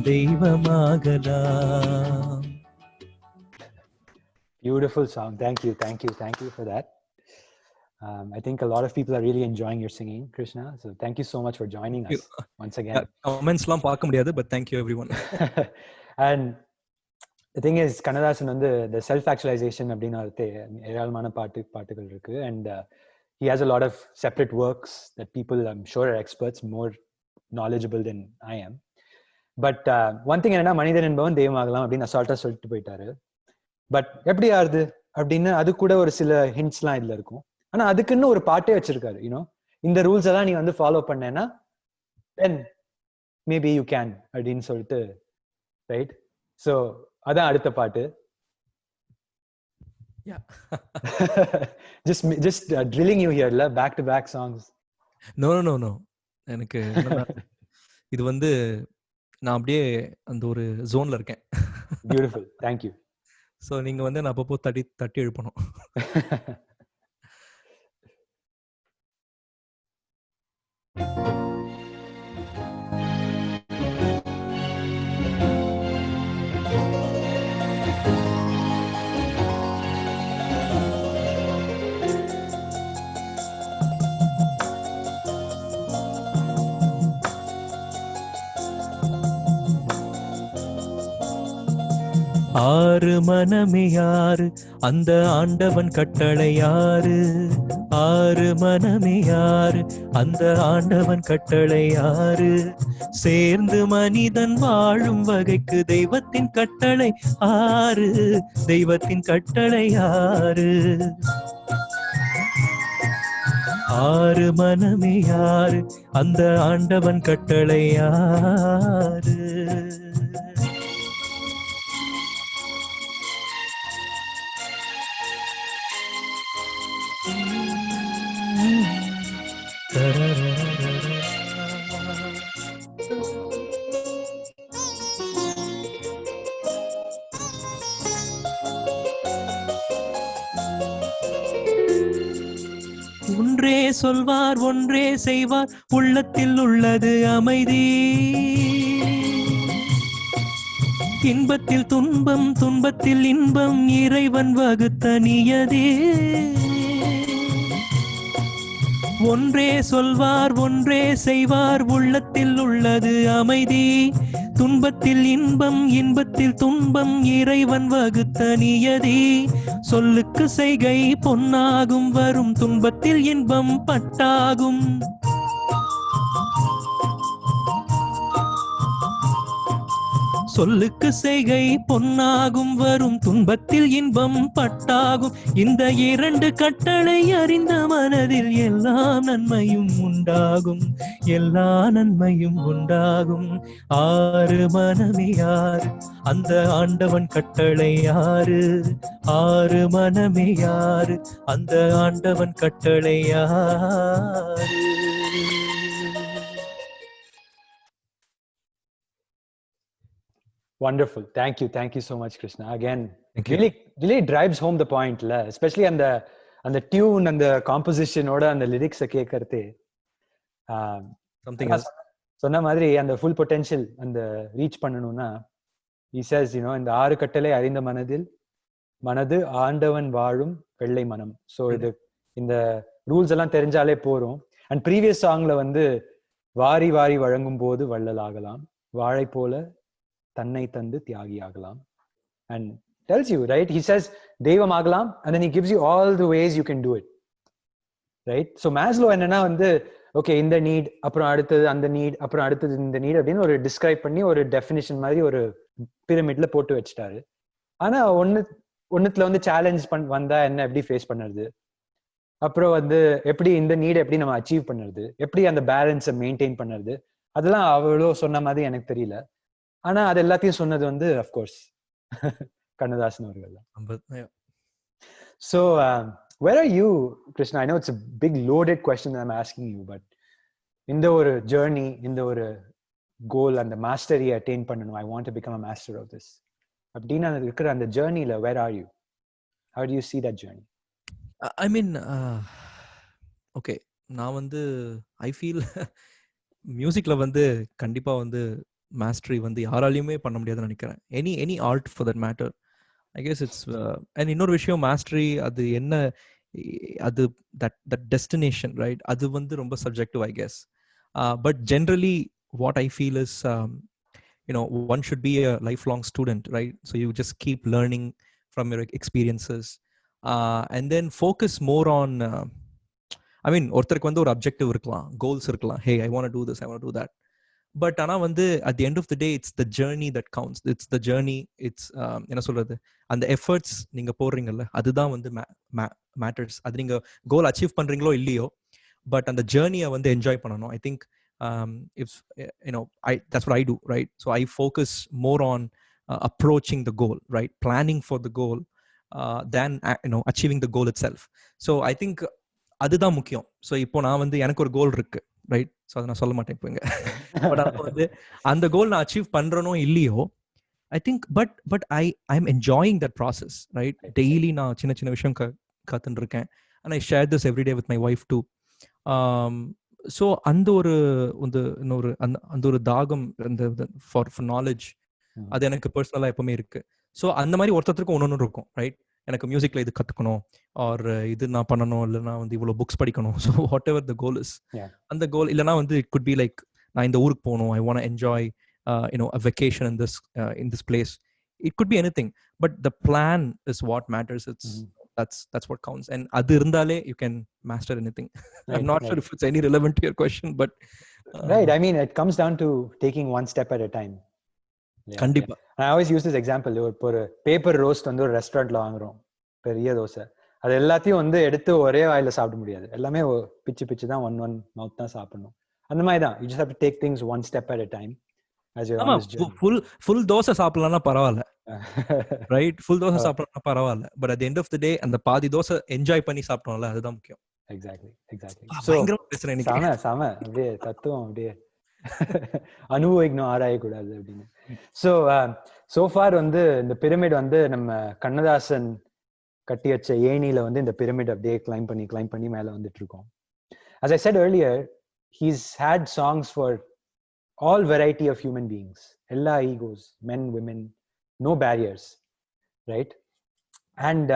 தெய்வமாகலாம். Beautiful song. Thank you for that. I think a lot of people are really enjoying your singing, Krishna. So thank you so much for joining us once again. Comments லாம் பார்க்க முடியாது, but thank you everyone. And the thing is, Kannadasan வந்து the self actualization அப்படின ஏராளமான பாட்டுகள் இருக்கு. And he has a lot of separate works that people, I'm sure, are experts, more knowledgeable than I am. But one thing என்னன்னா, மனிதன் என்பவன் தெய்வமாகலாம் அப்படின்னு அசால்ட்டா சொல்லிட்டு போயிட்டாரு. பட் எப்படி ஆறுது அப்படின்னு அது கூட ஒரு சில ஹிண்ட்ஸ்லாம் இதுல இருக்கும். ஆனா அதுக்குன்னு ஒரு பாட்டே வச்சிருக்காரு. இந்த ரூல்ஸ் எல்லாம் நீ வந்து ஃபாலோ பண்ணேன்னா தென் மேபி யூ கேன் அப்படின்னு சொல்லிட்டு, ரைட்? ஸோ அதான் அடுத்த பாட்டு. just drilling you here, back to back songs. No. எனக்கு இது வந்து நான் அப்படியே அந்த ஒரு ஜோன்ல இருக்கேன். Beautiful, thank you. ஸோ நீங்க வந்து நான் அப்பப்போ தட்டி எழுப்பணும். ஆறு மனமே யாரு, அந்த ஆண்டவன் கட்டளை யாரு? ஆறு மனமே யாரு, அந்த ஆண்டவன் கட்டளை யாரு? சேர்ந்து மனிதன் வாழும் வகைக்கு தெய்வத்தின் கட்டளை ஆறு, தெய்வத்தின் கட்டளை யாரு? ஆறு மனமே யாரு, அந்த ஆண்டவன் கட்டளை யாரு? ஒன்றே சொல்வார் ஒன்றே செய்வார் உள்ளத்தில் உள்ளது அமைதி. இன்பத்தில் துன்பம் துன்பத்தில் இன்பம் இறைவன் வகுத்த நியதே. ஒன்றே சொல்வார் ஒன்றே செய்வார் உள்ளத்தில் உள்ளது அமைதி. துன்பத்தில் இன்பம் இன்பத்தில் துன்பம் இறைவன் வகுத்த நியதி. சொல்லுக்கு செய்கை பொன்னாகும் வரும் துன்பத்தில் இன்பம் பட்டாகும். சொல்லுக்கு செய்கை பொன்னாகும் வரும் துன்பத்தில் இன்பம் பட்டாகும். இந்த இரண்டு கட்டளை அறிந்த மனதில் எல்லா நன்மையும் உண்டாகும், எல்லா நன்மையும் உண்டாகும். ஆறு மனமே யாரு, அந்த ஆண்டவன் கட்டளை யாரு? ஆறு மனமே யாரு, அந்த ஆண்டவன் கட்டளை யாரு? Wonderful. Thank you so much, Krishna. Again, really drives home the point, especially on the tune and the composition oda and the lyrics கேட்கறதே something else. சொன்ன மாதிரி அந்த full potential அந்த reach பண்ணனும்னா he says, இந்த ஆறு கட்டளை அறிந்த மனது ஆண்டவன் வாழும் வெள்ளை மனம். சோ இது இந்த ரூல்ஸ் எல்லாம் தெரிஞ்சாலே போறோம். அண்ட் ப்ரீவியஸ் சாங்ல வாரி வாரி வழங்கும் போது வள்ளல் ஆகலாம், வாழை போல தன்னை தந்து தியாகி ஆகலாம். And tells you, right? He says தெய்வம் ஆகலாம், and then he gives you all the ways you can do it, right? So Maslow என்னன்னா ஓகே இந்த நீட், அப்புறம் அடுத்தது அந்த நீட், அப்புறம் அடுத்தது இந்த நீட் அப்படின்னு ஒரு டிஸ்கிரைப் பண்ணி ஒரு டெஃபினிஷன் மாதிரி ஒரு பிரமிட்ல போட்டு வச்சுட்டாரு. ஆனா ஒண்ணுத்துல சேலஞ்ச் வந்தா என்ன எப்படி ஃபேஸ் பண்ணுறது, அப்புறம் எப்படி இந்த நீட் எப்படி நம்ம அச்சீவ் பண்ணுறது, எப்படி அந்த பேலன்ஸை மெயின்டைன் பண்ணுறது, அதெல்லாம் அவ்வளோ சொன்ன மாதிரி எனக்கு தெரியல. ஆனா அது எல்லாத்தையும் சொன்னது அஃப்கோர்ஸ் கண்ணதாசன் அவர்கள் தான். So where are you, Krishna? I know it's a big loaded question that I'm asking you, but இந்த ஒரு journey, இந்த ஒரு goal and the mastery attain பண்ணனும், I want to become a master of this அப்படினா இருக்கிற அந்த journeyல where are you? How do you see that journey? I mean okay, நான் I feel மியூசிக்ல கண்டிப்பா mastery யாராலையுமே பண்ண முடியாதுன்னு நினைக்கிறேன். any art for that matter, I guess it's and இன்னொரு விஷயம் mastery அது என்ன, அது that destination, right? அது ரொம்ப subjective, I guess. But generally what I feel is one should be a lifelong student, right? So you just keep learning from your experiences and then focus more on I mean ஒருத்தருக்கு ஒரு objective இருக்கலாம், goals இருக்கலாம். Hey, I want to do this, I want to do that. But ஆனா at the end of the day it's the journey that counts. It's the journey, it's என்ன சொல்றது, அந்த efforts நீங்க போடுறீங்கல்ல அதுதான் மேட்டர்ஸ். அது நீங்க கோல் அச்சீவ் பண்றீங்களோ இல்லையோ, பட் அந்த ஜேர்னியை என்ஜாய் பண்ணணும். I think if that's what I do, right? So I focus more on approaching the goal, right? Planning for the goal than achieving the goal itself. So I think அதுதான் முக்கியம். So இப்போ நான் எனக்கு ஒரு கோல் இருக்கு, right? So அதை நான் சொல்ல மாட்டேன் இப்போ இங்கே. பட் அப்போ அந்த கோல் நான் அச்சீவ் பண்றனோ இல்லையோ, I think but I am enjoying that process, right? Daily நான் சின்ன சின்ன விஷயம் கத்துன்னு இருக்கேன். And I share this every day with my wife too. So அந்த ஒரு அந்த ஒரு தாகம் அந்த ஃபார் நாலேஜ் அது எனக்கு பர்சனலாக எப்பவுமே இருக்கு. ஸோ அந்த மாதிரி ஒருத்தருக்கு ஒன்று இருக்கும், ரைட்? எனக்கு மியூசிக்ல இது கத்துக்கணும், ஆர் இது நான் பண்ணணும், இல்லைன்னா இவ்வளவு புக்ஸ் படிக்கணும். So what ever the goal is, அந்த கோல் இல்லைன்னா இட் குட் பி லைக் நான் இந்த ஊருக்கு போகணும், I want enjoy a vacation in this place. It could be anything, but the plan is what matters. That's what counts, and adu irundale you can master anything. Right, I'm not sure if it's any relevant to your question, but right, I mean it comes down to taking one step at a time. கண்டிப்பா. I always use this example. ஒரு paper roast ஒரு ரெஸ்டாரண்ட்ல வாங்குறோம், பெரிய தோசை. அது எல்லாத்தையும் எடுத்து ஒரே வாயில சாப்பிட முடியாது, எல்லாமே பிச்சு தான் ஒன் மவுத் தான் சாப்பிடணும். அந்த மாதிரி தான், you just have to take things one step at a time as you're on this journey. full dosa சாப்பிடலாம்னா பரவாயில்ல, ரைட்? ஃபுல் தோசை சாப்பிடலாம் பரவாயில்ல, but at the end of the day அந்த பாதி தோசை என்ஜாய் பண்ணி சாப்பிட்டோம்ல, அதுதான் முக்கியம். எக்ஸாக்ட்லி. சோ சாம அப்படியே தத்துவம் அப்படியே அனுபவிக்கணும், ஆராயக்கூடாது அப்படின்னு. so far இந்த பிரமிட் நம்ம கண்ணதாசன் கட்டி வச்ச ஏணியில இந்த பிரமிட் அப்படியே கிளைம் பண்ணி மேல வந்துட்டு இருக்கோம். as I said earlier, he's had songs for all variety of human beings, ella egos, men, women, no barriers, right? And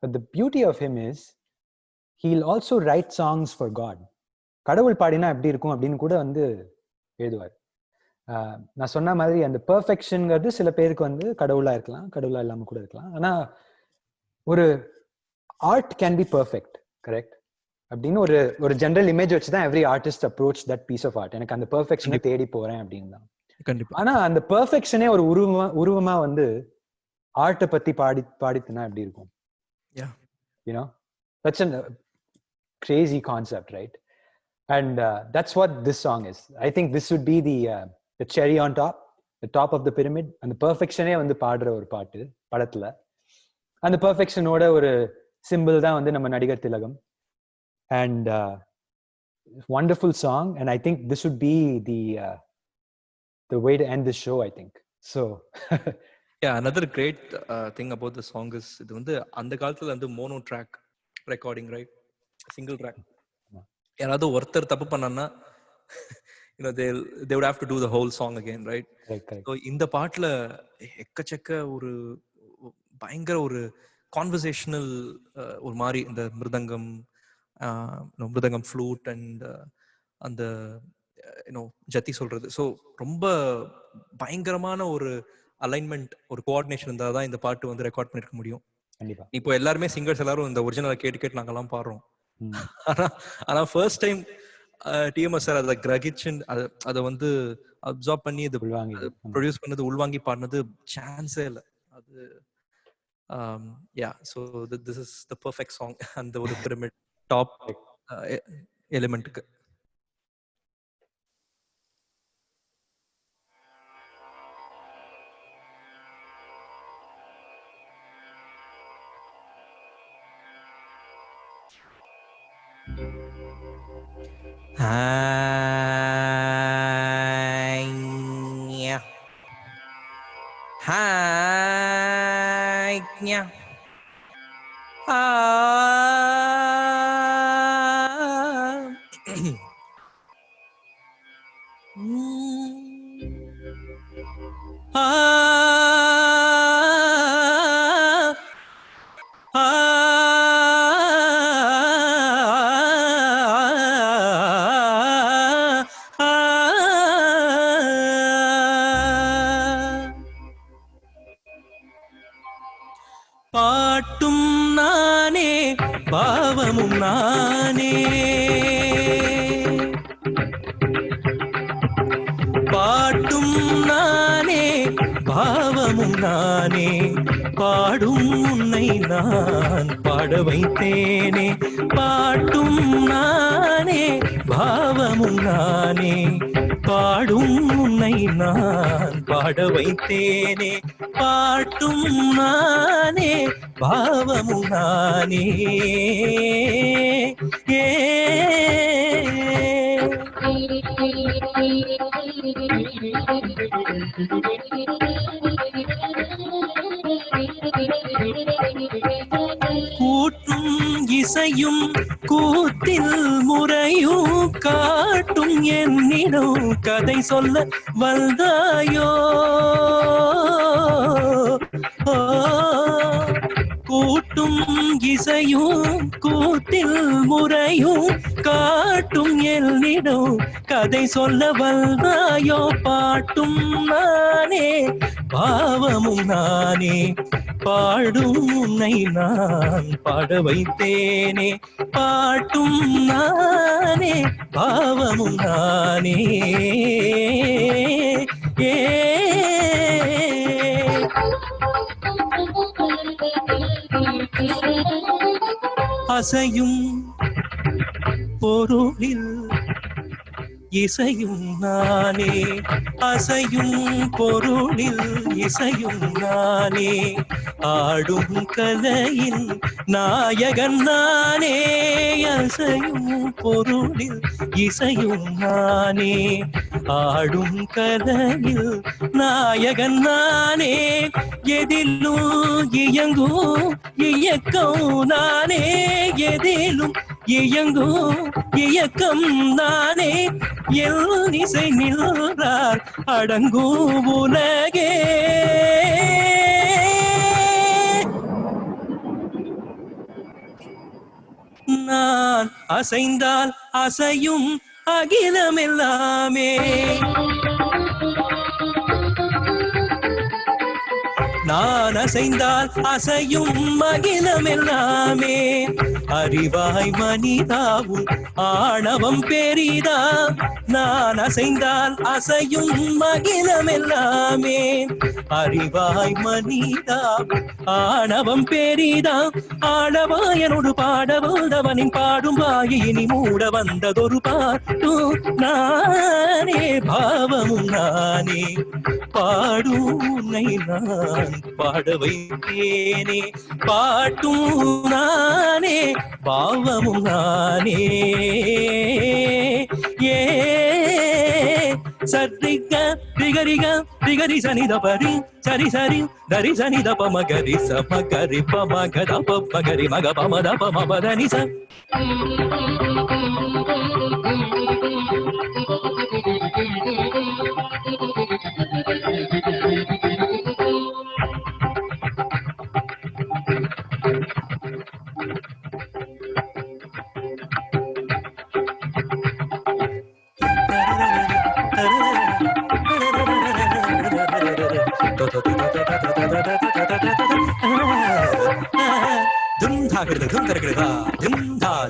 but the beauty of him is he'll also write songs for God. கடவுள் பாடினா எப்படி இருக்கும் அப்படின்னு கூட வந்து எழுதுவார். நான் சொன்ன மாதிரி அந்த பெர்ஃபெக்ஷன்ங்கிறது சில பேருக்கு வந்து கடவுளா இருக்கலாம், கடவுளா இல்லாம கூட இருக்கலாம். ஆனா ஒரு art can be perfect, correct அப்படின்னு ஒரு ஜெனரல் இமேஜ் வச்சு தான் every artist approach that piece of art. எனக்கு அந்த பெர்ஃபெக்ஷனை தேடி போறேன் அப்படின்னு தான். கண்டிப்பா. ஆனா அந்த பெர்ஃபெக்ஷனே ஒரு உருவமா வந்து ஆர்ட்டை பத்தி பாடித்துனா எப்படி இருக்கும்? You know, that's a crazy concept, right? And that's what this song is. I think this would be the cherry on top, the top of the pyramid. And the perfectionே வந்து பாடுற ஒரு பாட்டு படத்துல. அந்த பெர்ஃபெக்ஷனோட ஒரு சிம்பிள் தான் வந்து நம்ம நடிகர் திலகம். And wonderful song, and I think this would be the way to end this show, I think. So yeah, another great thing about the song is இது வந்து அந்த காலத்துல வந்து mono track recording, right? Single track. யாராவது ஒருத்தர் தப்பு பண்ணான்னா they would have to do the whole song again, right? So இந்த பாட்டுல எக்கச்சக்க ஒரு பயங்கர ஒரு கான்வர்சேஷனல் ஒரு மாதிரி இந்த மிருதங்கம் ஃப்ளூட் அண்ட் அந்த ஜத்தி சொல்றது. ஸோ ரொம்ப பயங்கரமான ஒரு அலைன்மெண்ட், ஒரு கோஆர்டினேஷன் இருந்தால் தான் இந்த பாட்டு வந்து ரெக்கார்ட் பண்ணிருக்க முடியும். இப்போ எல்லாருமே சிங்கர்ஸ் எல்லாரும் இந்த ஒரிஜினலை கேட்டு நாங்கெல்லாம் பாடுறோம். ஆனா ஃபர்ஸ்ட் டைம் டிஎம்எஸ் சார் அதை கிரகிச்சு அதை வந்து அப்சார்ப் பண்ணி இது ப்ரொடியூஸ் பண்ணது, உள்வாங்கி பாடினது சான்ஸே இல்லை. அது so this is the perfect song and the pyramid top element. பாட்டும் நானே பாவமும் நானே, பாட்டும் நானே பாவமும் நானே, பாடும் உன்னை நான் பாட வைத்தேனே. பாட்டும் நானே பாவமும் நானே, பாடும் உன்னை நான் பாட வைத்தேனே. பாட்டும் நானே பாவமும் நானே. கூட்டும் இசையும் கூத்தில் முறையும் காட்டும் என்னிடம் கதை சொல்ல வந்தாயோ. கூட்டும் இசையும் கூத்தில் முறையும் காட்டும் என்னிடம் கதை சொல்ல வந்தாயோ. பாட்டும் நானே பாவமும் நானே, பாடும் உன்னை நான் பாட வைத்தேனே. பாட்டும் நானே பாவமும் நானே. அசையும் பொருளில் இசையும் நானே, அசையும் பொருளில் இசையும் நானே, ஆடும் கலையின் நாயகன் நானே. அசையும் பொருளில் இசையும் நானே, ஆடும் கலையில் நாயகன் நானே. எதிலும் இயங்கும் இயக்கம் நானே, எதிலும் இயங்கும் இயக்கம் தானே எல் இசை நின்றார் அடங்கும் உலகே. நான் அசைந்தால் அசையும் அகிலமெல்லாமே. நான் அசைந்தால் அசையும் அகிலமெல்லாமே. அறிவாய் மனிதாவும் ஆணவம் பெரிதா. நான் அசைந்தால் அசையும் அகிலமெல்லாமே. அறிவாய் மனிதாவும் ஆணவம் பெரிதா. ஆடவாயனோடு பாட வந்தவனின் பாடும் வாயை இனி மூட வந்ததொரு பாட்டு நானே. பாவமும் நானே பாடும் நான் பாட வைத்தேனே. பாட்டும் நானே பாவமும் நானே. ஏ சரிக திகரிக திகரி சனித பரி சரி சரி தரி சனித பமகரி சமகரி பமகத பமகரி மக பமத பமபதனி ச.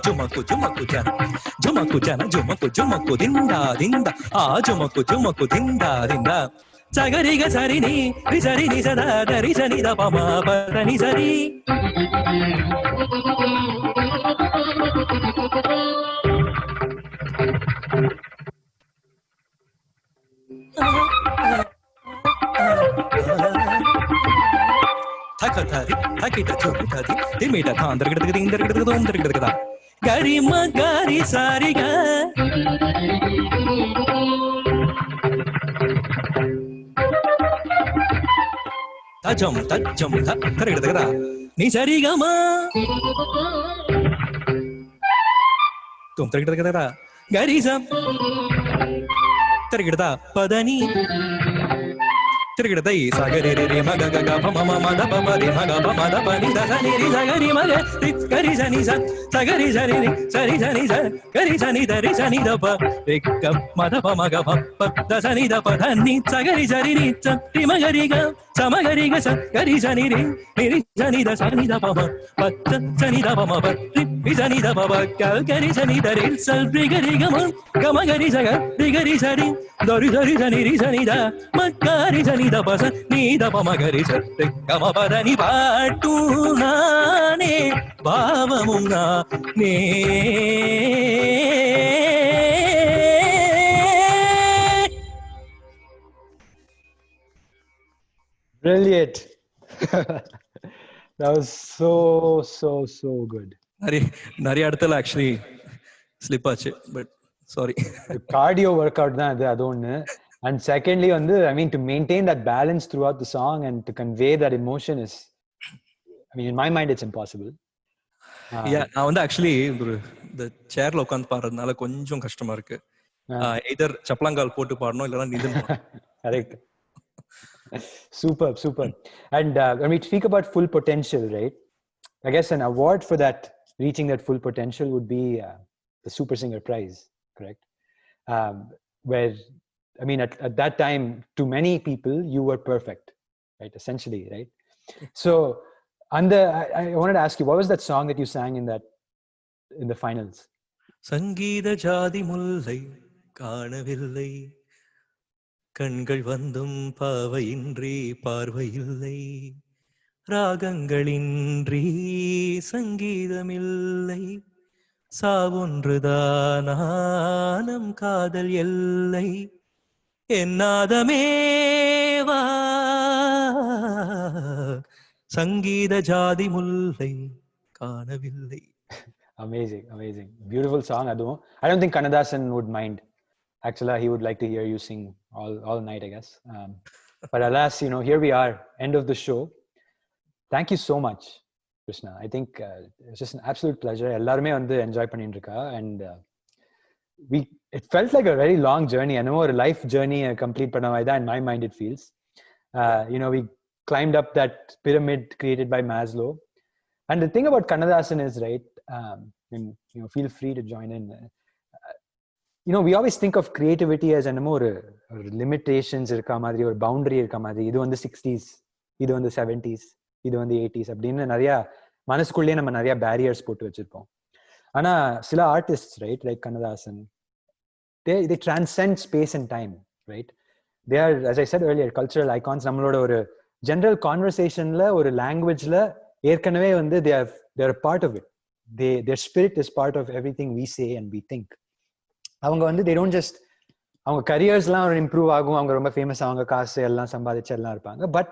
జుమకు జుమకు జన జుమకు జన జుమకు జుమకు దిందా దిందా ఆ జుమకు జుమకు దిందా దిందా. సగరిగ సరిని రిసరిని సదా దరి సని ద పమ పదని సరి. తకతరి తకిట చురుతది తిమిట తాందరగడగ దిందరగడగ దోందరగడగ గరి మగరి సారిగ. తజం తజ్జం తరగడగడ ని సరిగమ తోందరగడగడ గరిజం తరగడద పదని తిరగడదై సగరి రే మగ గగ పమ మద పమ రే మగ పమ ద పని ద సని రి సగరి మగ రి గరి సని స సగరి సరి రి సరి సని స గరి సని ద రి సని ద ప రి గ మద పమ గ ప ద సని ద ప ధ ని సగరి సరి రి స రి మ గరి గ స మ గరి గ స గరి సని రి రి సని ద సని ద పమ ప ద సని ద పమ ప రి సని ద ప గ గరి సని ద రి స రి గరి గ మ గ మ గరి స గ రి గరి సరి ద రి సరి సని రి సని ద మ గరి సని ద ప స ని ద ప మ గరి స రి గ మ ప ద ని పాటు నానే భావము నానే. Brilliant. That was so good. நிறைய இடத்துல ஆக்சுவலி ஸ்லிப் ஆச்சு, but sorry. Cardio work out தான் அது ஒண்ணு. And secondly, I mean, to maintain that balance throughout the song and to convey that emotion is, I mean, in my mind, it's impossible. நான் actually இந்த சேர்ல உட்காந்து பாடுறதுனால கொஞ்சம் கஷ்டமா இருக்கு. எதர் சப்பலங்கால் போட்டு பாடணும், இல்லைன்னா நின்று. Correct. Super. And when we speak about full potential, right? I guess an award for that, reaching that full potential, would be the Super Singer Prize, correct? Where, I mean, at that time, to many people, you were perfect, right? Essentially, right? So, I wanted to ask you, what was that song that you sang in the finals? சங்கீத ஜாதி முல்லை காணவில்லை, கண்கள் வந்தும் பாவையின்றி பார்வையில்லை, ராகங்களின்றி சங்கீதமில்லை, சாவொன்றுதானம் காதல் எல்லை, என்னாதமேவா சங்கீத ஜாதி முல்லை காணவில்லை. Amazing. Beautiful song. I don't think Kannadasan would mind. Actually, he would like to hear you sing all night, I guess. But alas, here we are, end of the show. Thank you so much Krishna. I think it's just an absolute pleasure. எல்லாருமே வந்து enjoy பண்ணிட்டு இருக்கா, and it felt like a very long journey. I know a life journey complete பண்ண மாதிரி தான் in my mind it feels. We climbed up that pyramid created by Maslow. And the thing about Kannadasan is, right, and feel free to join in. We always think of creativity as more limitations irka madri or boundary irka madri. Idu on the 60s, idu on the 70s, idu on the 80s. அப்படினு நிறைய மனசுக்குள்ளே நம்ம நிறைய barriers போட்டு வச்சிருப்போம். ஆனா சில artists, right, like Kannadasan, they transcend space and time, right? They are, as I said earlier, cultural icons. நம்மளோட ஒரு general conversationல ஒரு languageல ஏற்கனவே வந்து they are a part of it. Their spirit is part of everything we say and we think. அவங்க வந்து they don't just அவங்க கரியர்ஸ்லாம் improve ஆகும், அவங்க ரொம்ப ஃபேமஸ் ஆவாங்க, காசு எல்லாம் சம்பாதிச்சு எல்லாம் இருப்பாங்க, but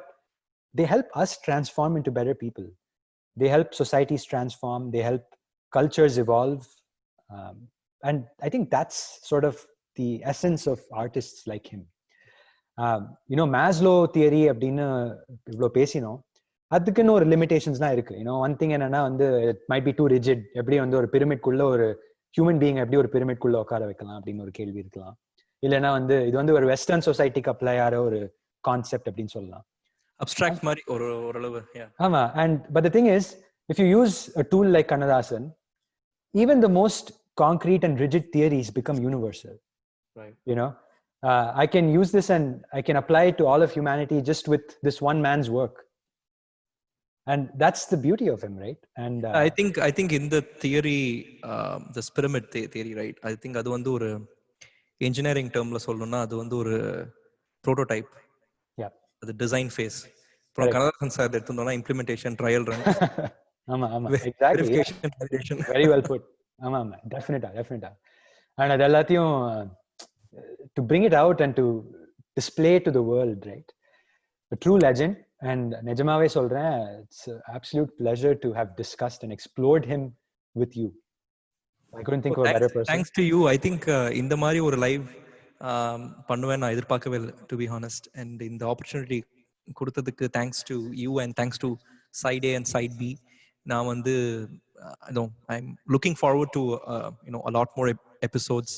they help us transform into better people. They help societies transform, they help cultures evolve, and I think that's sort of the essence of artists like him. Maslow theory அப்படின்னு இவ்வளோ பேசினோம், அதுக்குன்னு ஒரு லிமிடேஷன்ஸ்லாம் இருக்கு. ஒன் திங் என்னன்னா வந்து it might be too rigid. எப்படி வந்து ஒரு பிரமிட்குள்ள ஒரு ஹியூமன் பீயிங் எப்படி ஒரு பிரமிட்குள்ள உட்கார வைக்கலாம் அப்படின்னு ஒரு கேள்வி இருக்கலாம். இல்லைன்னா வந்து இது வந்து ஒரு வெஸ்டர்ன் சொசைட்டிக்கு அப்ளை ஆகிற ஒரு கான்செப்ட் அப்படின்னு சொல்லலாம். அப்ஸ்ட்ராக்ட் மாதிரி ஓரளவு. ஆமா. But the thing is, if you use a tool like Kannadasan, even the most concrete and rigid theories become universal. Right. I can use this and I can apply it to all of humanity just with this one man's work. And that's the beauty of him, right? And I think in the theory, this pyramid theory, right? I think அது வந்து ஒரு engineering termல சொல்லணும்னா அது வந்து ஒரு prototype. Yeah. அது design phase. From Kannadasan sir எடுத்தோம்னா implementation, trial run. ஆமா. Exactly. Verification, validation. Very well put. ஆமா. Definitely. And அது எல்லாத்தையும் to bring it out and to display to the world, right? A true legend. And நிஜமாவே சொல்றேன், it's an absolute pleasure to have discussed and explored him with you. I couldn't think of a better person. Thanks to you. I think இந்த மாதிரி ஒரு live பண்ணுவேன் நான் எதிர்பார்க்கவே இல்லை, to be honest. And இந்த ஆப்பர்ச்சுனிட்டி கொடுத்ததுக்கு thanks to you and thanks to side A and side B. நான் வந்து I'm looking forward to a lot more episodes.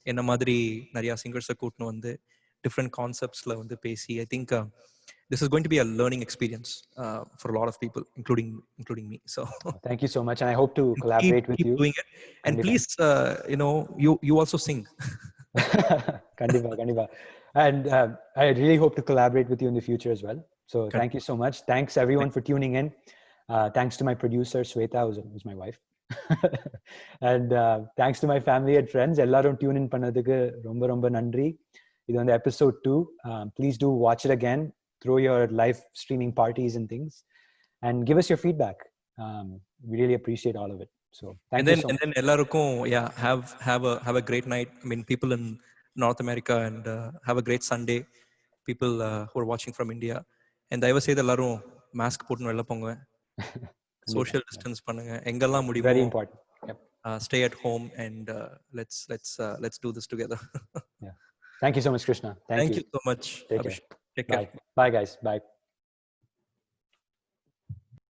என்ன மாதிரி நிறைய சிங்கர்ஸை கூட்டின்னு வந்து டிஃப்ரெண்ட் கான்செப்ட்ஸ்ல வந்து பேசி, I think this is going to be a learning experience for a lot of people, including me. So thank you so much, and I hope to collaborate with you. Keep doing it, and please, you also sing. Kandipa. And I really hope to collaborate with you in the future as well. So thank you so much. Thanks everyone for tuning in. Thanks to my producer Sweta, who's my wife. And thanks to my family and friends. Ellarum tune in பண்ணதுக்கு ரொம்ப நன்றி. இது வந்து episode 2. Please do watch it again. Throw your live streaming parties and things, and give us your feedback. We really appreciate all of it. So thank you so much. And then ellarukkum have a great night. I mean, people in North America, and have a great Sunday. People who are watching from India, and I will say ellarum mask போட்டு வெளில போங்க, social distance பண்ணுங்க, எங்கெல்லாம் முடியுமோ. Very important. Yep. Stay at home, and let's do this together. Yeah. Thank you so much, Krishna. Thank you so much. Take care. Take care. Bye guys. Bye.